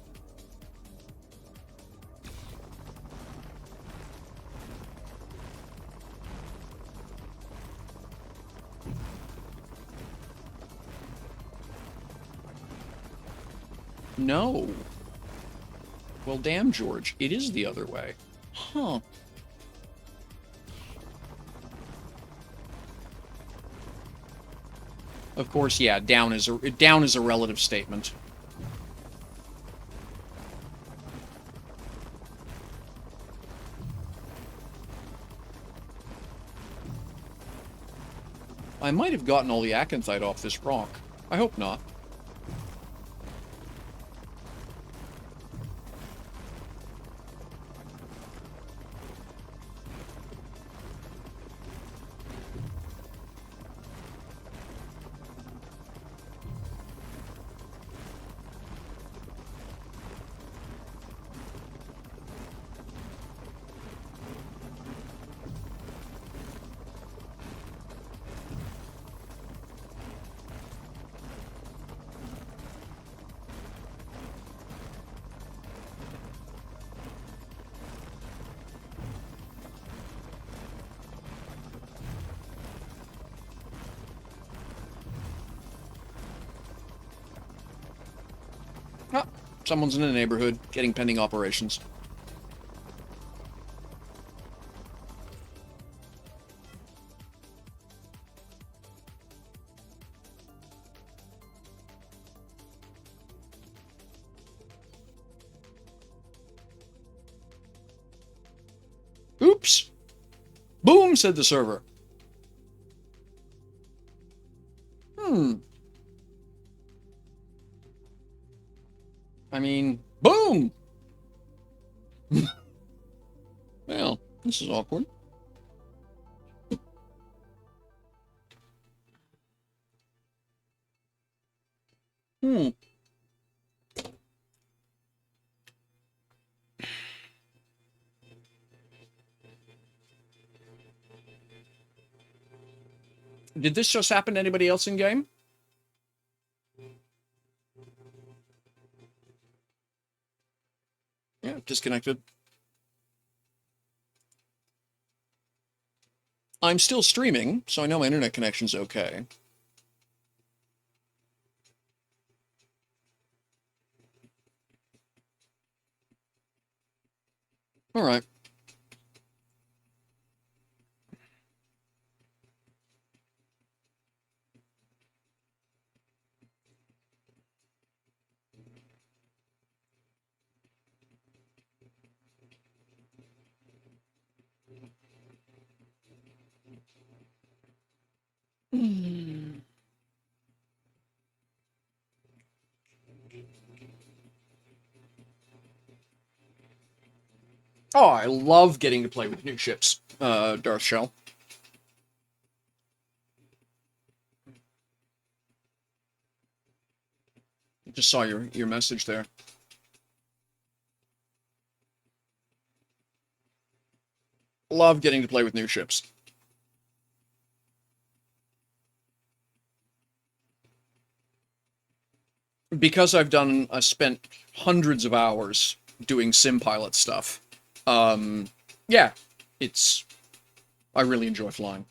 No. Well, damn, George. It is the other way. Huh. Of course, yeah, down is a relative statement. I might have gotten all the acanthite off this rock. I hope not. Ah, someone's in the neighborhood, getting pending operations. Oops! Boom, said the server. I mean, boom! Well, this is awkward. Hmm. Did this just happen to anybody else in game? Yeah, disconnected. I'm still streaming, so I know my internet connection's okay. Alright. Oh, I love getting to play with new ships, Darth Shell. Just saw your message there. Love getting to play with new ships. Because I spent hundreds of hours doing sim pilot stuff. Yeah, I really enjoy flying.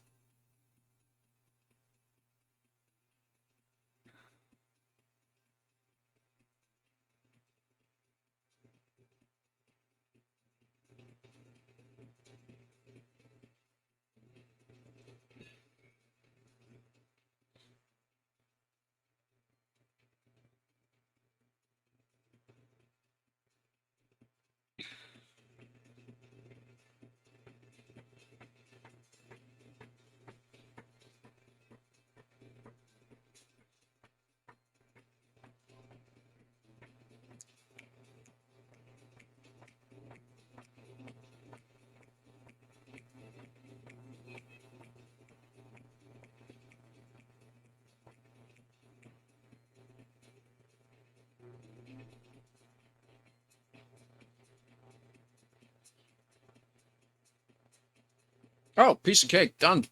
Oh, piece of cake. Done.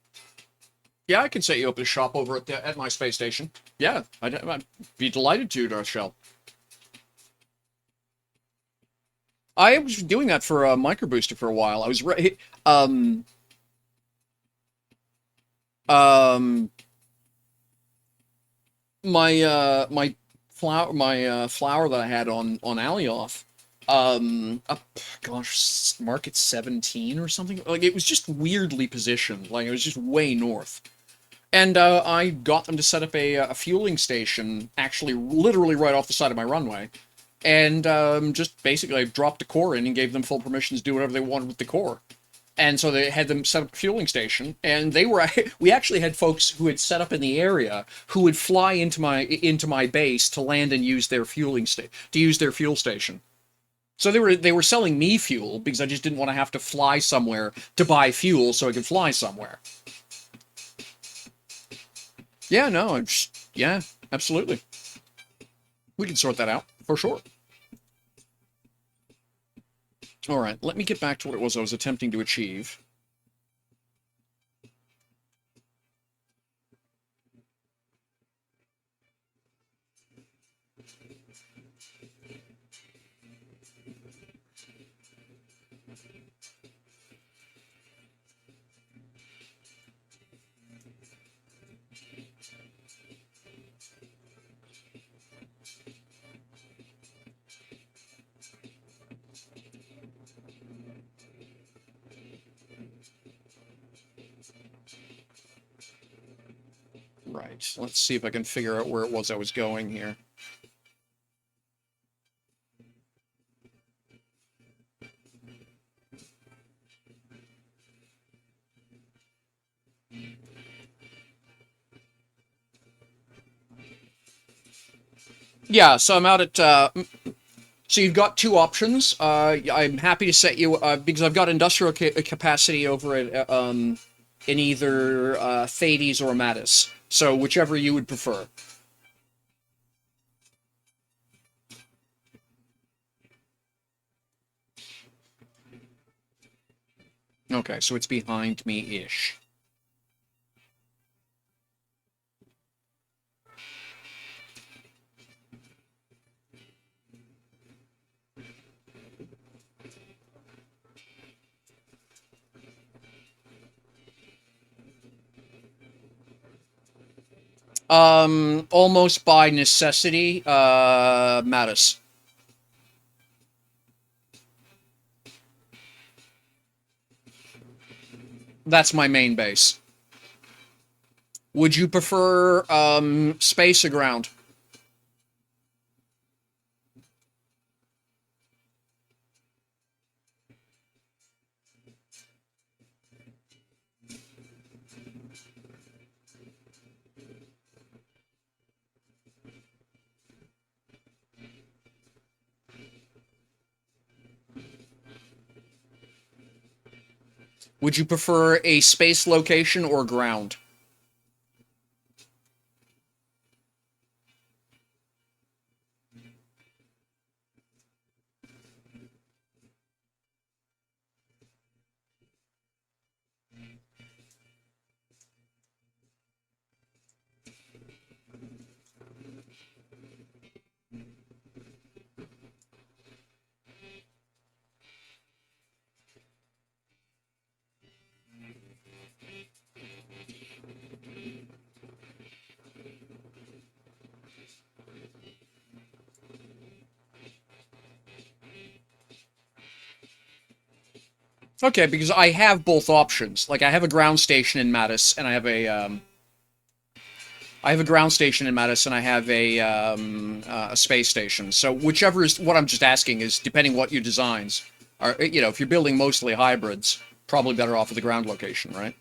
Yeah, I can set you up a shop over at my space station. Yeah, I'd be delighted to, Darshell. I was doing that for a microbooster for a while. I was um um my flower that I had on Alioth, up, gosh, market 17 or something. Like, it was just weirdly positioned. Like, it was just way north. And I got them to set up a fueling station, actually literally right off the side of my runway. And just basically I dropped the core in and gave them full permissions to do whatever they wanted with the core. And so they had them set up a fueling station, and we actually had folks who had set up in the area who would fly into my base to land and use their fuel station. So they were selling me fuel because I just didn't want to have to fly somewhere to buy fuel so I could fly somewhere. Yeah, no, yeah, absolutely. We can sort that out for sure. All right, let me get back to what it was I was attempting to achieve. Right, let's see if I can figure out where it was I was going here. Yeah, so I'm out at, so you've got two options. I'm happy to set you, because I've got industrial capacity over at, in either, Thades or Mattis. So whichever you would prefer. Okay, so it's behind me-ish. Almost by necessity, Mattis. That's my main base. Would you prefer, space or ground? Would you prefer a space location or ground? Okay, because I have both options. Like, I have a ground station in Mattis, and I have a ground station in Mattis, and I have a space station. So whichever is what I'm just asking is, depending what your designs are, if you're building mostly hybrids, probably better off with the ground location, right?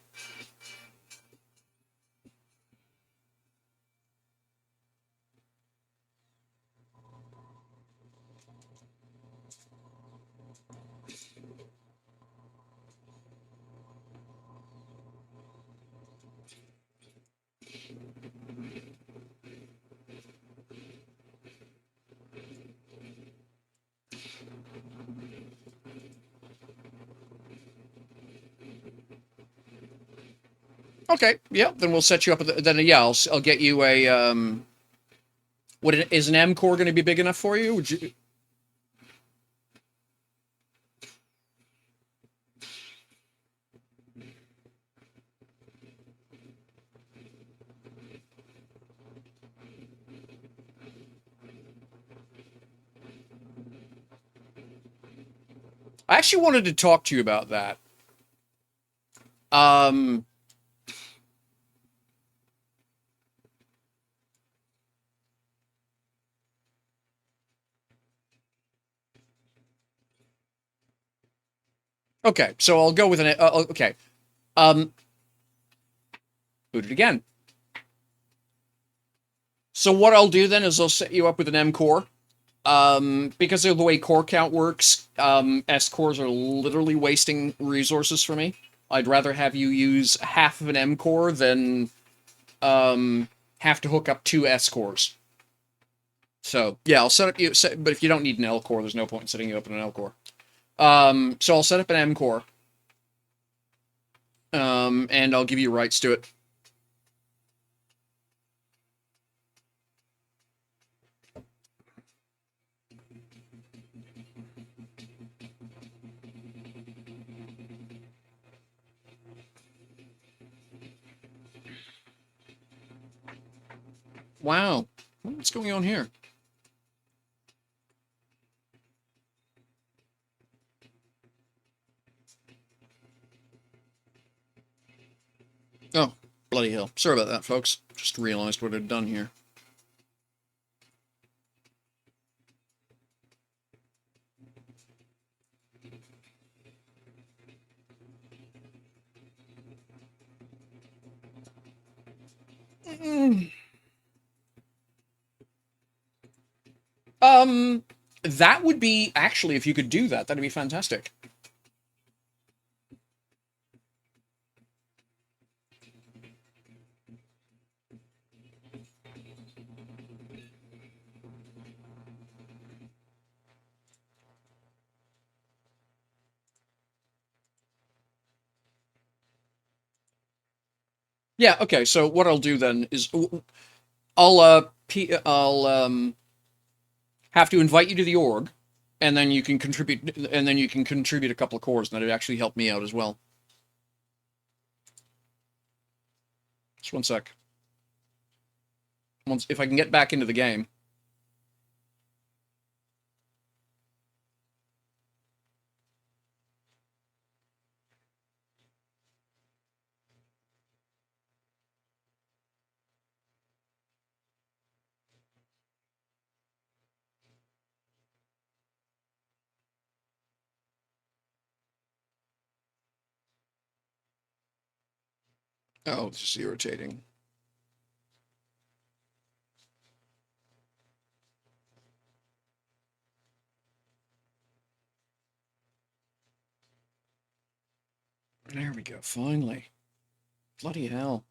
Okay, yeah, then we'll set you up. Then yeah, I'll get you a What is an M core going to be big enough for you? Would you? I actually wanted to talk to you about that. Um, okay, so I'll go with an. Okay. Um, boot it again. So what I'll do then is I'll set you up with an M core. Because of the way core count works, S cores are literally wasting resources for me. I'd rather have you use half of an M core than have to hook up 2 S cores. So yeah, I'll set up you. But if you don't need an L core, there's no point in setting you up in an L core. So I'll set up an M core. And I'll give you rights to it. Wow, what's going on here? Oh, bloody hell! Sorry about that, folks. Just realized what I'd done here. Um, that would be actually, if you could do that, that'd be fantastic. Yeah. Okay. So what I'll do then is I'll have to invite you to the org, and then you can contribute, a couple of cores, and that'd actually help me out as well. Just one sec. If I can get back into the game. Oh, this is irritating. There we go. Finally. Bloody hell.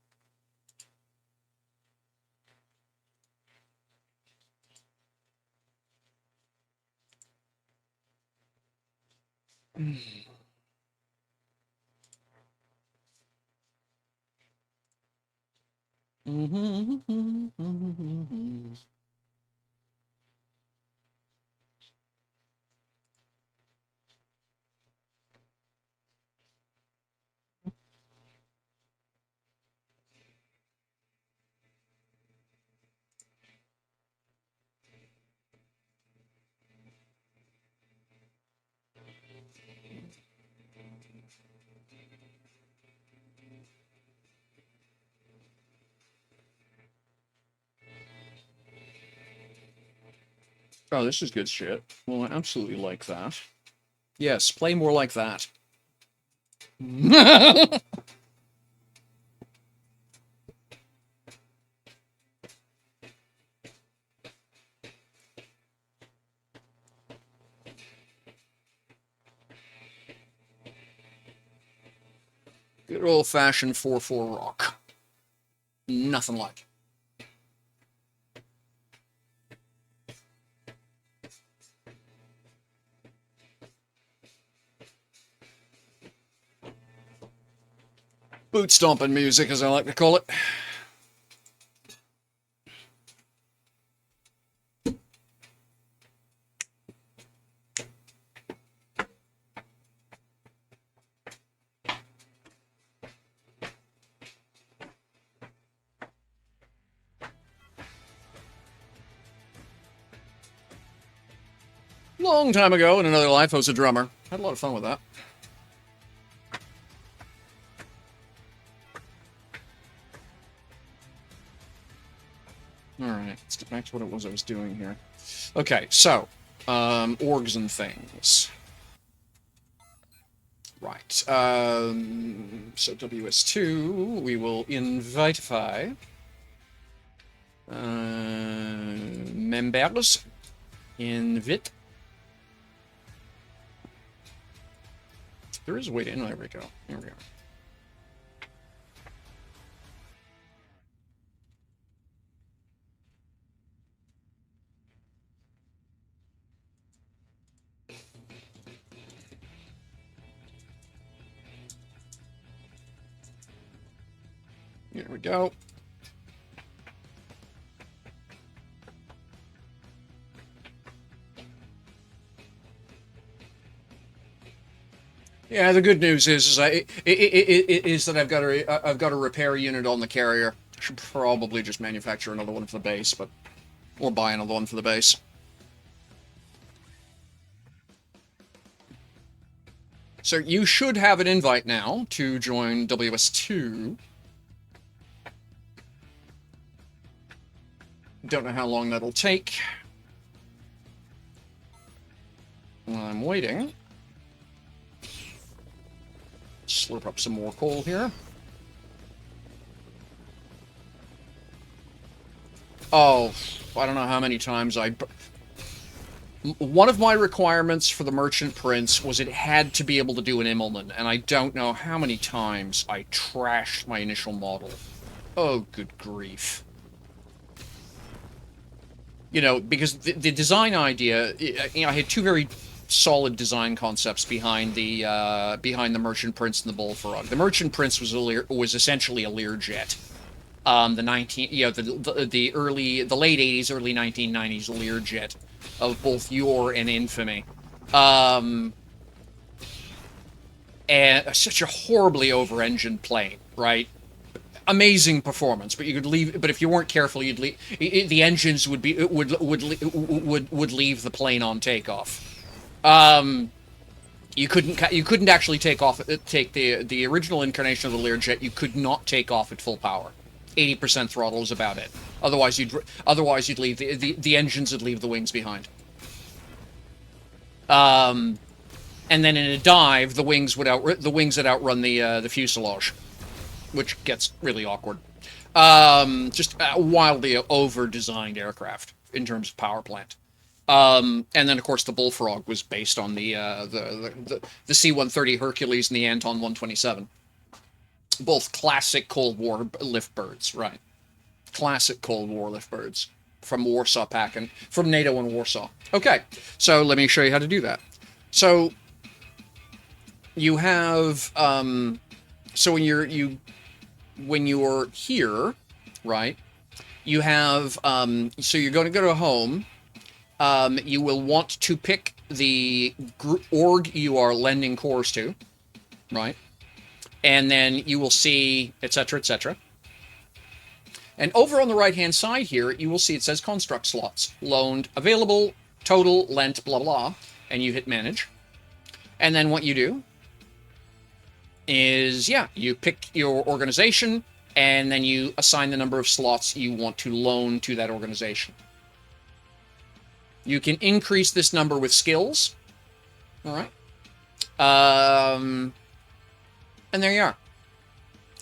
Oh, this is good shit. Well, I absolutely like that. Yes, play more like that. Good old-fashioned 4/4 rock. Nothing like. Boot stomping music, as I like to call it. Long time ago, in another life, I was a drummer. Had a lot of fun with that. Alright, let's get back to what it was I was doing here. Okay, so, orgs and things. Right, so WS2, we will invitify members, invite. There is a way to, there we go, here we go. Here we go. Yeah, the good news is that I've got a repair unit on the carrier. I should probably just manufacture another one for the base, or buy another one for the base. So you should have an invite now to join WS2. Don't know how long that'll take. I'm waiting. Slurp up some more coal here. Oh, I don't know how many times one of my requirements for the Merchant Prince was it had to be able to do an Immelmann, and I don't know how many times I trashed my initial model. Oh, good grief. You know, because the design idea, you know, I had two very solid design concepts behind the Merchant Prince and the Bullfrog. The Merchant Prince was essentially a Learjet. The late 80s, early 1990s Learjet of both yore and infamy. And such a horribly over-engined plane, right? Amazing performance, but you could leave. But if you weren't careful, you'd leave. The engines would leave the plane on takeoff. You couldn't actually take the original incarnation of the Learjet. You could not take off at full power. 80% throttle is about it. Otherwise you'd leave the engines would leave the wings behind. And then in a dive, the wings would outrun the fuselage, which gets really awkward. Just a wildly over-designed aircraft in terms of power plant. And then, of course, the Bullfrog was based on the C-130 Hercules and the Anton 127. Both classic Cold War lift birds, right? Classic Cold War lift birds from Warsaw Pact and from NATO and Warsaw. Okay, so let me show you how to do that. So you have so when you're here, right? You have so you're going to go to home. You will want to pick the org you are lending cores to, right? And then you will see, etc., etc. And over on the right-hand side here, you will see it says construct slots. Loaned, available, total, lent, blah, blah. And you hit manage. And then what you do is, yeah, you pick your organization, and then you assign the number of slots you want to loan to that organization. You can increase this number with skills. All right. And there you are.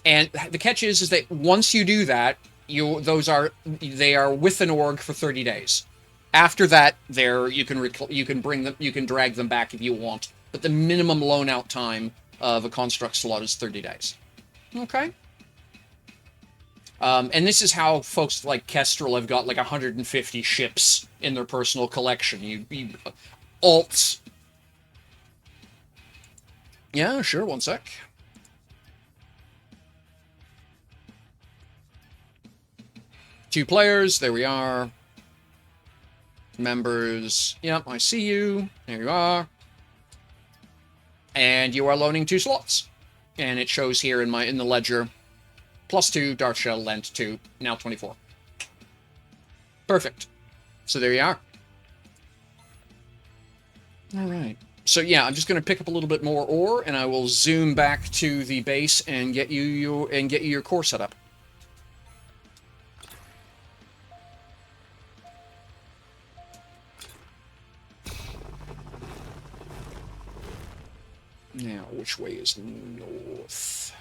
And the catch is that once you do that, they are with an org for 30 days. After that, you can drag them back if you want, but the minimum loan out time of a construct slot is 30 days. Okay. And this is how folks like Kestrel have got like 150 ships in their personal collection. You alts. Yeah, sure. One sec. 2 players. There we are. Members. Yep, I see you. There you are. And you are loaning 2 slots. And it shows here in the ledger. +2, Dark Shell, lent 2, now 24. Perfect. So there you are. Alright. So yeah, I'm just going to pick up a little bit more ore, and I will zoom back to the base and get you your core set up. Now, which way is north?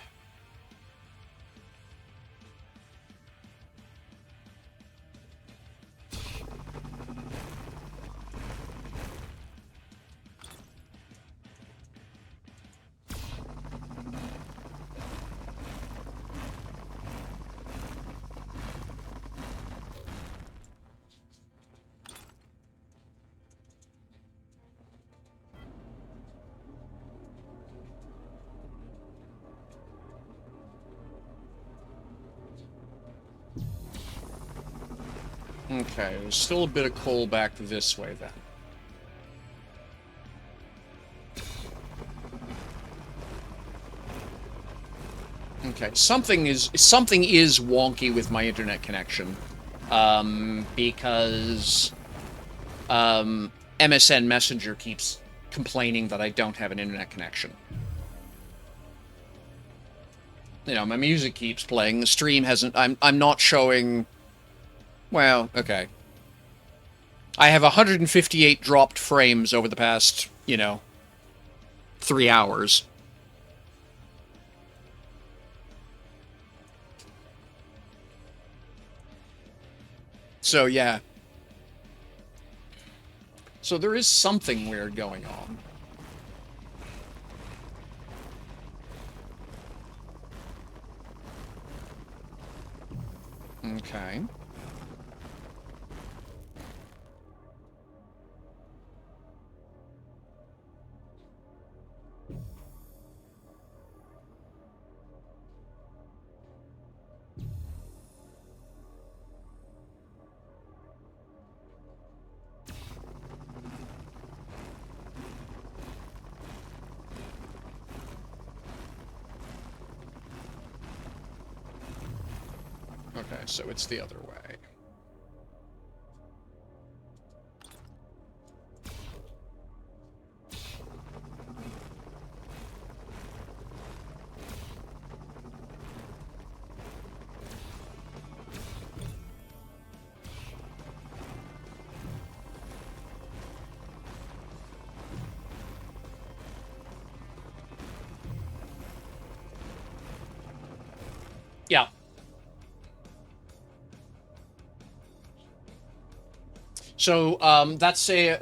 Okay, there's still a bit of coal back this way, then. Okay, something is wonky with my internet connection, because MSN Messenger keeps complaining that I don't have an internet connection. You know, my music keeps playing. The stream hasn't. I'm not showing. Well, okay. I have 158 dropped frames over the past, 3 hours. So, yeah. So there is something weird going on. Okay. Okay, so it's the other way. Yeah. So that's a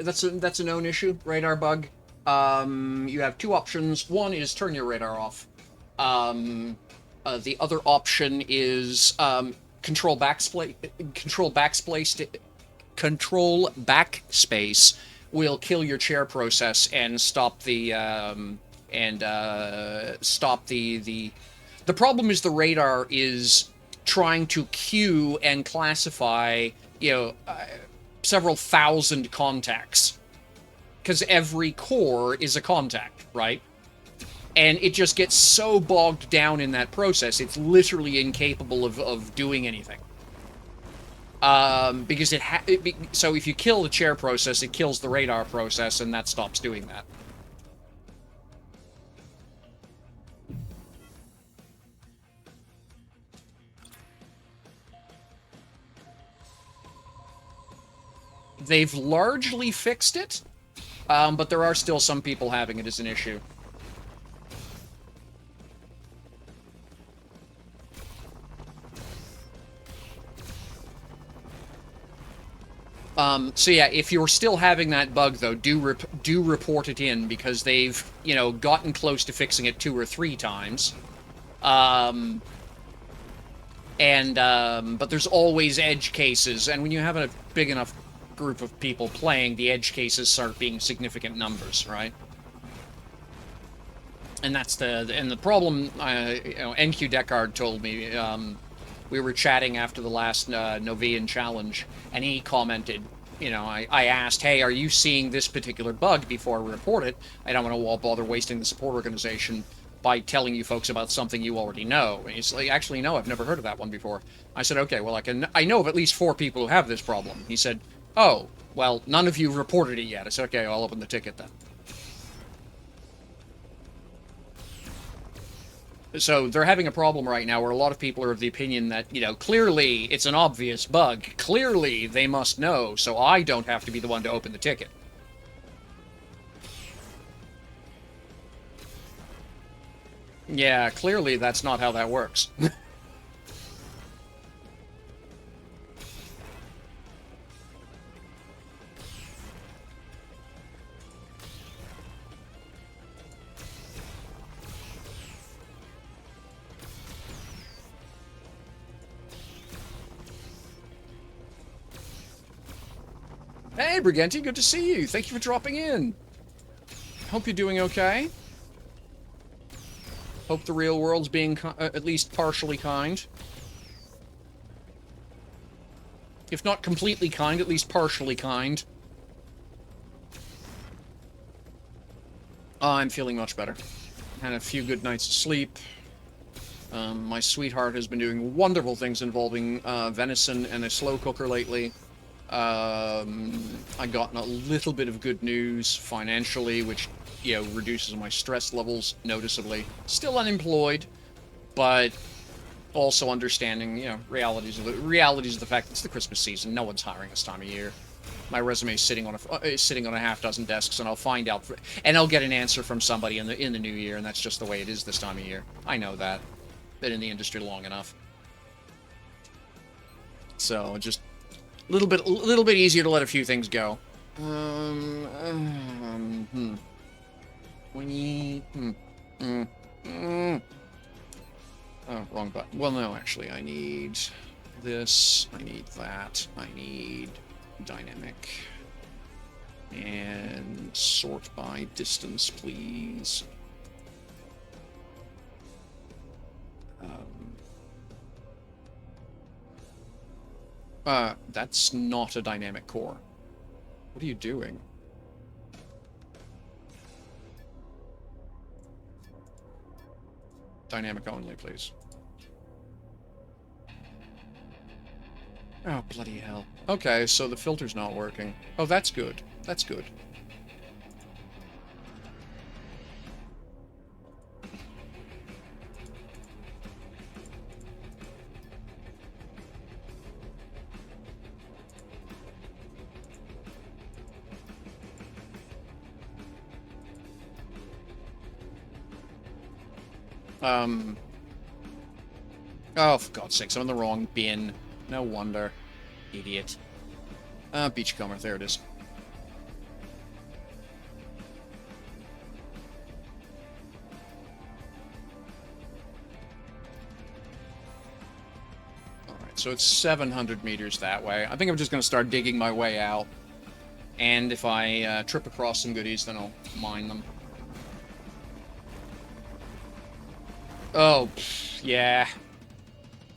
known issue, radar bug. You have 2 options. One is turn your radar off. The other option is control backspace will kill your chair process and stop the The problem is the radar is trying to queue and classify, several thousand contacts. Because every core is a contact, right? And it just gets so bogged down in that process, it's literally incapable of doing anything. Because so if you kill the chair process, it kills the radar process, and that stops doing that. They've largely fixed it, but there are still some people having it as an issue. So yeah, if you're still having that bug, though, do report it in, because they've, gotten close to fixing it 2 or 3 times. But there's always edge cases, and when you have a big enough group of people playing, the edge cases start being significant numbers, right? And that's the problem. NQ Deckard told me we were chatting after the last Novian challenge, and he commented, you know, I asked, hey, are you seeing this particular bug before I report it? I don't want to bother wasting the support organization by telling you folks about something you already know. And he's like, actually, no, I've never heard of that one before. I said, okay, well, I know of at least 4 people who have this problem. He said, oh, well, none of you reported it yet. I said, okay, I'll open the ticket then. So they're having a problem right now where a lot of people are of the opinion that, you know, clearly it's an obvious bug. Clearly they must know, so I don't have to be the one to open the ticket. Yeah, clearly that's not how that works. Hey, Briganti, good to see you. Thank you for dropping in. Hope you're doing okay. Hope the real world's being at least partially kind. If not completely kind, at least partially kind. I'm feeling much better. Had a few good nights of sleep. My sweetheart has been doing wonderful things involving venison and a slow cooker lately. I gotten a little bit of good news financially, which, you know, reduces my stress levels noticeably. Still unemployed, but also understanding, you know, realities of the fact that it's the Christmas season. No one's hiring this time of year. My resume is sitting on a half dozen desks, and I'll find out, and I'll get an answer from somebody in the new year, and that's just the way it is this time of year. I know that. Been in the industry long enough. So just a little bit easier to let a few things go. Oh, wrong button. Well, no, actually, I need this, I need that, I need dynamic. And sort by distance, please. That's not a dynamic core. What are you doing? Dynamic only, please. Oh, bloody hell. Okay, so the filter's not working. Oh, that's good. That's good. Oh, for God's sakes, I'm in the wrong bin. No wonder. Idiot. Beachcomber, there it is. Alright, so it's 700 meters that way. I think I'm just going to start digging my way out. And if I trip across some goodies, then I'll mine them. Oh, yeah.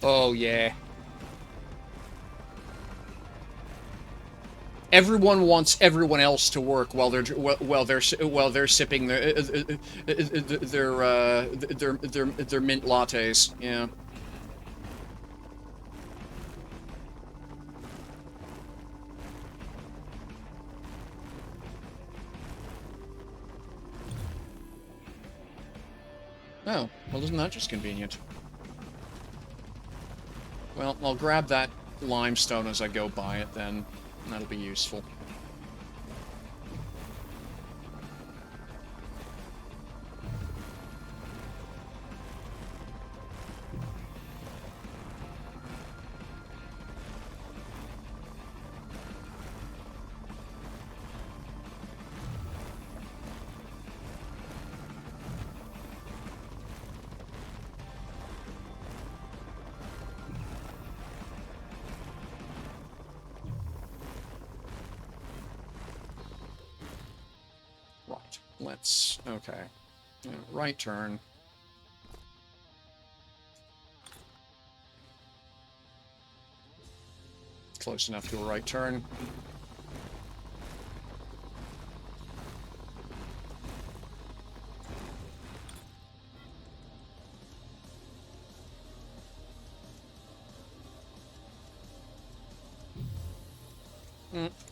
Oh, yeah. Everyone wants everyone else to work while they're sipping their mint lattes. Yeah. Oh, well, isn't that just convenient? Well, I'll grab that limestone as I go by it then, and that'll be useful. Let's... okay. Right turn. close enough to a right turn.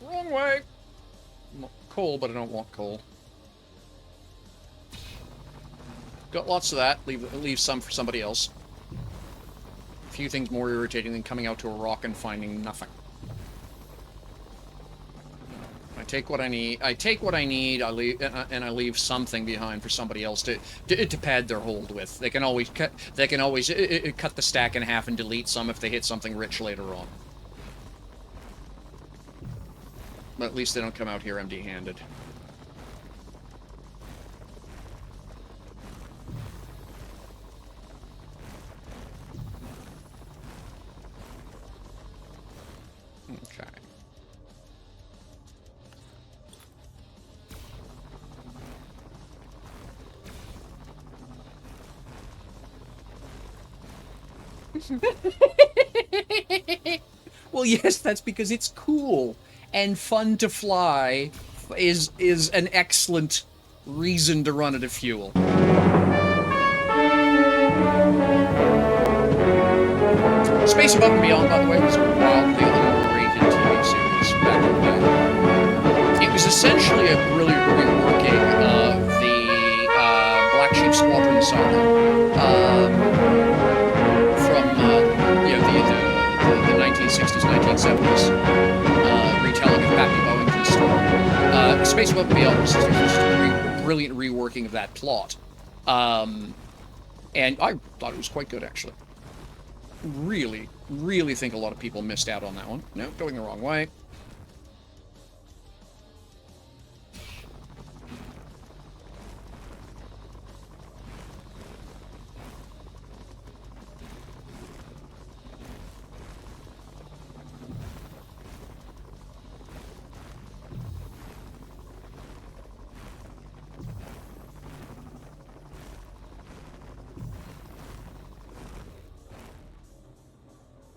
Wrong way! Coal, but I don't want coal. Got lots of that. Leave some for somebody else. A few things more irritating than coming out to a rock and finding nothing. I take what I need. I leave, and I leave something behind for somebody else to pad their hold with. They can always cut. They can always cut the stack in half and delete some if they hit something rich later on. But at least they don't come out here empty-handed. Okay. Well, yes, that's because it's cool and fun to fly is an excellent reason to run out of fuel. Space Above and Beyond, by the way, was a wildly underrated TV series back in the day. It was essentially a brilliant reworking of the Black Sheep Squadron saga from the 1960s, 1970s retelling of Pappy Bowington's story. Space Above and Beyond was just a brilliant reworking of that plot, and I thought it was quite good actually. Really think a lot of people missed out on that one. No, going the wrong way.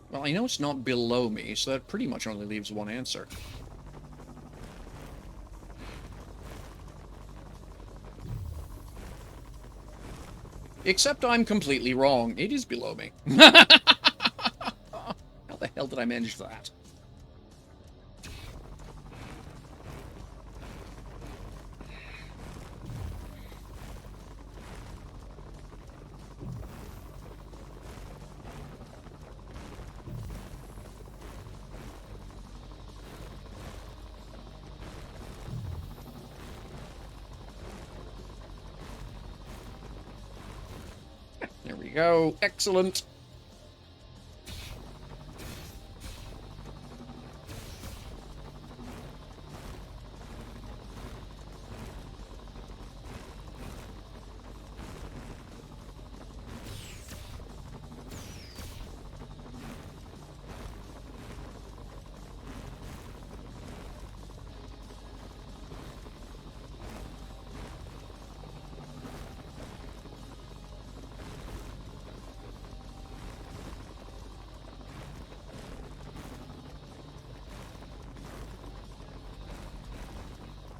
Well, I know it's not below me, so that pretty much only leaves one answer. Except I'm completely wrong. It is below me. How the hell did I manage that? There we go. Excellent.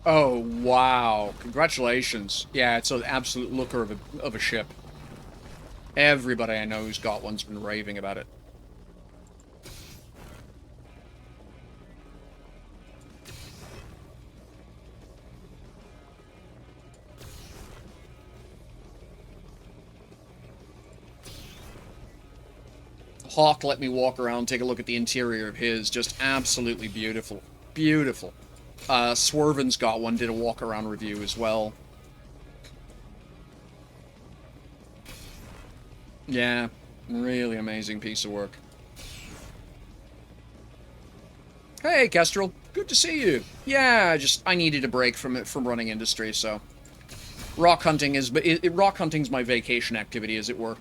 Oh, wow. Congratulations. Yeah, it's an absolute looker of a ship. Everybody I know who's got one's been raving about it. Hawk let me walk around, take a look at the interior of his. Just absolutely beautiful. Beautiful. Swerven's got one, did a walk-around review as well. Yeah, really amazing piece of work. Hey, Kestrel. Good to see you. Yeah, I needed a break from running industry, so... Rock hunting's my vacation activity, as it were.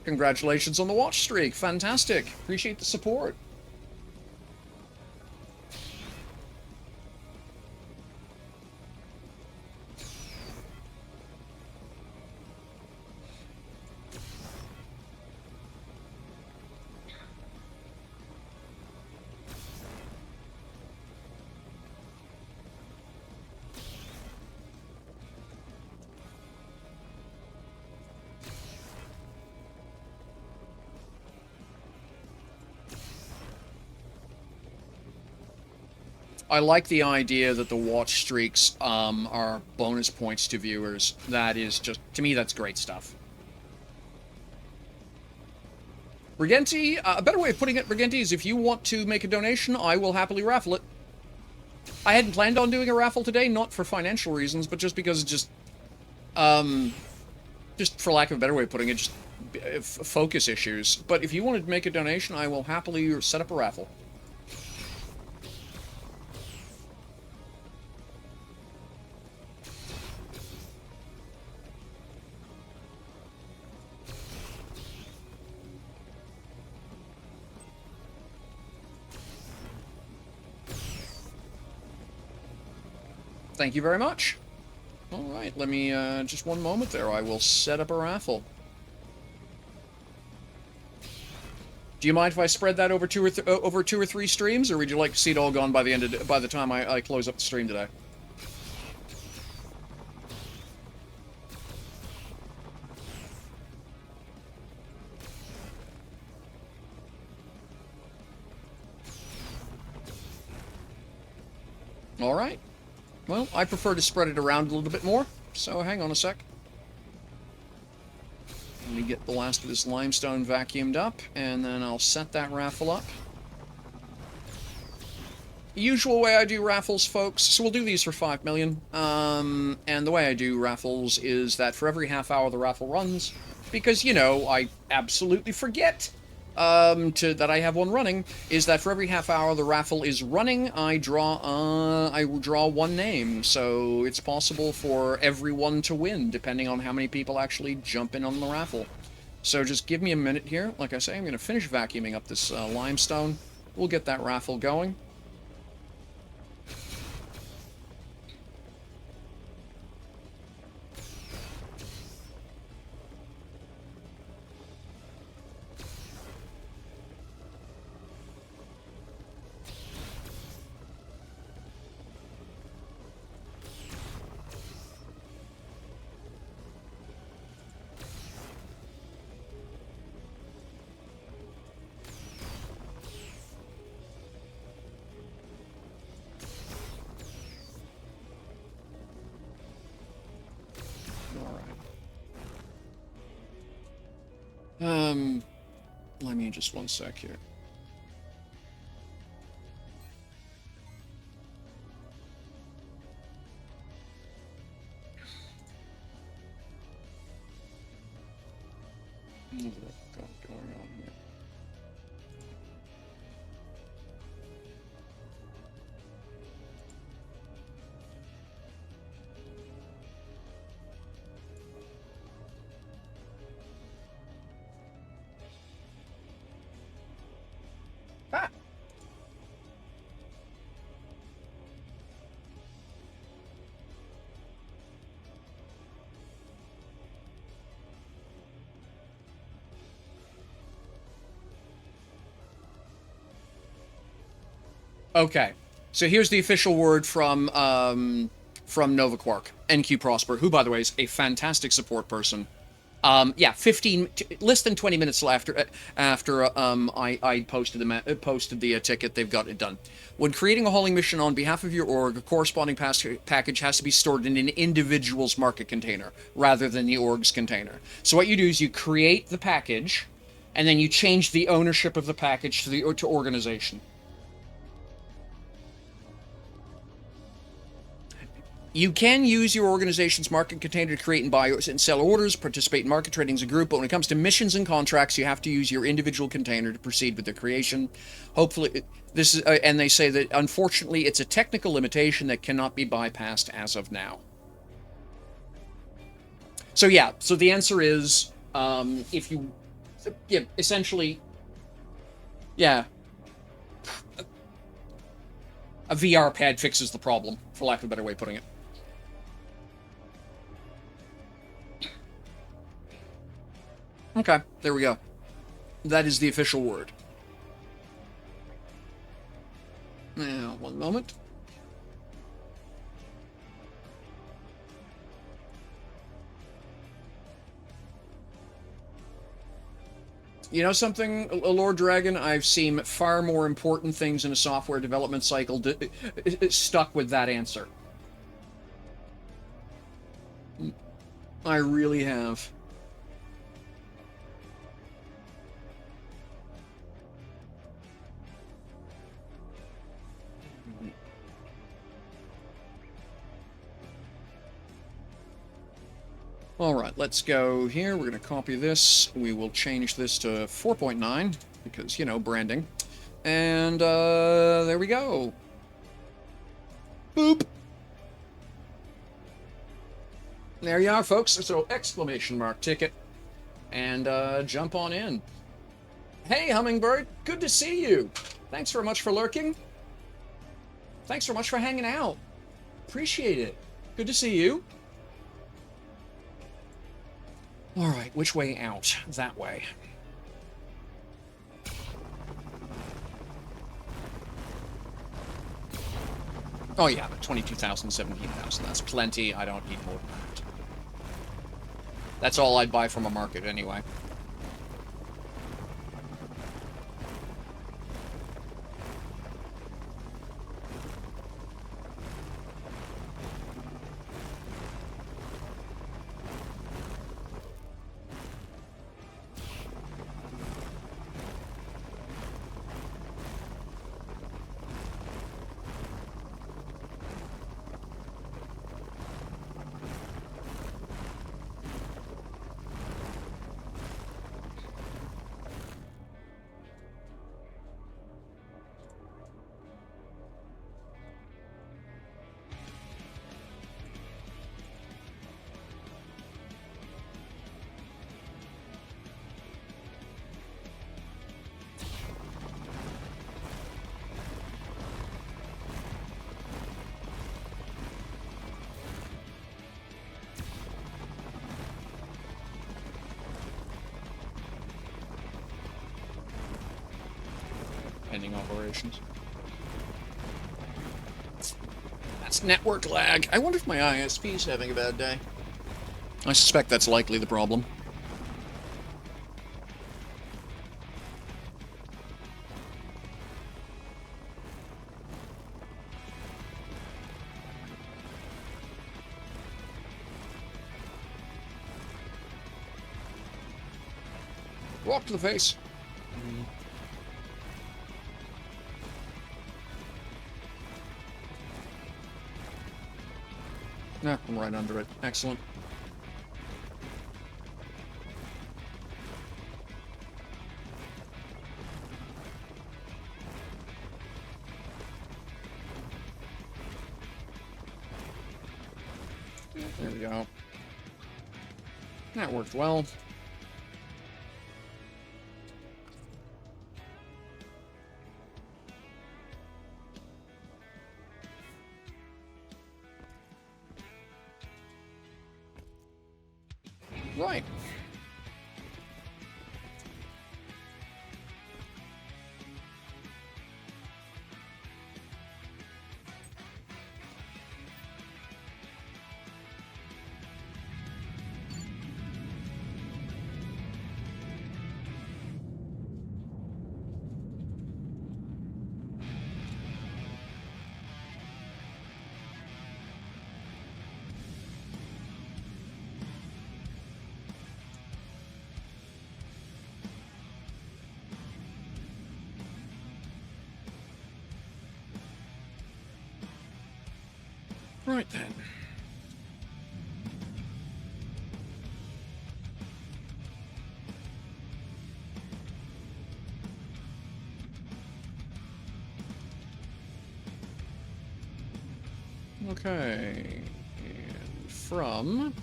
Congratulations on the watch streak. Fantastic. Appreciate the support. I like the idea that the watch streaks are bonus points to viewers. That is just, to me, that's great stuff. Regenti, a better way of putting it, Regenti, is if you want to make a donation, I will happily raffle it. I hadn't planned on doing a raffle today, not for financial reasons, but just because just for lack of a better way of putting it, just focus issues. But if you wanted to make a donation, I will happily set up a raffle. Thank you very much. All right, let me, just one moment there. I will set up a raffle. Do you mind if I spread that over two or three streams, or would you like to see it all gone by the time I close up the stream today? All right. Well, I prefer to spread it around a little bit more, so hang on a sec. Let me get the last of this limestone vacuumed up, and then I'll set that raffle up. The usual way I do raffles, folks, so we'll do these for 5 million, and the way I do raffles is that for every half hour the raffle runs, because, you know, I absolutely forget that I have one running, is that for every half hour the raffle is running, I draw one name, so it's possible for everyone to win, depending on how many people actually jump in on the raffle. So just give me a minute here. Like I say, I'm going to finish vacuuming up this limestone. We'll get that raffle going. Let me just one sec here. What have I got going on here? Ah. Okay, so here's the official word from Nova Quark, NQ Prosper, who, by the way, is a fantastic support person. Yeah, less than 20 minutes after I posted the ticket, they've got it done. When creating a hauling mission on behalf of your org, a corresponding package has to be stored in an individual's market container rather than the org's container. So what you do is you create the package, and then you change the ownership of the package to organization. You can use your organization's market container to create and buy and sell orders, participate in market trading as a group, but when it comes to missions and contracts, you have to use your individual container to proceed with the creation. Hopefully, this is, and they say that unfortunately it's a technical limitation that cannot be bypassed as of now. So yeah, so the answer is, if you, yeah, essentially, yeah, a VR pad fixes the problem, for lack of a better way of putting it. Okay, there we go. That is the official word. Now, one moment. You know something, Lord Dragon? I've seen far more important things in a software development cycle stuck with that answer. I really have. Alright, let's go here. We're going to copy this. We will change this to 4.9, because, you know, branding. And, there we go. Boop! There you are, folks. So, exclamation mark ticket. And, jump on in. Hey, Hummingbird! Good to see you! Thanks very much for lurking. Thanks very much for hanging out. Appreciate it. Good to see you. Alright, which way out? That way. Oh yeah, but 22,000, 17,000. That's plenty. I don't need more than that. That's all I'd buy from a market anyway. Pending operations. That's network lag. I wonder if my ISP is having a bad day. I suspect that's likely the problem. Walk to the face. Yeah, I'm right under it. Excellent. There we go. That worked well. Right. Right then. Okay. And from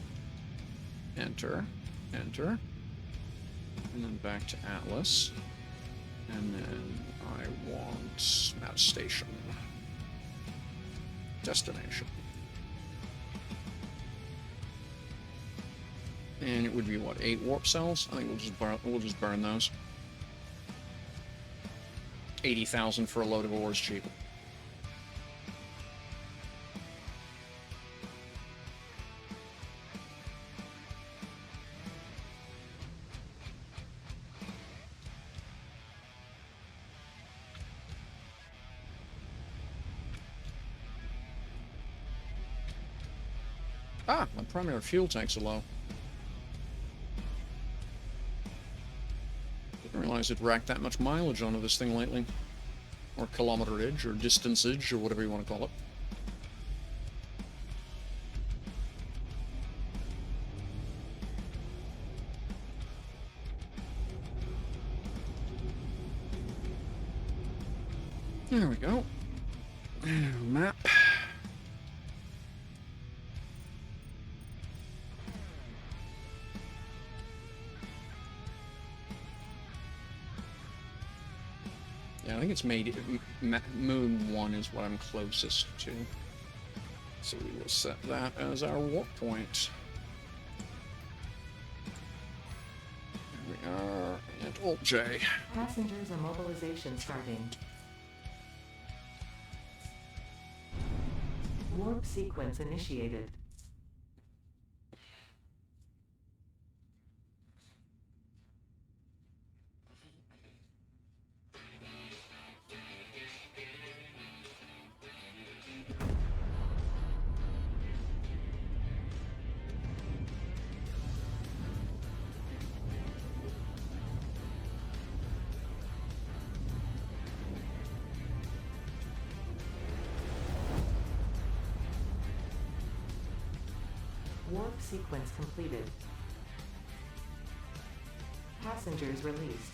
enter, enter, and then back to Atlas. And then I want map station. Destination. And it would be what, 8 warp cells? I think we'll just burn those. 80,000 for a load of ore is cheap. Ah, my primary fuel tanks are low. Didn't realize it racked that much mileage onto this thing lately. Or kilometerage, or distanceage, or whatever you want to call it. There we go. Map. Yeah, I think it's made Moon 1 is what I'm closest to. So we will set that as our warp point. There we are, and Alt-J. Passengers and mobilization starting. Warp sequence initiated. Warp sequence completed. Passengers released.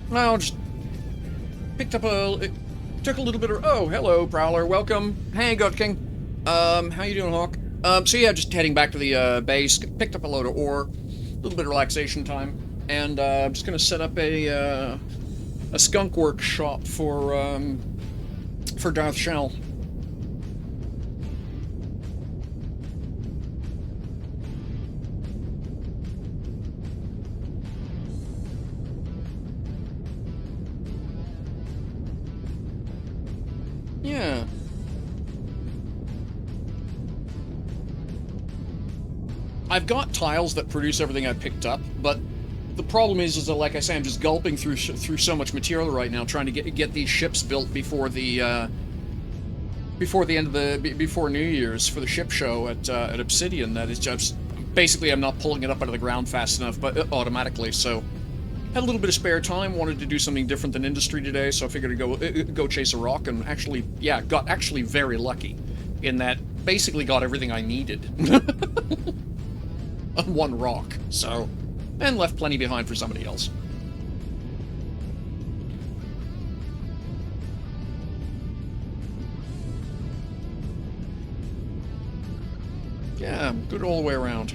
Well, just picked up it took a little bit of, oh, hello, Prowler, welcome. Hey, God King. How you doing, Hawk? So yeah, just heading back to the, base, picked up a load of ore, a little bit of relaxation time, and, I'm just gonna set up a skunk workshop for Darth Shell. Yeah. I've got tiles that produce everything I picked up, but the problem is that, like I say, I'm just gulping through so much material right now, trying to get these ships built before the end of before New Year's for the ship show at Obsidian. That is just basically I'm not pulling it up out of the ground fast enough, but automatically. So had a little bit of spare time, wanted to do something different than industry today, so I figured I'd go chase a rock, and actually, yeah, got actually very lucky in that basically got everything I needed on one rock. So, and left plenty behind for somebody else. Yeah, good all the way around.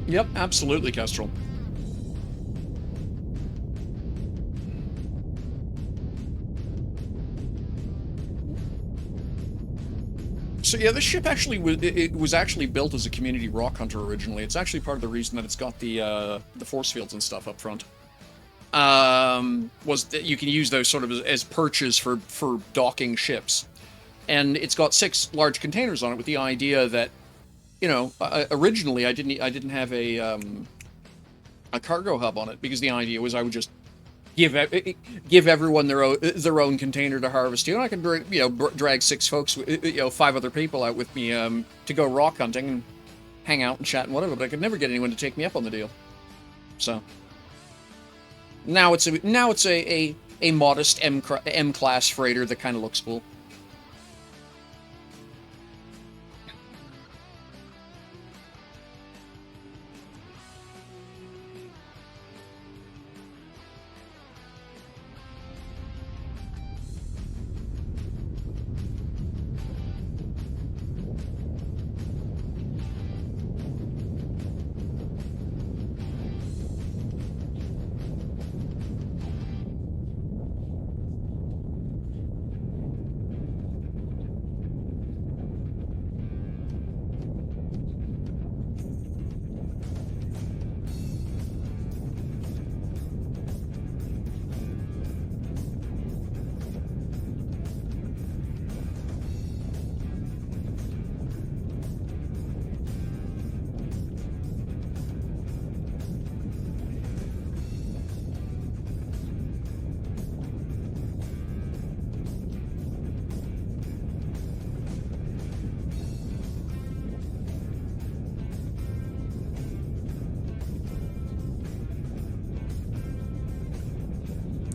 Yep, absolutely, Kestrel. So yeah, this ship actually was actually built as a community rock hunter originally. It's actually part of the reason that it's got the force fields and stuff up front. Was that you can use those sort of as perches for docking ships. and it's got 6 large containers on it with the idea that, you know, originally I didn't have a cargo hub on it because the idea was I would just give everyone their own container to harvest. You know, I could drag 6 folks, 5 other people out with me to go rock hunting and hang out and chat and whatever. But I could never get anyone to take me up on the deal. So now it's a modest M class freighter that kind of looks cool.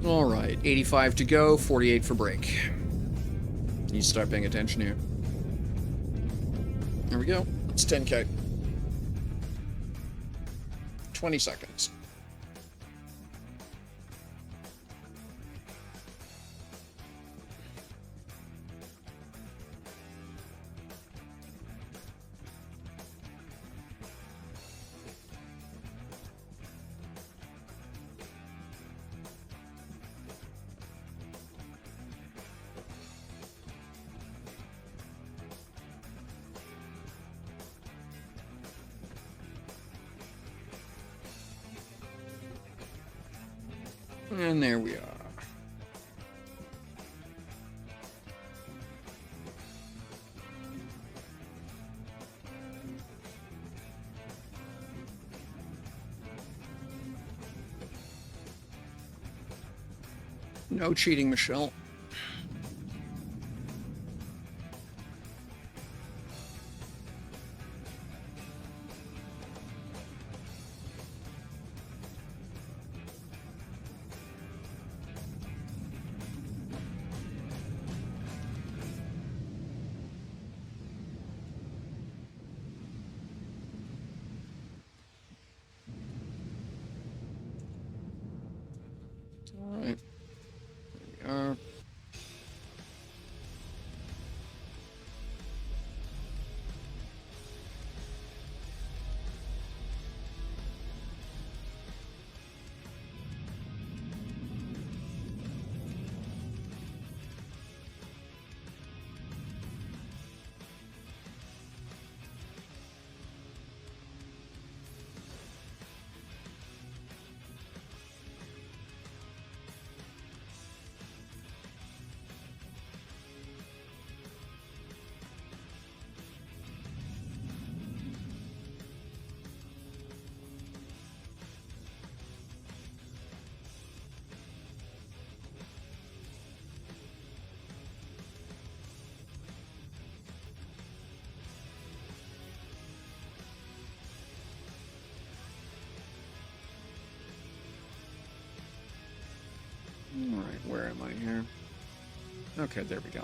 All right, 85 to go, 48 for break. Need to start paying attention here. There we go. It's 10K. 20 seconds. And there we are. No cheating, Michelle. All right. There we are. All right, where am I here? Okay, there we go.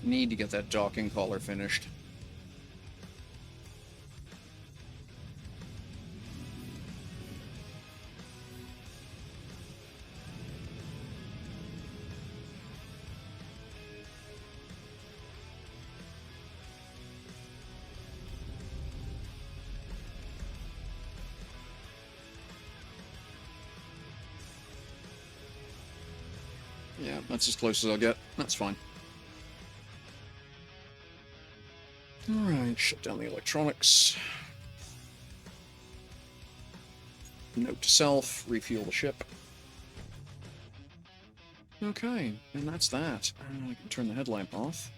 Need to get that docking collar finished. Yeah, that's as close as I'll get. That's fine. Alright, shut down the electronics. Note to self, refuel the ship. Okay, and that's that. I can turn the headlamp off.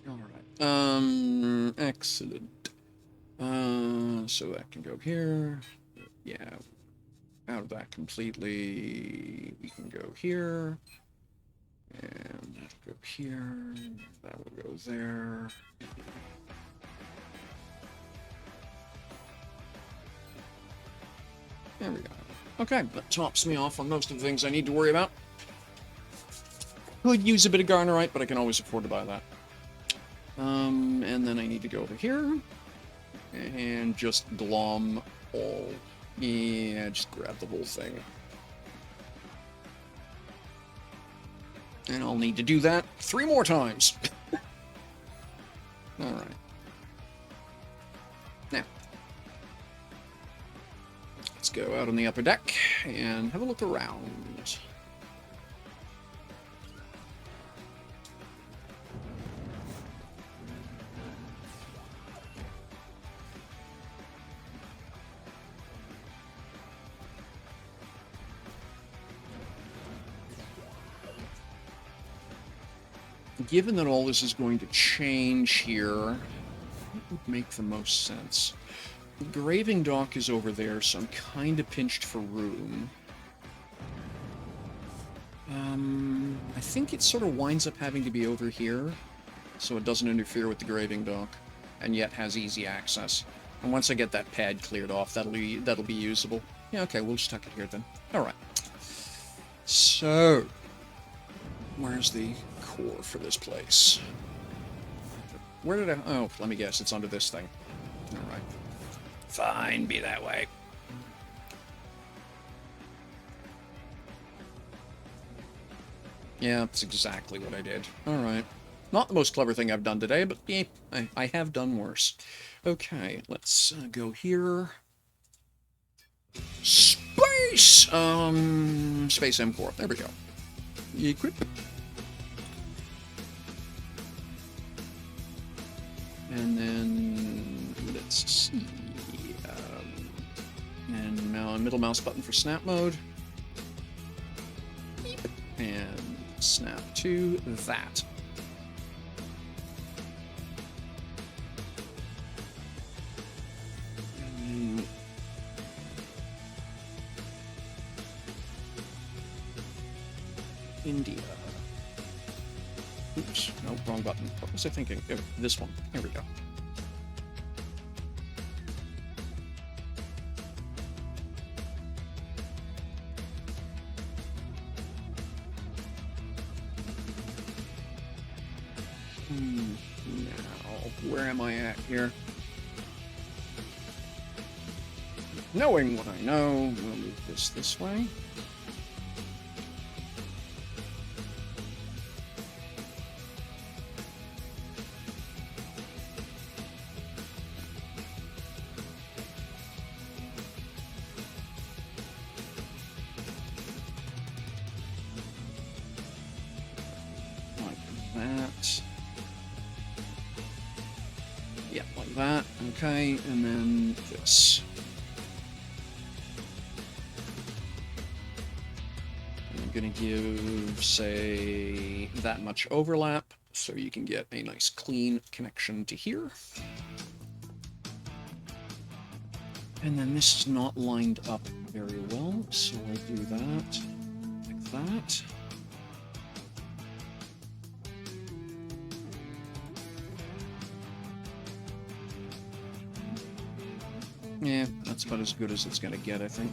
Alright. Excellent. So that can go here. Yeah. Out of that completely. We can go here. And that'll go here. That will go there. There we go. Okay, that tops me off on most of the things I need to worry about. Could use a bit of Garnerite, but I can always afford to buy that. And then I need to go over here and just glom all. Yeah, just grab the whole thing. And I'll need to do that 3 more times. Alright. Now, let's go out on the upper deck and have a look around. Given that all this is going to change here, what would make the most sense? The graving dock is over there, so I'm kind of pinched for room. I think it sort of winds up having to be over here, so it doesn't interfere with the graving dock, and yet has easy access. And once I get that pad cleared off, that'll be usable. Yeah, okay, we'll just tuck it here then. Alright. So, where's the core for this place? Where did I... Oh, let me guess, it's under this thing. Alright. Fine, be that way. Yeah, that's exactly what I did. Alright. Not the most clever thing I've done today, but yeah, I have done worse. Okay, let's go here. Space! Space M4. There we go. Equip. And then, let's see. And now a middle mouse button for snap mode. And snap to that. India. Oops, no, wrong button. What was I thinking? Oh, this one. Here we go. Now, where am I at here? Knowing what I know, we'll move this way. that, okay, and then this. I'm gonna give, say, that much overlap, so you can get a nice clean connection to here. And then this is not lined up very well, so I'll do that, like that. Yeah, that's about as good as it's gonna get, I think.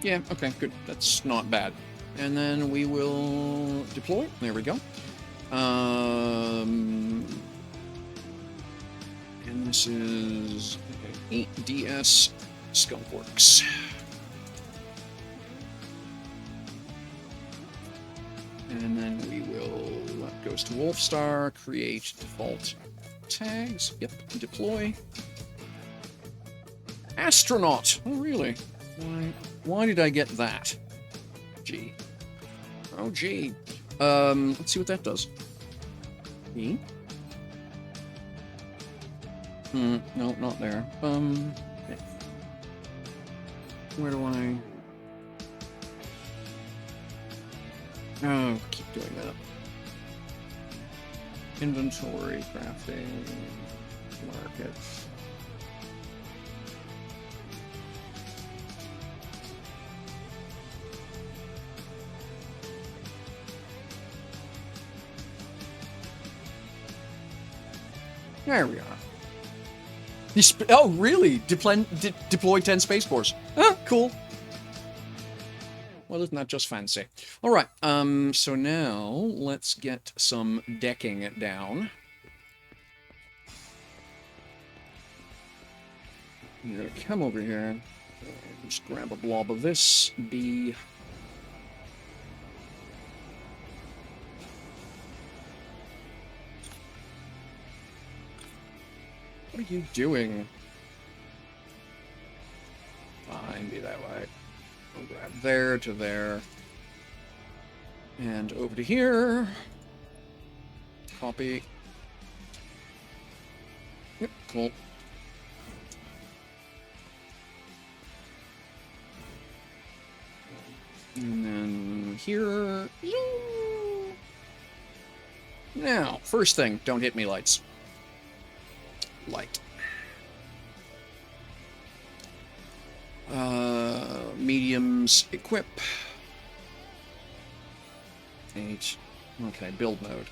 Yeah, okay, good. That's not bad. And then we will deploy. There we go. And this is DS Skunkworks. And then we will, that goes to Wolfstar, create default tags. Yep, deploy. Astronaut! Oh, really? Why did I get that? Gee. Oh, gee. Let's see what that does. E? No, not there. Where do I... Oh, keep doing that. Inventory, crafting, market. There we are. Oh, really? Deploy 10 Space Force. Huh, cool. Well, isn't that just fancy? All right, so now let's get some decking down. I'm gonna come over here, just grab a blob of this, B. What are you doing? Fine, be that way. I'll grab there to there. And over to here. Copy. Yep, cool. And then here. Now, first thing, don't hit me, lights. Light. Mediums equip. 8. Okay, build mode.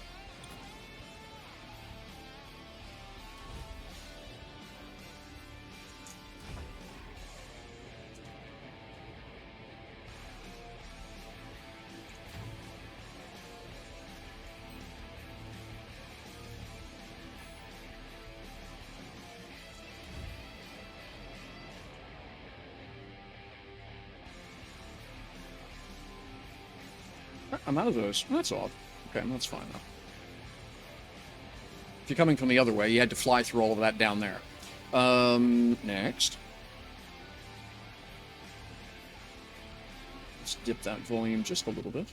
I'm out of those. That's odd. Okay, that's fine though. If you're coming from the other way, you had to fly through all of that down there. Next. Let's dip that volume just a little bit.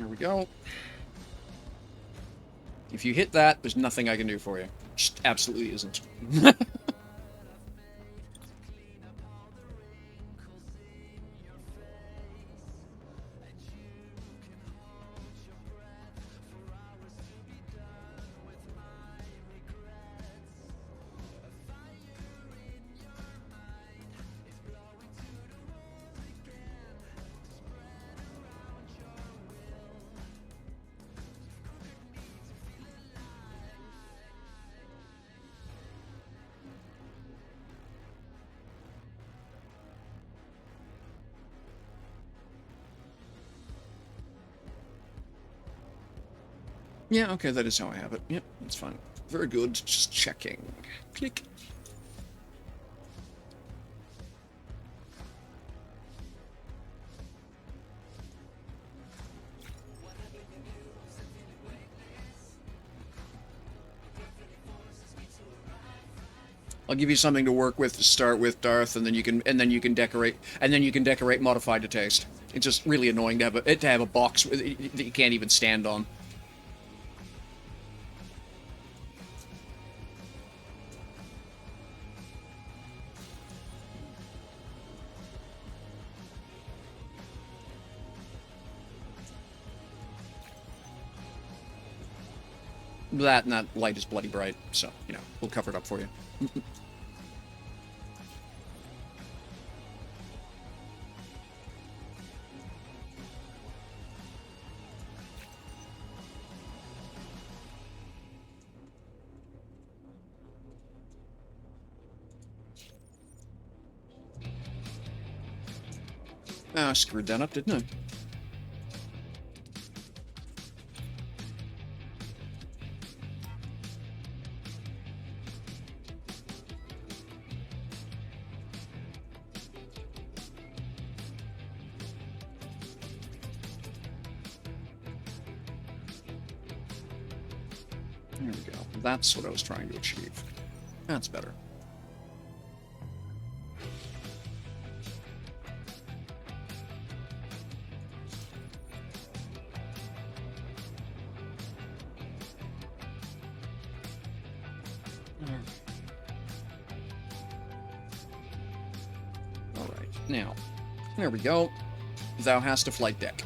There we go. If you hit that, there's nothing I can do for you. Just absolutely isn't. Yeah, okay, that is how I have it. Yep, that's fine. Very good. Just checking. Click. I'll give you something to work with to start with, Darth, and then you can decorate modify to taste. It's just really annoying to have a box that you can't even stand on. That and that light is bloody bright, so, you know, we'll cover it up for you. Ah, I screwed that up, didn't I? There we go. That's what I was trying to achieve. That's better. Alright, now, there we go. Thou hast a flight deck.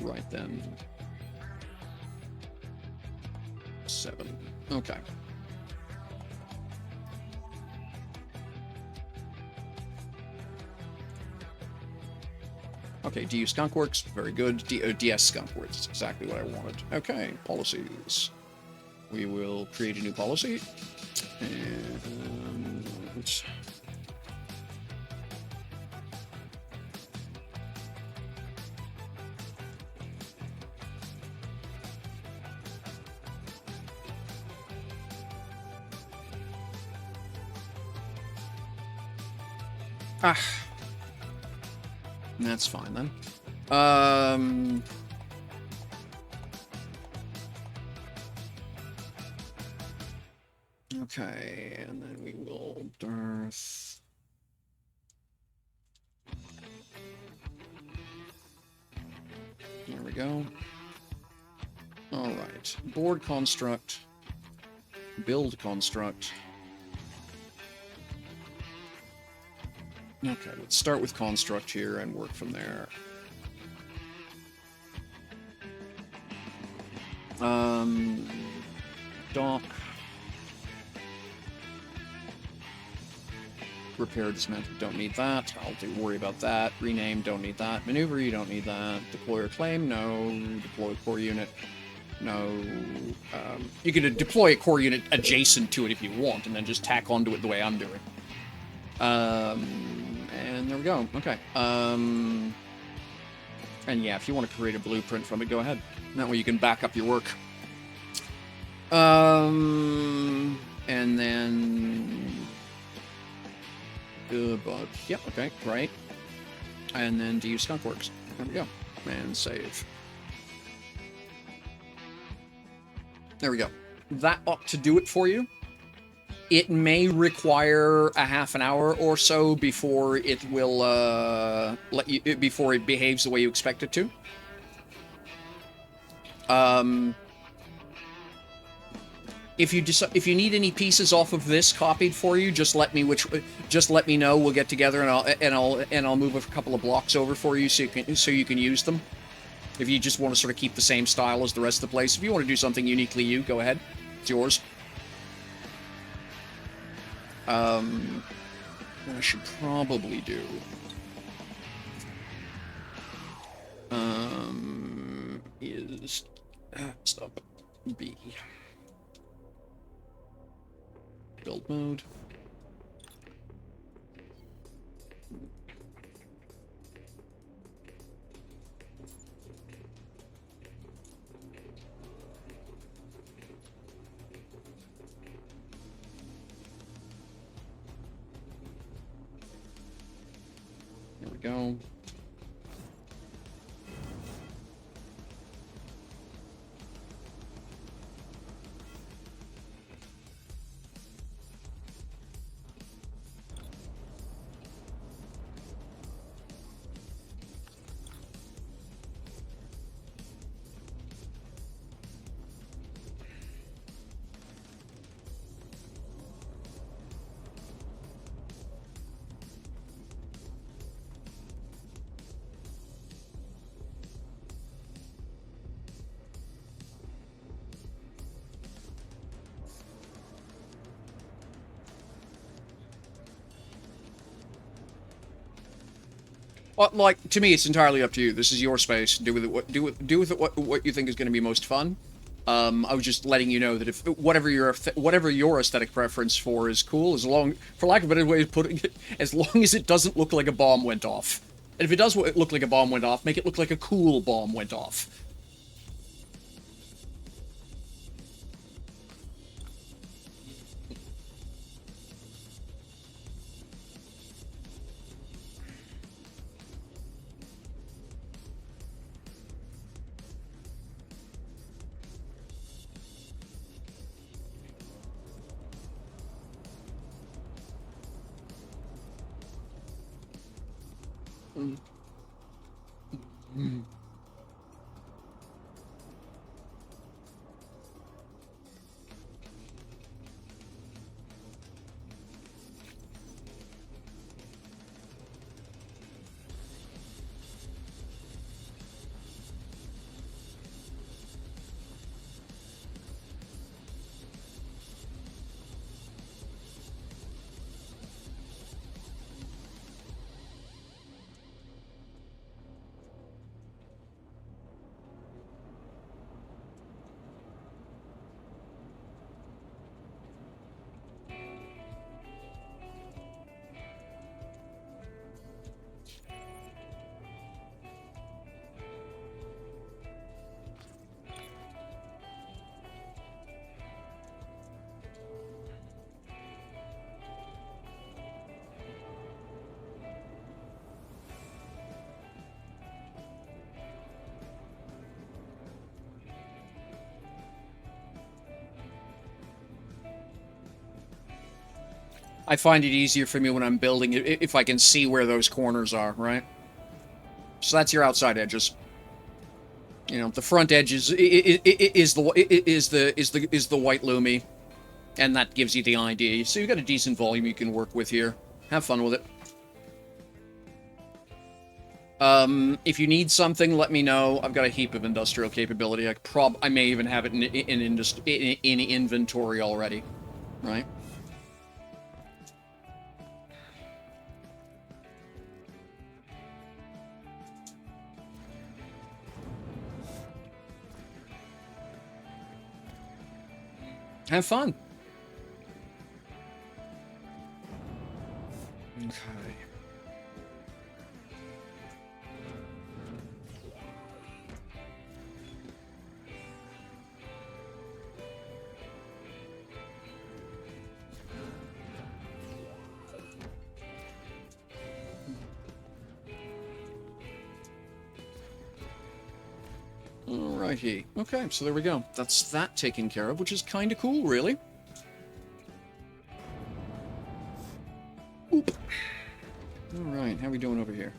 Right then. 7. Okay. Okay, DU Skunkworks, very good. DS Skunkworks, is exactly what I wanted. Okay, policies. We will create a new policy. And... Ah. That's fine then. Okay, and then we will Darth. There we go. Alright. Board construct. Build construct. Okay, let's start with construct here and work from there. Dock. Repair, dismantle, don't need that. I'll worry about that. Rename, don't need that. Maneuver, you don't need that. Deploy or claim, no. Deploy core unit, no. You can deploy a core unit adjacent to it if you want, and then just tack onto it the way I'm doing. And there we go. Okay. And yeah, if you want to create a blueprint from it, go ahead. That way you can back up your work. And then... Good, but... Yep, okay, great. And then do Skunkworks. There we go. And save. There we go. That ought to do it for you. It may require a half an hour or so before it will before it behaves the way you expect it to. If you need any pieces off of this copied for you, just let me know. We'll get together and I'll move a couple of blocks over for you so you can use them. If you just want to sort of keep the same style as the rest of the place, if you want to do something uniquely you, go ahead. It's yours. What I should probably do is stop B. Build mode. There we go. Like, to me, it's entirely up to you. This is your space. Do with it what you think is going to be most fun. I was just letting you know that if whatever your aesthetic preference for is cool, for lack of a better way of putting it, as long as it doesn't look like a bomb went off. And if it does look like a bomb went off, make it look like a cool bomb went off. I find it easier for me when I'm building it if I can see where those corners are, right? So that's your outside edges. You know, the front edge is the white loomy, and that gives you the idea. So you've got a decent volume you can work with here. Have fun with it. If you need something, let me know. I've got a heap of industrial capability. I may even have it in inventory already, right? Have fun. Okay. Alrighty. Okay, so there we go. That's that taken care of, which is kind of cool, really. Oop. Alright, how we doing over here?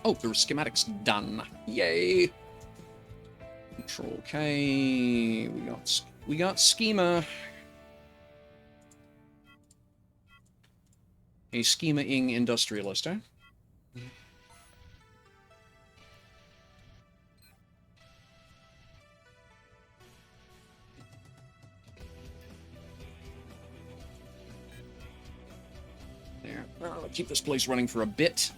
Oh, the schematics done. Yay! Control K. We got schema. A schema-ing industrialist, eh? There. I'll keep this place running for a bit.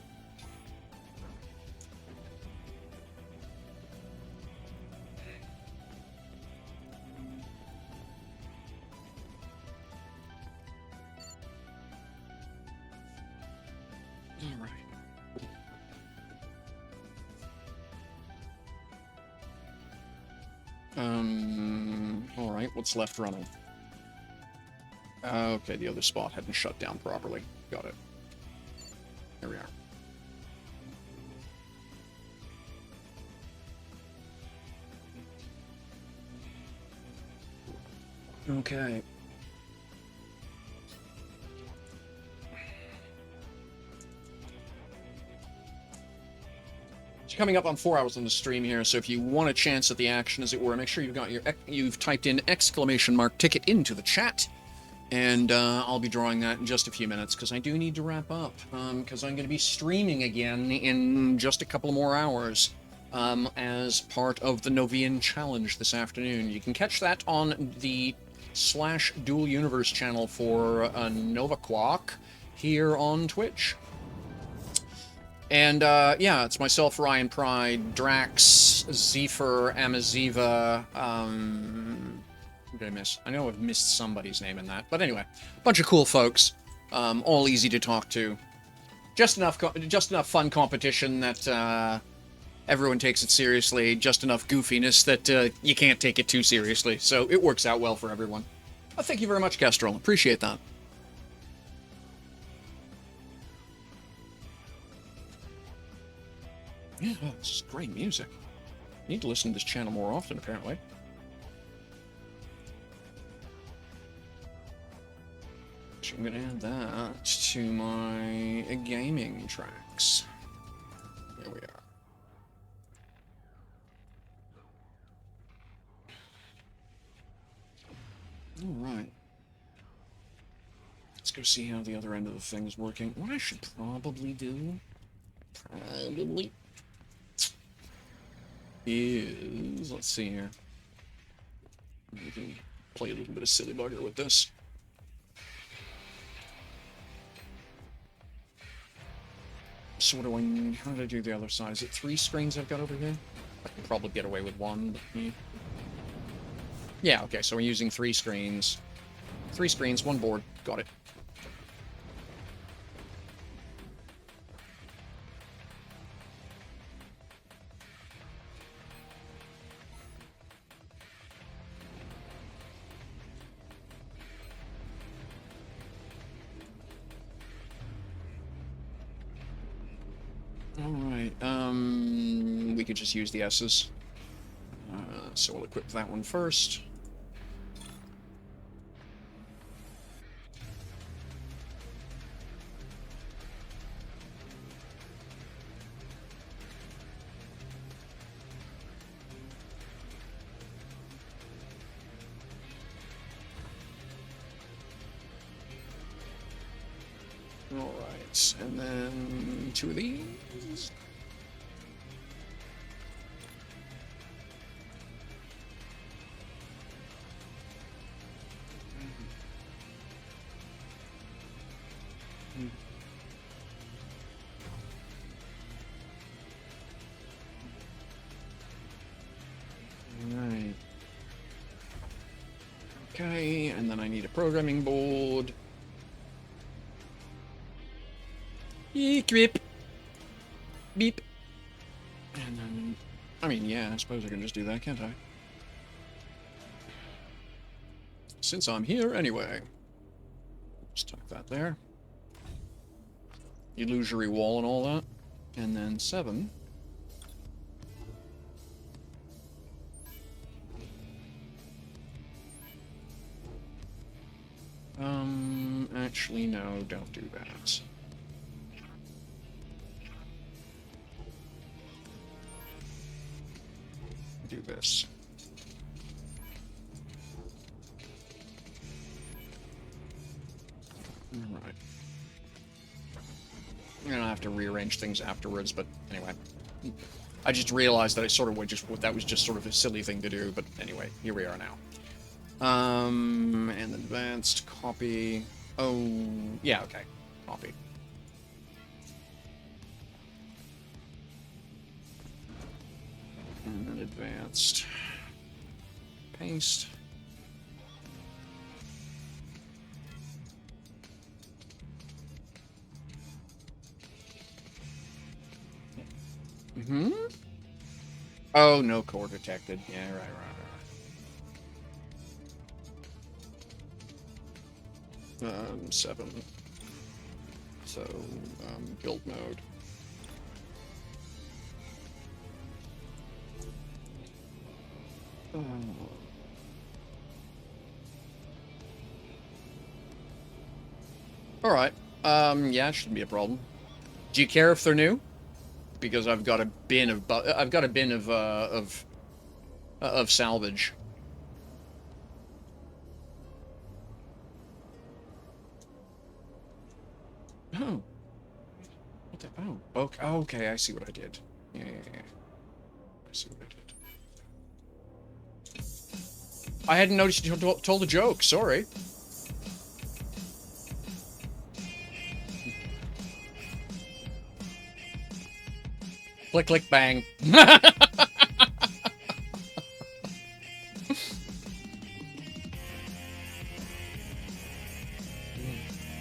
Alright, what's left running? Okay, the other spot hadn't shut down properly. Got it. There we are. Okay. Coming up on 4 hours on the stream here, so if you want a chance at the action, as it were, make sure you've typed in ! ticket into the chat, and I'll be drawing that in just a few minutes, because I do need to wrap up, because I'm going to be streaming again in just a couple more hours, as part of the Novian Challenge this afternoon. You can catch that on the /Dual Universe channel for Nova Quack here on Twitch. And, yeah, it's myself, Ryan Pride, Drax, Zephyr, Amaziva, who did I miss? I know I've missed somebody's name in that. But anyway, bunch of cool folks, all easy to talk to. Just enough fun competition that, everyone takes it seriously, just enough goofiness that, you can't take it too seriously. So it works out well for everyone. Well, thank you very much, Kestrel. Appreciate that. Yeah, this is great music. Need to listen to this channel more often, apparently. So I'm gonna add that to my gaming tracks. There we are. Alright. Let's go see how the other end of the thing is working. What I should probably do... is, let's see here. We can play a little bit of silly bugger with this. So what do I, how did I do the other side? Is it 3 screens I've got over here? I can probably get away with 1, but yeah, okay, so we're using 3 screens. 3 screens, 1 board. Got it. Alright, we could just use the S's. So we'll equip that one first. Alright, and then 2 of these. Alright. Okay, and then I need a programming board. Beep. Beep. And then, I mean, yeah, I suppose I can just do that, can't I? Since I'm here anyway. Just tuck that there. illusory wall and all that. And then 7. Actually, no, don't do that. Do this. Alright. I'm gonna have to rearrange things afterwards, but anyway. I just realized that I sort of that was just sort of a silly thing to do, but anyway, here we are now. And advanced copy. Oh, yeah, okay. Copy. And then advanced. Paste. Mm-hmm. Oh, no core detected. Yeah, right. 7. So, build mode. Alright. Yeah, it shouldn't be a problem. Do you care if they're new? Because I've got a bin of salvage. Oh. What the? Oh. Okay. Okay. I see what I did. Yeah. I see what I did. I hadn't noticed you told a joke. Sorry. Click, click, bang.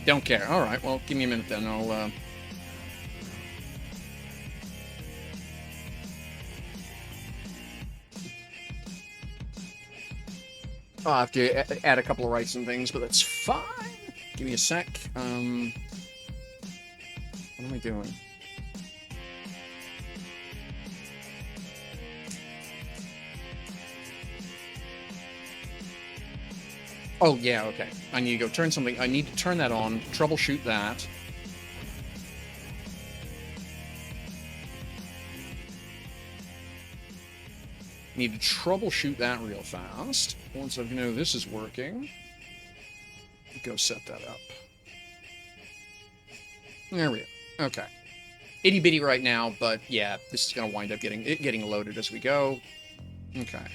Don't care. All right. Well, give me a minute then. I'll. I'll have to add a couple of rights and things, but that's fine. Give me a sec. What am I doing? Oh, yeah, okay. I need to go turn something. I need to turn that on, troubleshoot that. Need to troubleshoot that real fast. Once I know this is working, go set that up. There we go. Okay. Itty bitty right now, but yeah, this is gonna wind up getting loaded as we go. Okay.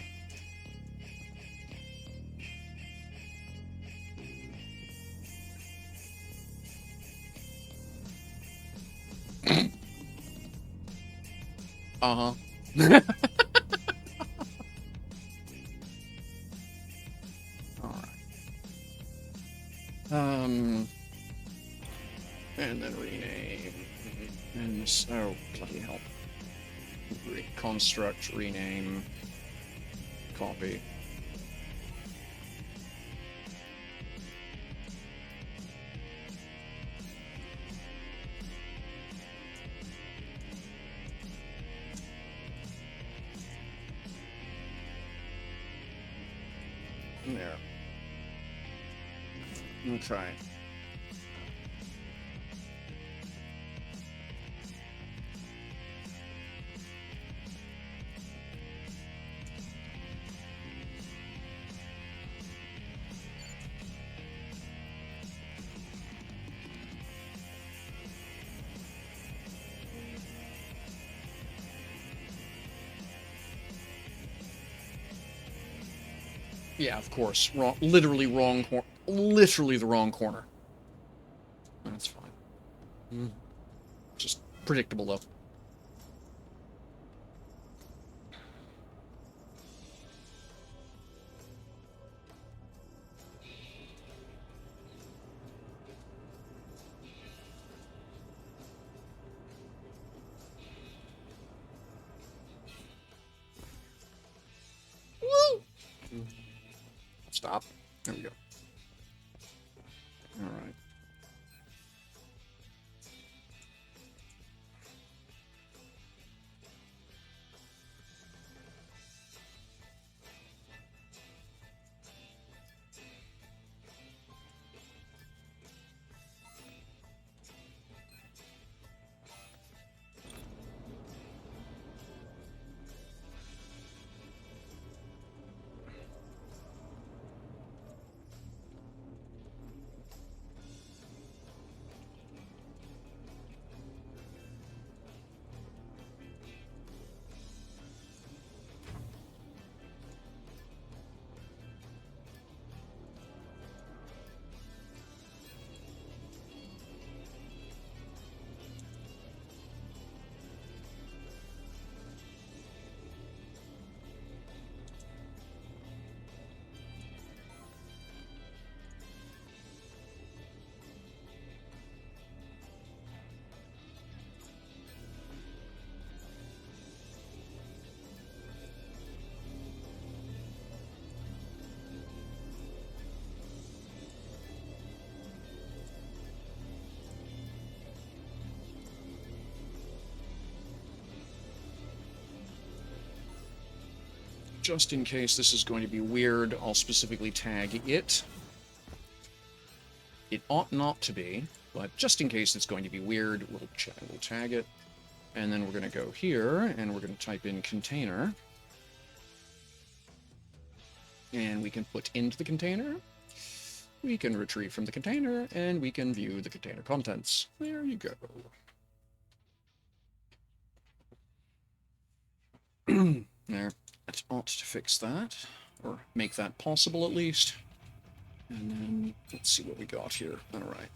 Uh-huh. Alright. And then rename. And this, oh, bloody hell. Construct, rename, copy. There. Okay. Yeah, of course. Wrong. Literally wrong corner. Literally the wrong corner. That's fine. Just predictable, though. Woo! Stop. There we go. Alright. just in case this is going to be weird, I'll specifically tag it. It ought not to be, but just in case it's going to be weird, we'll tag it. And then we're going to go here, and we're going to type in container. And we can put into the container. We can retrieve from the container, and we can view the container contents. There you go. There. That ought to fix that, or make that possible at least. And then, let's see what we got here. Alright.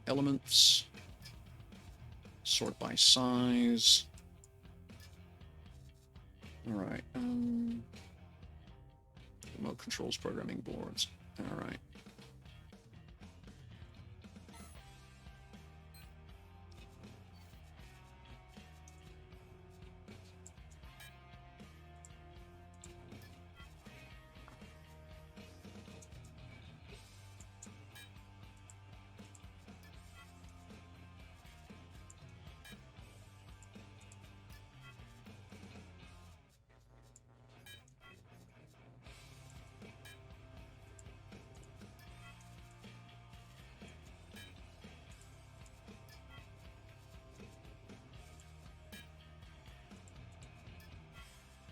Elements. Sort by size. Alright. Remote controls programming boards. Alright.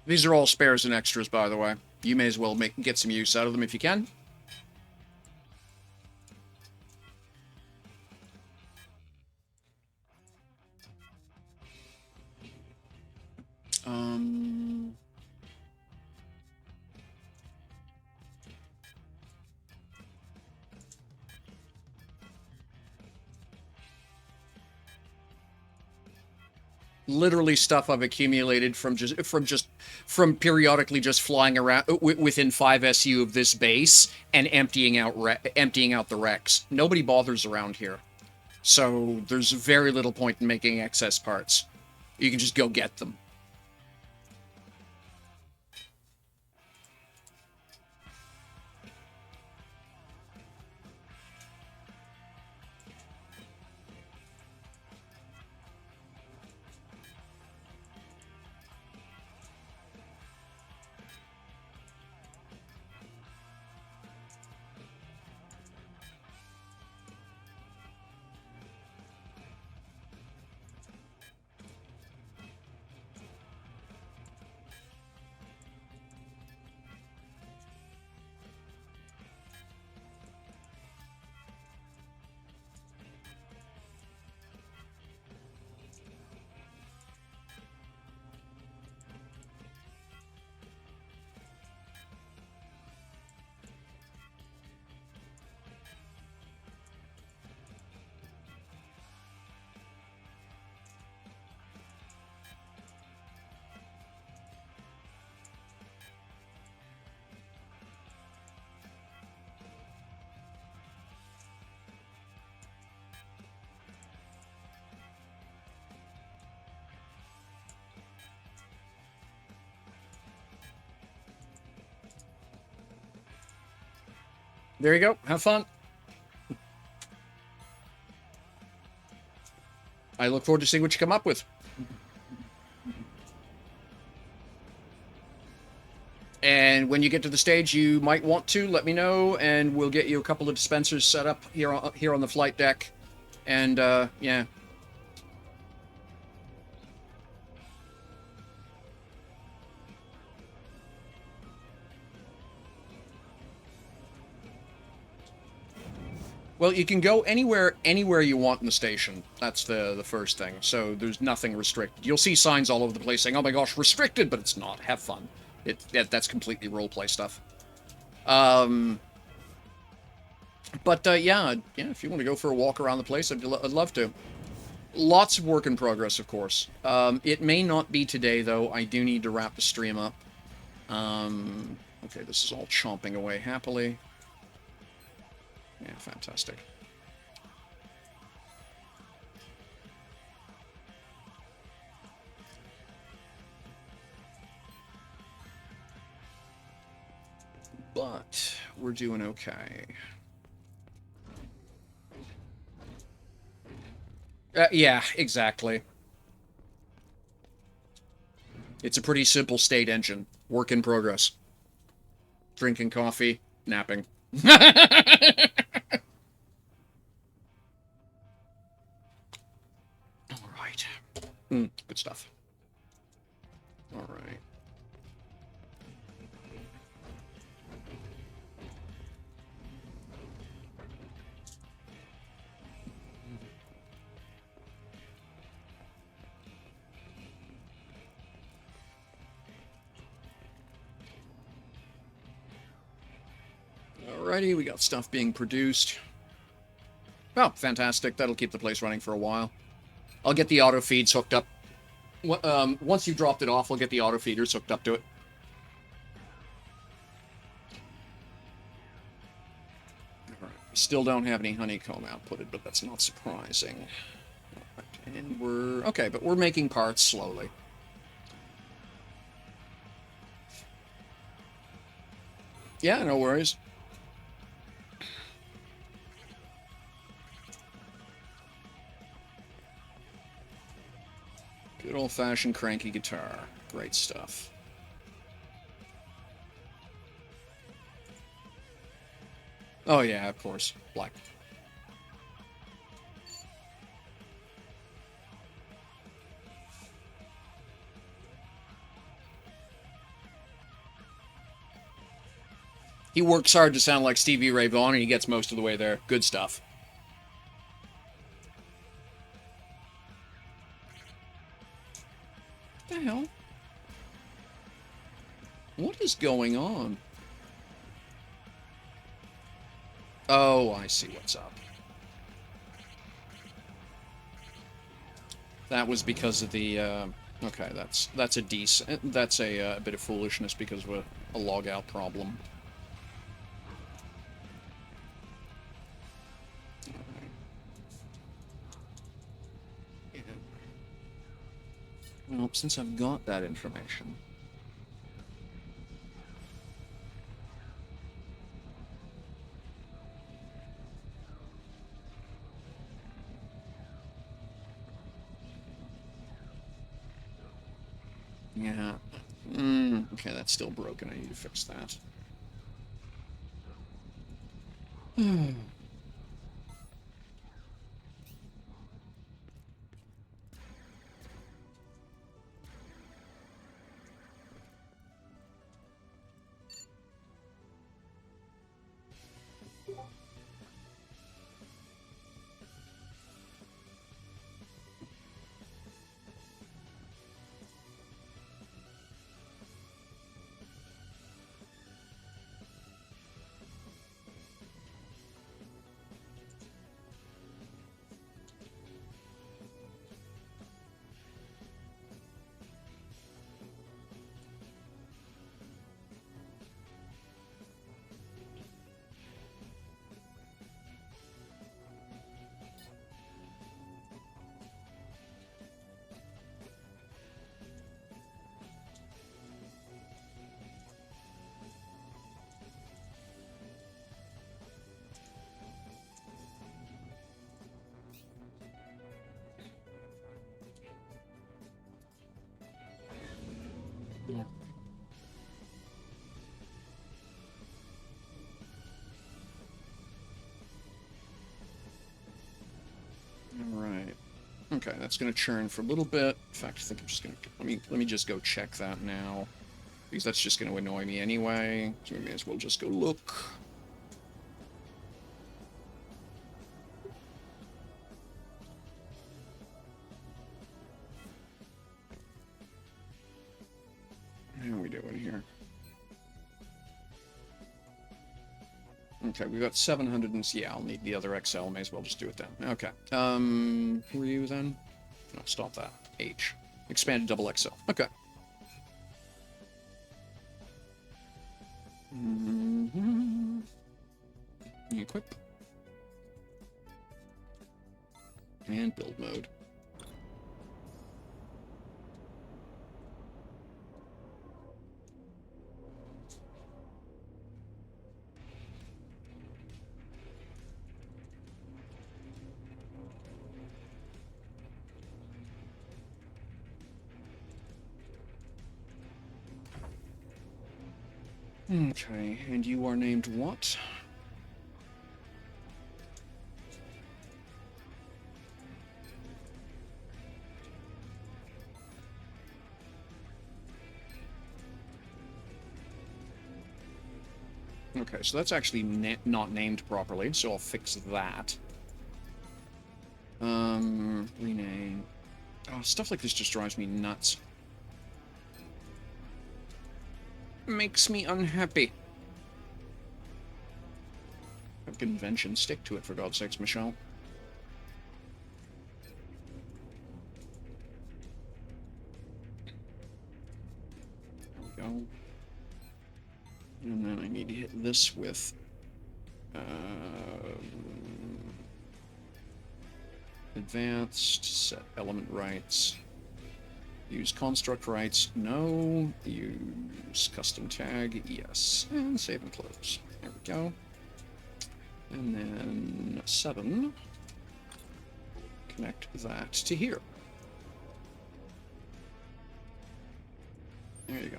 These are all spares and extras, by the way. You may as well get some use out of them if you can. Literally stuff I've accumulated from periodically just flying around within 5 SU of this base and emptying out the wrecks. Nobody bothers around here, so there's very little point in making excess parts. You can just go get them. There you go. Have fun. I look forward to seeing what you come up with. And when you get to the stage you might want to, let me know, and we'll get you a couple of dispensers set up here on the flight deck. And, yeah. Well, you can go anywhere you want in the station. That's the first thing. So there's nothing restricted. You'll see signs all over the place saying, "Oh my gosh, restricted," but it's not. Have fun. That's completely roleplay stuff. Yeah, if you want to go for a walk around the place, I'd love to. Lots of work in progress, of course. It may not be today, though. I do need to wrap the stream up. Okay, this is all chomping away happily. Yeah, fantastic. But we're doing okay. Yeah, exactly. It's a pretty simple state engine. Work in progress. Drinking coffee, napping. All right. Good stuff. All right. Alrighty, we got stuff being produced. Oh, fantastic. That'll keep the place running for a while. I'll get the auto feeds hooked up. Once you've dropped it off, I'll get the auto feeders hooked up to it. Alright, we still don't have any honeycomb outputted, but that's not surprising. Alright, and we're... Okay, but we're making parts slowly. Yeah, no worries. Good old-fashioned cranky guitar. Great stuff. Oh yeah, of course. Black. He works hard to sound like Stevie Ray Vaughan, and he gets most of the way there. Good stuff. What the hell? What is going on? Oh, I see what's up. That was because of the, okay, that's a decent, that's a bit of foolishness because of a logout problem. Well, since I've got that information... Yeah. Okay, that's still broken. I need to fix that. Alright. Okay, that's gonna churn for a little bit. In fact, I think I'm just gonna... Let me just go check that now. Because that's just gonna annoy me anyway. So we may as well just go look. How are we doing here? Okay, we've got 700 and... Yeah, I'll need the other XL. May as well just do it then. Okay. Who are you then? No, stop that. H. Expanded double XL. Okay. Equip. And build mode. Okay, and you are named what? Okay, so that's actually not named properly, so I'll fix that. Rename. Oh, stuff like this just drives me nuts. Makes me unhappy. A convention, stick to it, for God's sakes, Michelle. There we go. And then I need to hit this with... advanced, set element rights. Use construct rights, no. Use custom tag, yes. And save and close. There we go. And then 7. Connect that to here. There you go.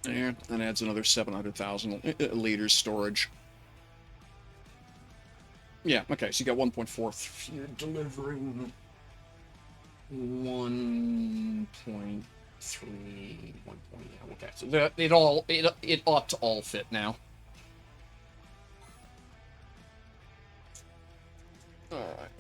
There, that adds another 700,000 liters storage. Yeah, okay, so you got 1.4. You're delivering 1.3. Okay, so it ought to all fit now. All right.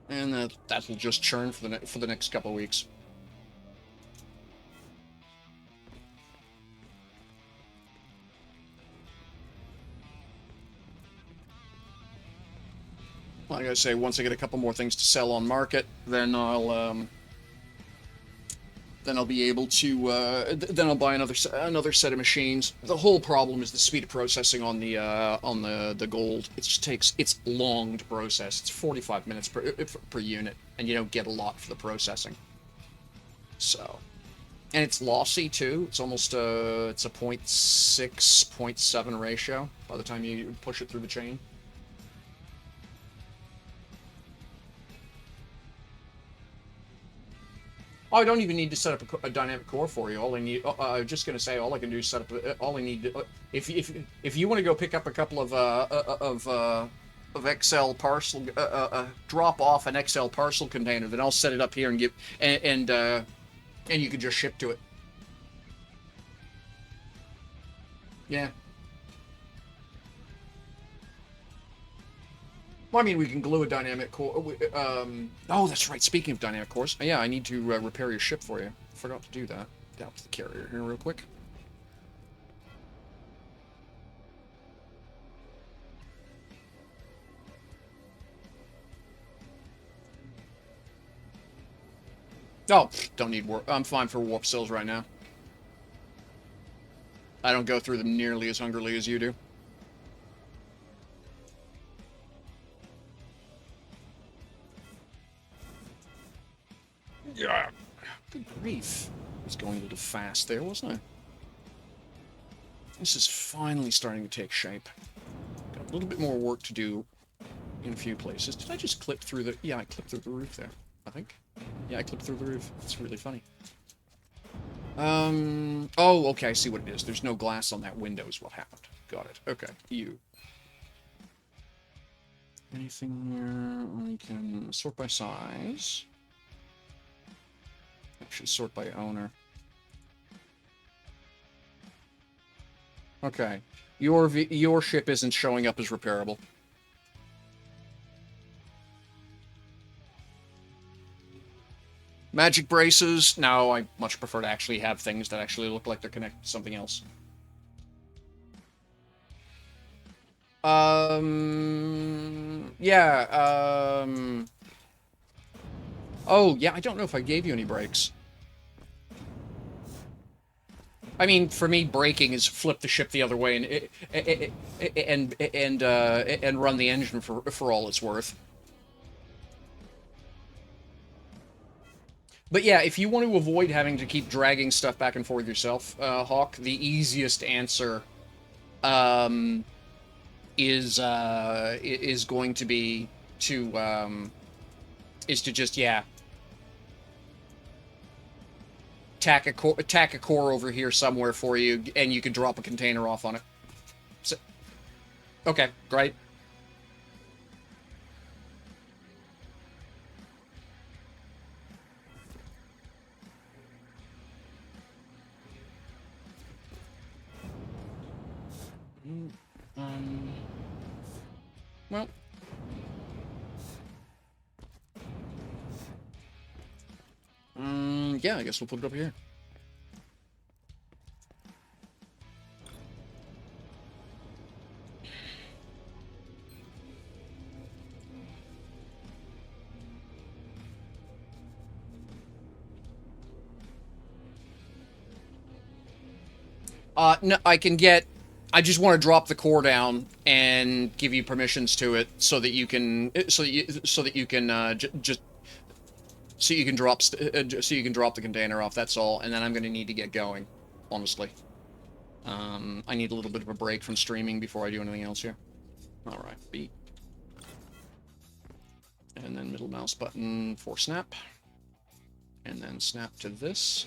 And that'll just churn for the next couple of weeks. Like I say, once I get a couple more things to sell on market, then I'll be able to then I'll buy another set of machines. The whole problem is the speed of processing on the gold. It just takes, it's long to process. It's 45 minutes per unit, and you don't get a lot for the processing. So, and it's lossy too. It's almost it's a 0.6, 0.7 ratio by the time you push it through the chain. Oh, I don't even need to set up a dynamic core for you. All I need, I was just gonna say, all I can do is set up. All I need, to, if you want to go pick up a couple of XL parcel, drop off an XL parcel container, then I'll set it up here and give, and you can just ship to it. Yeah. Well, I mean, we can glue a dynamic core. Oh, that's right. Speaking of dynamic cores, yeah, I need to repair your ship for you. Forgot to do that. Down to the carrier here real quick. Oh, don't need warp. I'm fine for warp cells right now. I don't go through them nearly as hungrily as you do. Yeah. Good grief. I was going a little fast there, wasn't I? This is finally starting to take shape. Got a little bit more work to do in a few places. Did I just clip through the... Yeah, I clipped through the roof there, I think. Yeah, I clipped through the roof. It's really funny. Oh, okay, I see what it is. There's no glass on that window is what happened. Got it. Okay, you. Anything here? We can sort by size. Actually, sort by owner. Okay. Your ship isn't showing up as repairable. Magic braces? No, I much prefer to actually have things that actually look like they're connected to something else. Yeah, oh, yeah, I don't know if I gave you any brakes. I mean, for me, braking is flip the ship the other way and run the engine for all it's worth. But yeah, if you want to avoid having to keep dragging stuff back and forth yourself, Hawk, the easiest answer is going to be to just tack a core over here somewhere for you, and you can drop a container off on it. So, okay, great. Well. Yeah, I guess we'll put it up here. No, I just want to drop the core down and give you permissions to it so that you can, so that you can, so you can drop the container off. That's all. And then I'm going to need to get going, honestly. I need a little bit of a break from streaming before I do anything else here. All right, B. And then middle mouse button for snap. And then snap to this.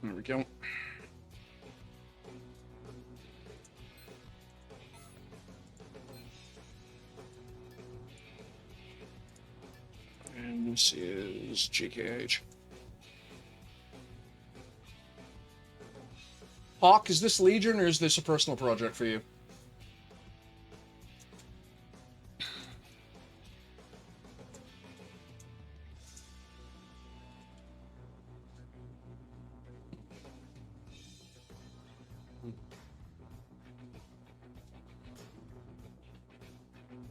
There we go. And this is GKH. Hawk, is this Legion or is this a personal project for you?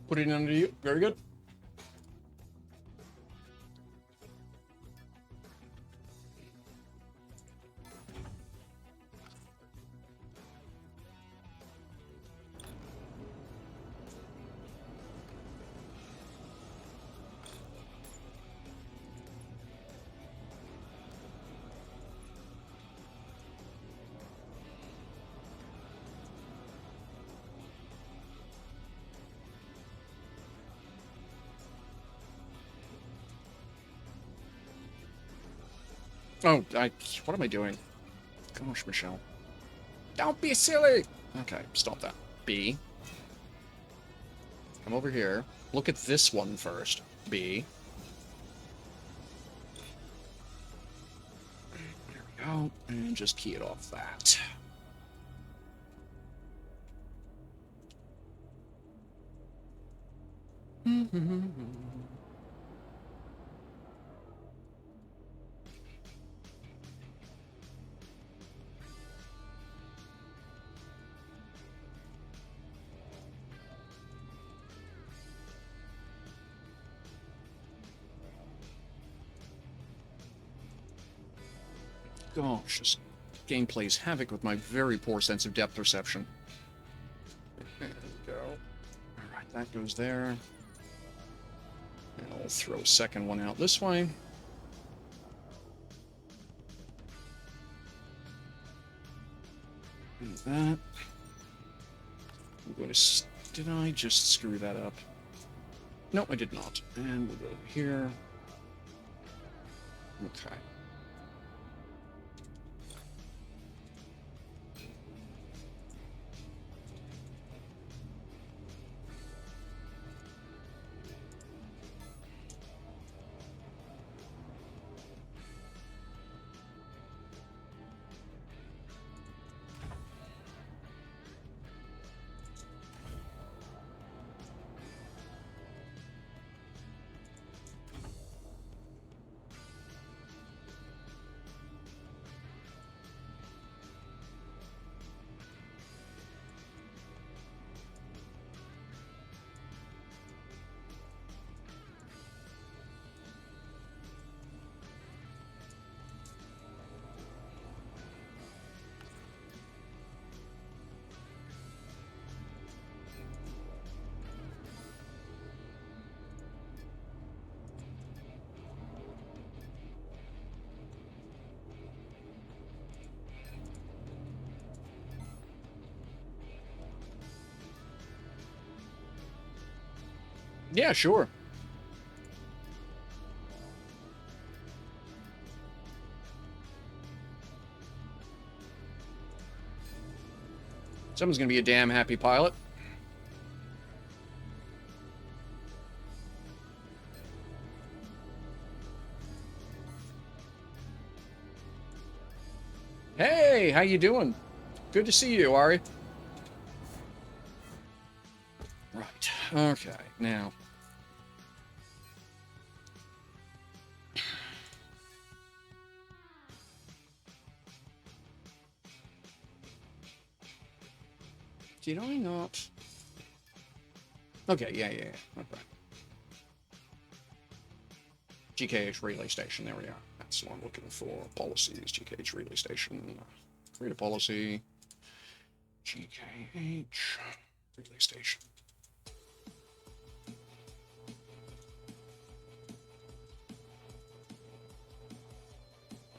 Put it under you. Very good. Oh, what am I doing? Gosh, Michelle. Don't be silly! Okay, stop that. B. Come over here. Look at this one first. B. There we go. And just key it off that. Gosh, this game plays havoc with my very poor sense of depth perception. There we go. Alright, that goes there. And I'll throw a second one out this way. And that. I'm going to... Did I just screw that up? No, I did not. And we'll go here. Okay. Yeah, sure. Someone's gonna be a damn happy pilot. Hey, how you doing? Good to see you, Ari. Right. Okay, now. Did I not? Okay, yeah. Okay. GKH relay station, there we are. That's what I'm looking for. Policies, GKH relay station. Create a policy. GKH relay station.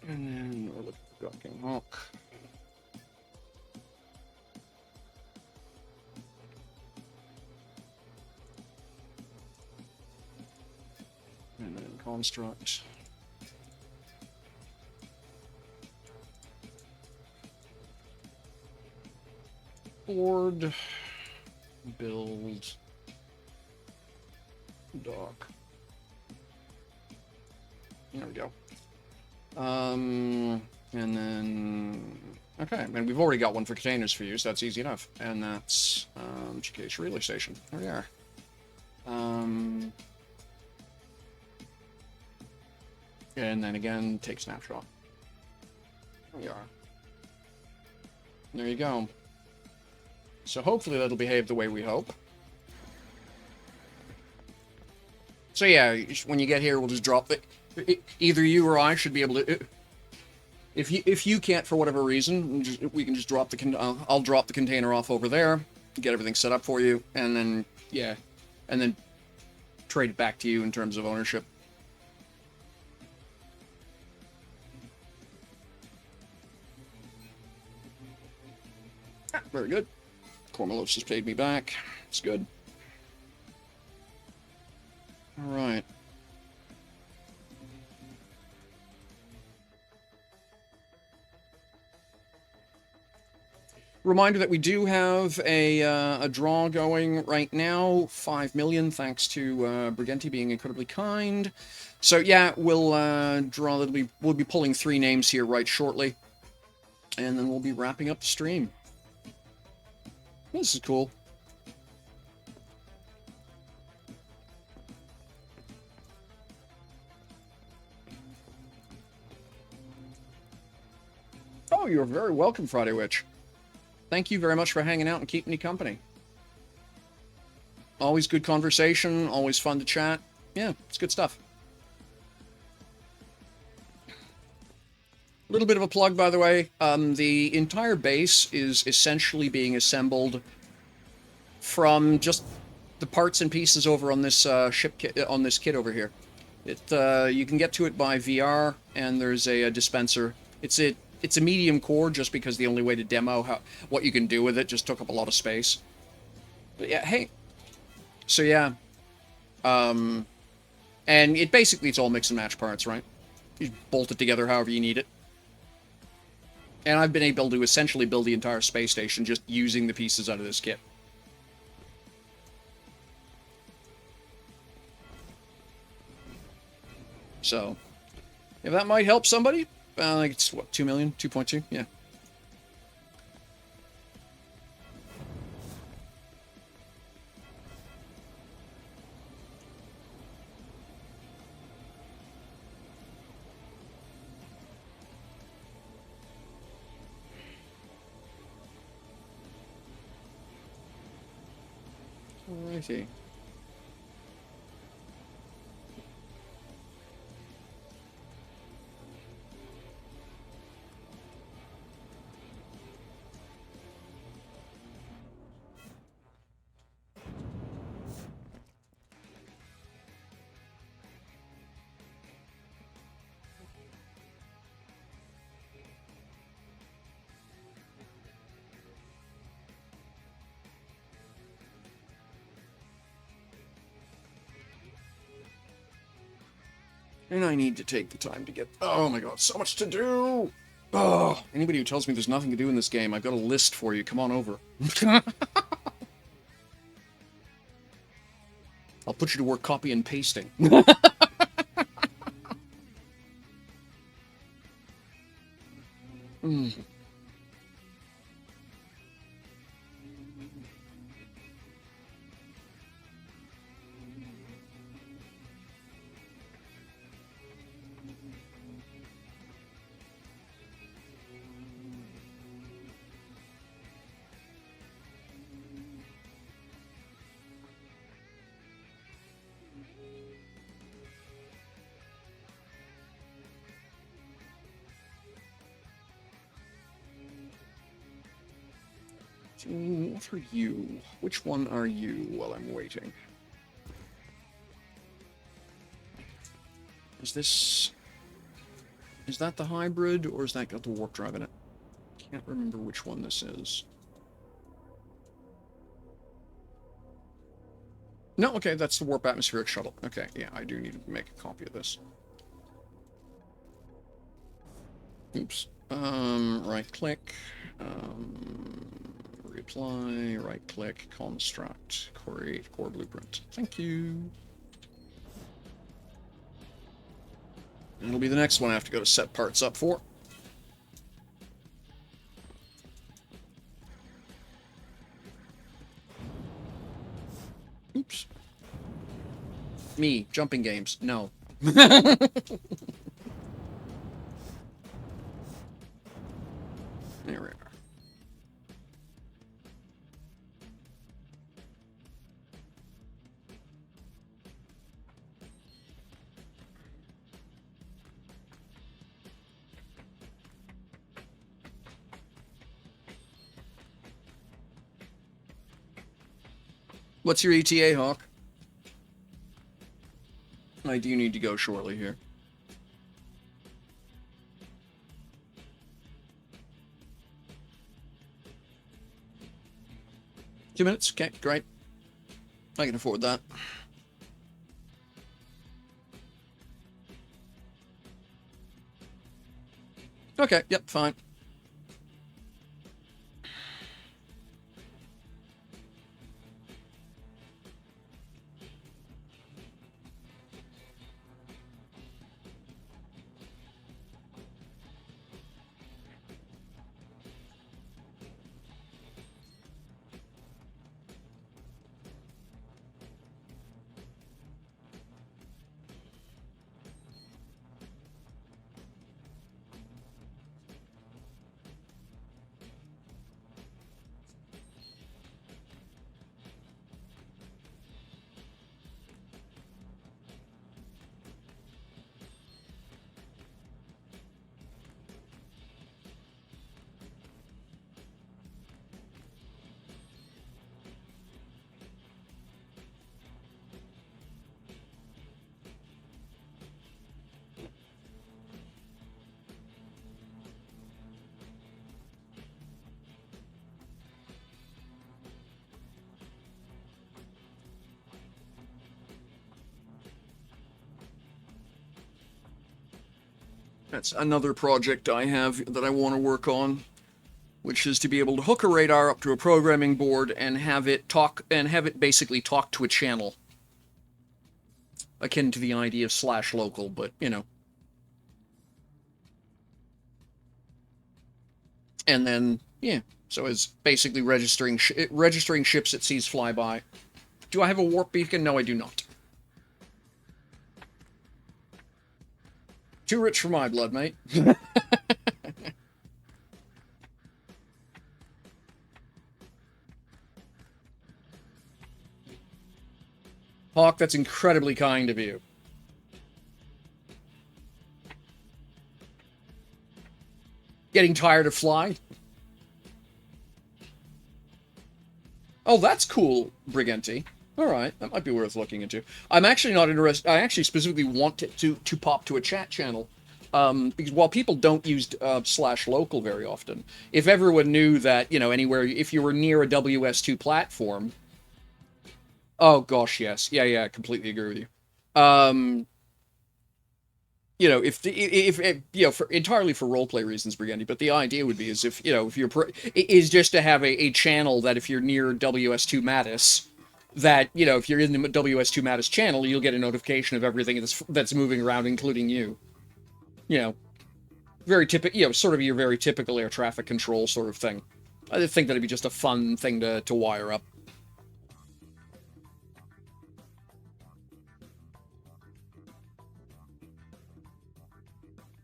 And then we're looking for Ducking Hawk. And then construct. Board. Build. Dock. There we go. And then, okay, and we've already got one for containers for use. That's easy enough. And that's, GKH relay station. There we are. And then again, take snapshot. There we are. There you go. So hopefully that'll behave the way we hope. So yeah, when you get here, we'll just drop it. Either you or I should be able to. If you can't for whatever reason, we can just drop the. I'll drop the container off over there, get everything set up for you, and then yeah, and then trade it back to you in terms of ownership. Very good. Kormelos has paid me back. It's good. All right. Reminder that we do have a draw going right now, 5 million, thanks to Briganti being incredibly kind. So yeah, we'll draw. We'll be pulling 3 names here right shortly, and then we'll be wrapping up the stream. This is cool. Oh, you're very welcome, Friday Witch. Thank you very much for hanging out and keeping me company. Always good conversation, always fun to chat. Yeah, it's good stuff. A little bit of a plug, by the way. The entire base is essentially being assembled from just the parts and pieces over on this ship kit, on this kit over here. You can get to it by VR, and there's a dispenser. It's a medium core, just because the only way to demo what you can do with it just took up a lot of space. But yeah, hey. So yeah. And it's all mix and match parts, right? You bolt it together however you need it. And I've been able to essentially build the entire space station just using the pieces out of this kit. So, if that might help somebody, like it's what, 2 million, 2.2, yeah. Alrighty. And I need to take the time to get... Oh my god, so much to do! Oh, anybody who tells me there's nothing to do in this game, I've got a list for you. Come on over. I'll put you to work copy and pasting. What are you? Which one are you while I'm waiting? Is this... Is that the hybrid, or is that got the warp drive in it? Can't remember which one this is. No, okay, that's the warp atmospheric shuttle. Okay, yeah, I do need to make a copy of this. Oops. Right-click. Reapply, right-click, construct, create core blueprint. Thank you. It'll be the next one I have to go to set parts up for. Oops. Me, jumping games. No. There we are. What's your ETA, Hawk? I do need to go shortly here. Two minutes? Okay, great. I can afford that. Okay, yep, fine. That's another project I have that I want to work on, which is to be able to hook a radar up to a programming board and have it basically talk to a channel. Akin to the idea of /local, but, you know. And then, yeah, so it's basically registering ships it sees fly by. Do I have a warp beacon? No, I do not. Too rich for my blood, mate. Hawk, that's incredibly kind of you. Getting tired of flying? Oh, that's cool, Briganti. Alright, that might be worth looking into. I'm actually not interested. I actually specifically want it to pop to a chat channel. Because while people don't use /local very often, if everyone knew that, you know, anywhere, if you were near a WS2 platform... Oh, gosh, yes. Yeah, I completely agree with you. you know, if you know, for entirely for roleplay reasons, Brigandy, but the idea would be is if, you know, if you're is just to have a channel that if you're near WS2 Mattis, that, you know, if you're in the WS2 Mattis channel, you'll get a notification of everything that's moving around, including you. You know, very typical, you know, sort of your very typical air traffic control sort of thing. I think that'd be just a fun thing to wire up.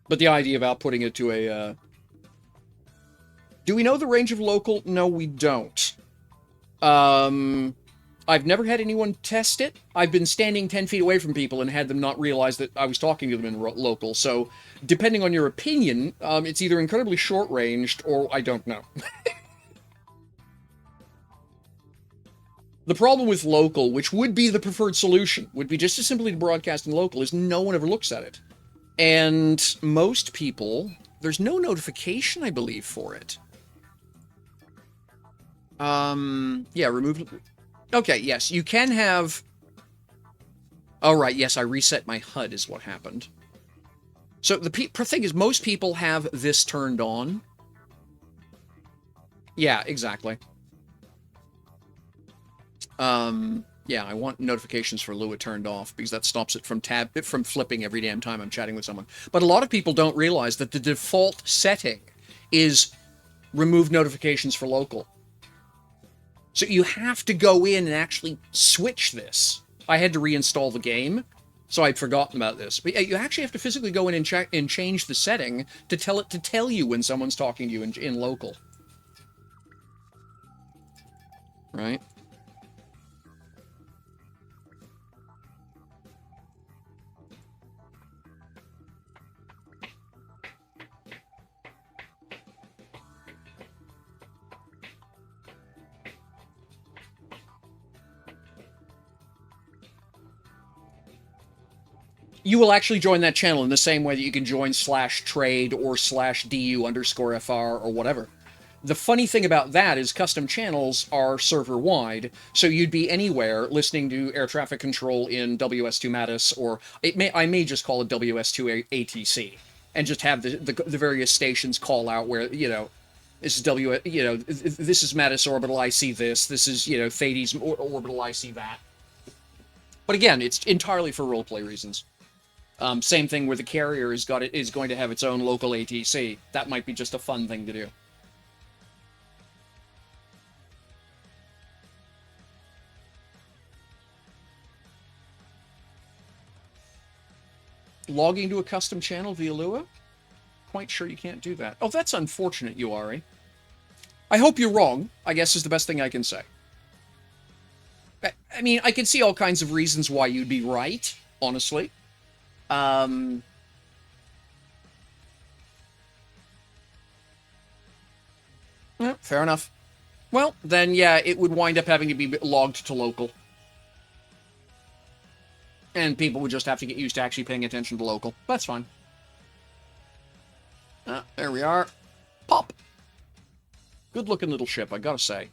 But the idea of outputting it to a, do we know the range of local? No, we don't. I've never had anyone test it. I've been standing 10 feet away from people and had them not realize that I was talking to them in local. So, depending on your opinion, it's either incredibly short-ranged or I don't know. The problem with local, which would be the preferred solution, would be just as simply to broadcast in local, is no one ever looks at it. And most people, there's no notification, I believe, for it. Yeah, remove... Okay, yes, you can have... Oh, right, yes, I reset my HUD is what happened. So the thing is, most people have this turned on. Yeah, exactly. Yeah, I want notifications for Lua turned off because that stops it from flipping every damn time I'm chatting with someone. But a lot of people don't realize that the default setting is remove notifications for local. So you have to go in and actually switch this. I had to reinstall the game, so I'd forgotten about this. But you actually have to physically go in and check and change the setting to tell it to tell you when someone's talking to you in local. Right? You will actually join that channel in the same way that you can join /trade or /du_FR or whatever. The funny thing about that is custom channels are server-wide, so you'd be anywhere listening to air traffic control in WS2 Mattis, or I may just call it WS2 ATC, and just have the various stations call out where, you know, this is this is Mattis Orbital, I see this is, you know, Thades Orbital, I see that. But again, it's entirely for roleplay reasons. Same thing where the carrier is going to have its own local ATC. That might be just a fun thing to do. Logging to a custom channel via Lua? Quite sure you can't do that. Oh, that's unfortunate, Uari. I hope you're wrong, I guess is the best thing I can say. I mean, I can see all kinds of reasons why you'd be right, honestly. Yeah, fair enough. Well, then, yeah, it would wind up having to be logged to local. And people would just have to get used to actually paying attention to local. That's fine. There we are. Pop! Good-looking little ship, I gotta say.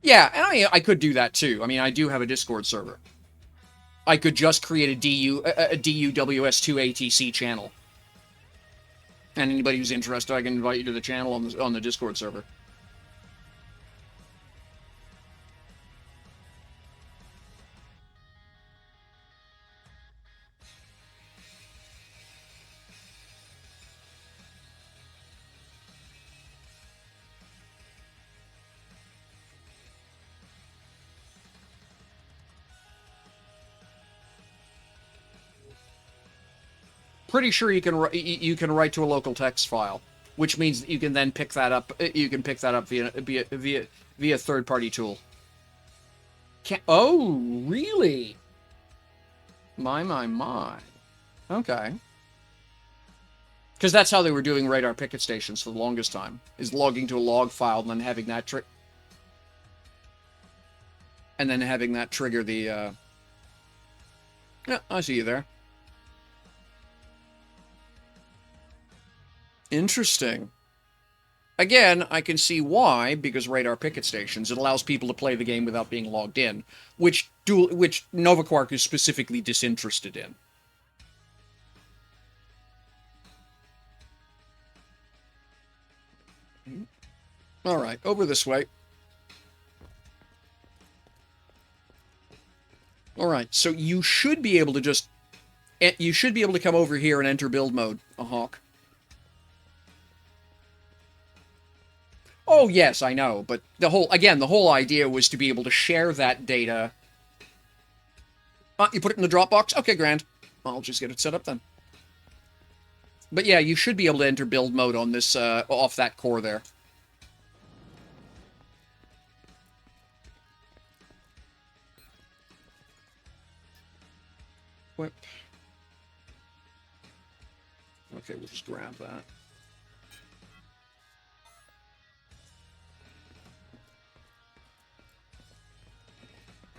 Yeah, and I could do that too. I mean, I do have a Discord server. I could just create a DUWS2 ATC channel. And anybody who's interested, I can invite you to the channel on the Discord server. Pretty sure you can write to a local text file, which means that you can then pick that up. You can pick that up via third-party tool. Oh, really? My. Okay. Because that's how they were doing radar picket stations for the longest time, is logging to a log file and then having that trigger the. Yeah, I see you there. Interesting. Again, I can see why, because radar picket stations, it allows people to play the game without being logged in, which Novaquark is specifically disinterested in. Alright, over this way. Alright, so you should be able to just... You should be able to come over here and enter build mode, a Hawk. Oh, yes, I know, but the whole idea was to be able to share that data. You put it in the Dropbox? Okay, grand. I'll just get it set up then. But yeah, you should be able to enter build mode on this, off that core there. Whip. Okay, we'll just grab that.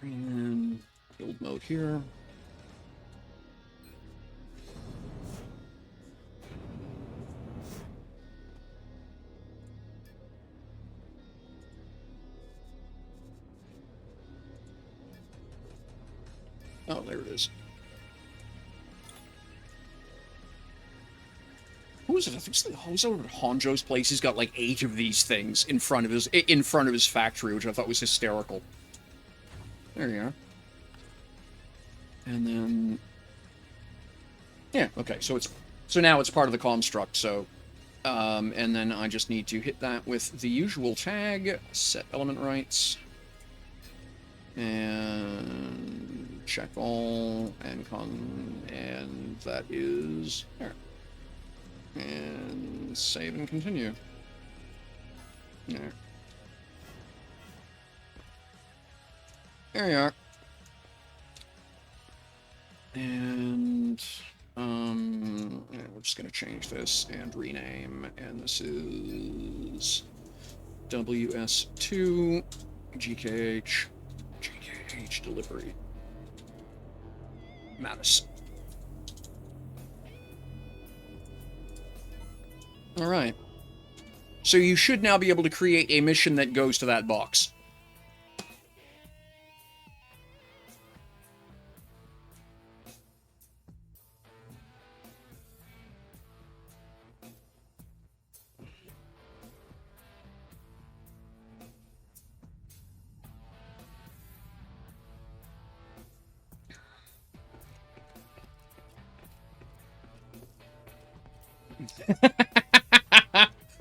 And build mode here. Oh, there it is. Who is it? I think it's over at Honjo's place. He's got like 8 of these things in front of his factory, which I thought was hysterical. There you are. And then, yeah, okay. So now it's part of the construct. So, and then I just need to hit that with the usual tag, set element rights, and check all, and that is there. And save and continue. There. There you are. And, yeah, we're just gonna change this and rename, and this is WS2 GKH delivery. Mattis. Alright. So you should now be able to create a mission that goes to that box.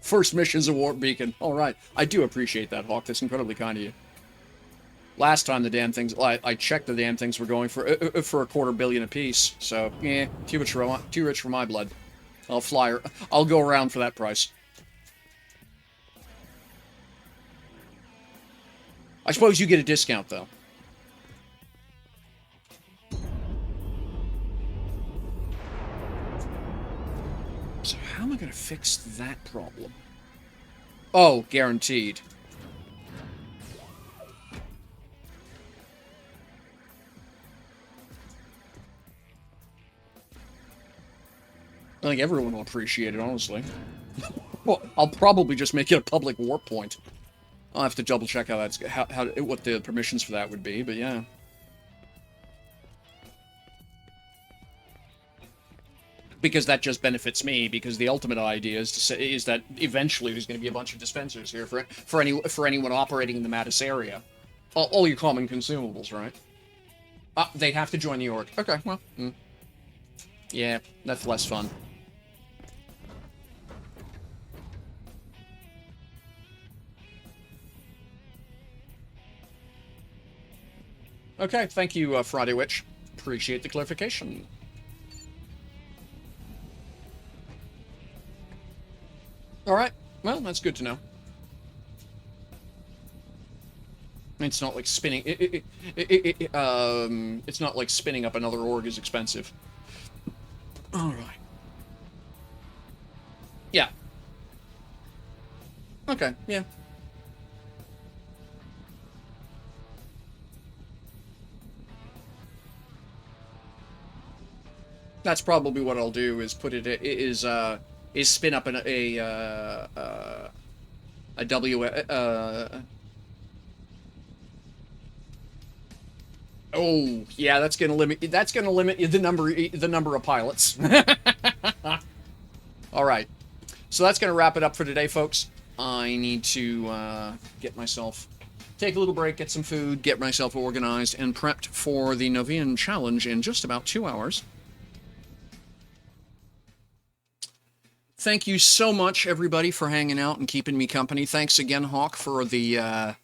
First mission's a warp beacon. Alright. I do appreciate that, Hawk. That's incredibly kind of you. Last time the damn things... I checked the damn things were going for a $250 million apiece. So, yeah, too rich for my blood. I'll go around for that price. I suppose you get a discount, though. So how am I going to fix that problem? Oh, guaranteed. I think everyone will appreciate it, honestly. Well, I'll probably just make it a public warp point. I'll have to double check how that's what the permissions for that would be, but yeah. Because that just benefits me, because the ultimate idea is that eventually there's going to be a bunch of dispensers here for anyone operating in the Mattis area. All your common consumables, right? They'd have to join the org. Okay, well, yeah, that's less fun. Okay, thank you, Friday Witch. Appreciate the clarification. Alright, well, that's good to know. It's not like spinning... it's not like spinning up another org is expensive. Alright. Yeah. Okay, yeah. That's probably what I'll do, is put it... is spin up a W. Oh, yeah, that's gonna limit. That's gonna limit the number of pilots. All right, so that's gonna wrap it up for today, folks. I need to take a little break, get some food, get myself organized, and prepped for the Novian challenge in just about 2 hours. Thank you so much, everybody, for hanging out and keeping me company. Thanks again, Hawk, for the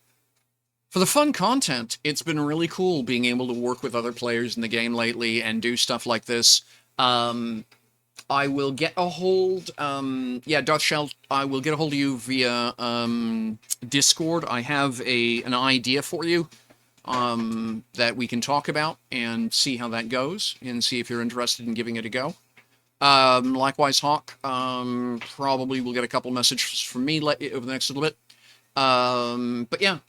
fun content. It's been really cool being able to work with other players in the game lately and do stuff like this. I will get a hold, Darthshell, I will get a hold of you via Discord. I have an idea for you that we can talk about and see how that goes and see if you're interested in giving it a go. Likewise, Hawk, probably will get a couple messages from me over the next little bit. But yeah.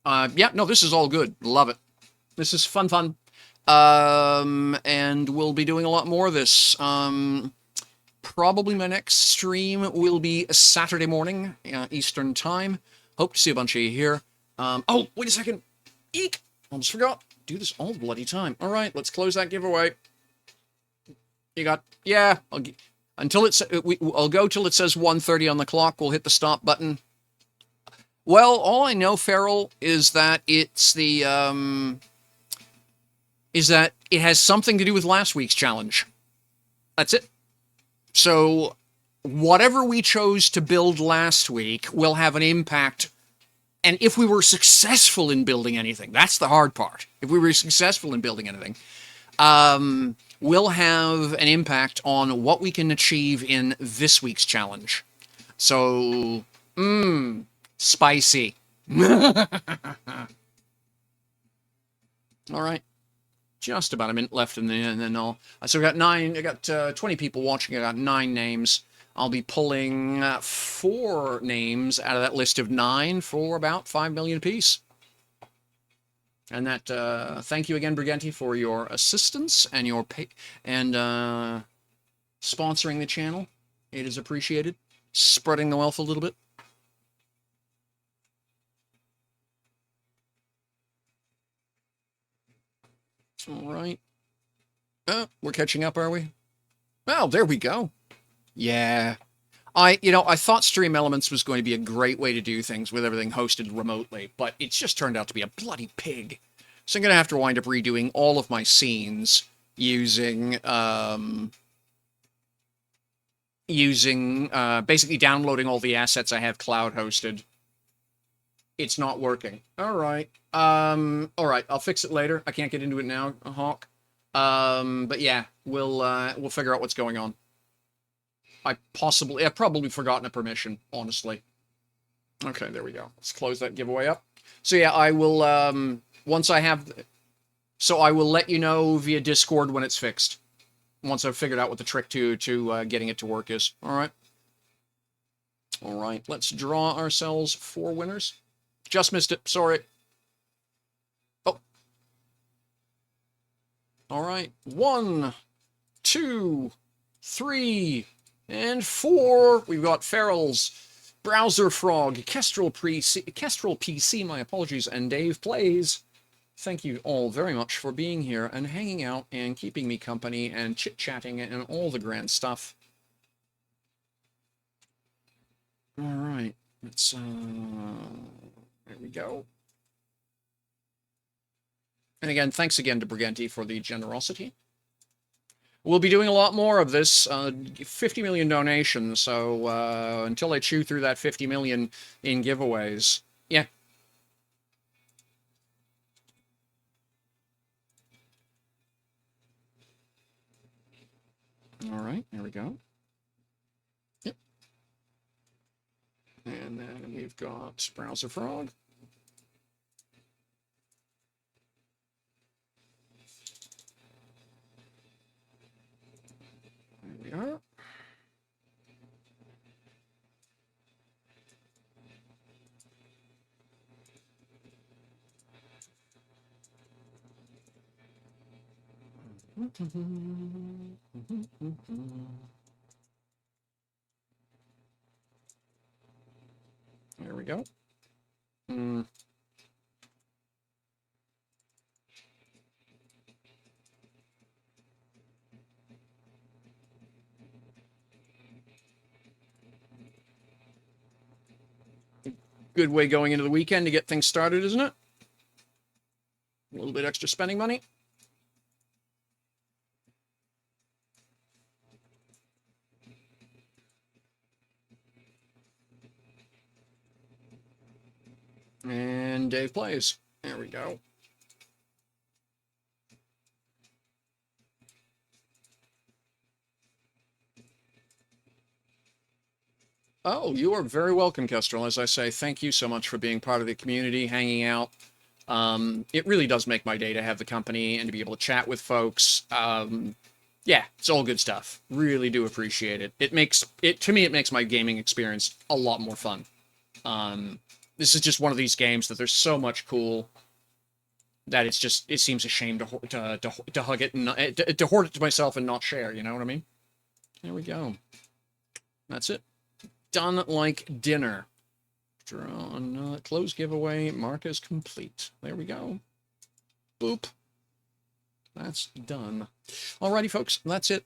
No, this is all good. Love it. This is fun. And we'll be doing a lot more of this. Probably my next stream will be a Saturday morning, Eastern time. Hope to see a bunch of you here. Oh, wait a second. Eek! Almost forgot. Do this all the bloody time. All right, let's close that giveaway. You got, yeah. I'll go till it says 1:30 on the clock. We'll hit the stop button. Well, all I know, Feral, is that it's the, is that it has something to do with last week's challenge. That's it. So, whatever we chose to build last week will have an impact. And if we were successful in building anything, that's the hard part. If we were successful in building anything, will have an impact on what we can achieve in this week's challenge. So, spicy. All right. Just about a minute left, and then I'll... So I got 20 people watching. I got 9 names. I'll be pulling 4 names out of that list of 9 for about 5 million apiece. And that, thank you again, Briganti, for your assistance and your sponsoring the channel. It is appreciated. Spreading the wealth a little bit. All right. We're catching up, are we? Oh, there we go. Yeah. I thought Stream Elements was going to be a great way to do things with everything hosted remotely, but it's just turned out to be a bloody pig. So I'm going to have to wind up redoing all of my scenes using basically downloading all the assets I have cloud hosted. It's not working. All right. All right. I'll fix it later. I can't get into it now, Hawk. But yeah, we'll figure out what's going on. I've probably forgotten a permission, honestly. Okay, there we go. Let's close that giveaway up. So yeah, I will, once I have, so I will let you know via Discord when it's fixed. Once I've figured out what the trick to getting it to work is. All right. All right, let's draw ourselves 4 winners. Just missed it, sorry. Oh. All right, 1, 2, 3, and 4. We've got Ferals, Browser Frog, Kestrel PC, my apologies, and Dave Plays. Thank you all very much for being here and hanging out and keeping me company and chit-chatting and all the grand stuff. All right, let's, there we go. And again, thanks again to Briganti for the generosity. We'll be doing a lot more of this, 50 million donations, so until I chew through that 50 million in giveaways, yeah. All right, there we go. Yep. And then we've got Browser Frog. There we are. we go. Mm. Good way going into the weekend to get things started, isn't it? A little bit extra spending money. And Dave plays. There we go. Oh, you are very welcome, Kestrel. As I say, thank you so much for being part of the community, hanging out. It really does make my day to have the company and to be able to chat with folks. Yeah, it's all good stuff. Really do appreciate it. To me, it makes my gaming experience a lot more fun. This is just one of these games that there's so much cool that it seems a shame to hug it and to hoard it to myself and not share. You know what I mean? There we go. That's it. Done like dinner. Draw on close giveaway. Mark is complete. There we go. Boop. That's done. Alrighty, folks. That's it.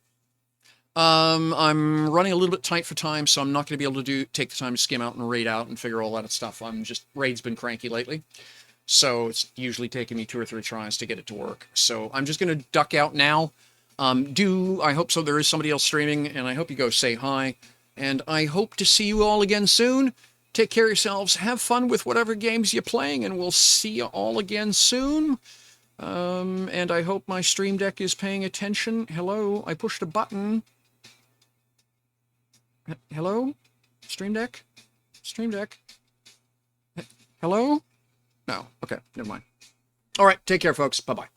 I'm running a little bit tight for time, so I'm not going to be able to take the time to skim out and raid out and figure all that stuff. Raid's been cranky lately, so it's usually taking me 2 or 3 tries to get it to work. So I'm just going to duck out now. I hope so. There is somebody else streaming, and I hope you go say hi. And I hope to see you all again soon. Take care of yourselves. Have fun with whatever games you're playing, and we'll see you all again soon. And I hope my Stream Deck is paying attention. Hello? I pushed a button. Hello? Stream Deck? Stream Deck? Hello? No. Okay, never mind. All right, take care, folks. Bye-bye.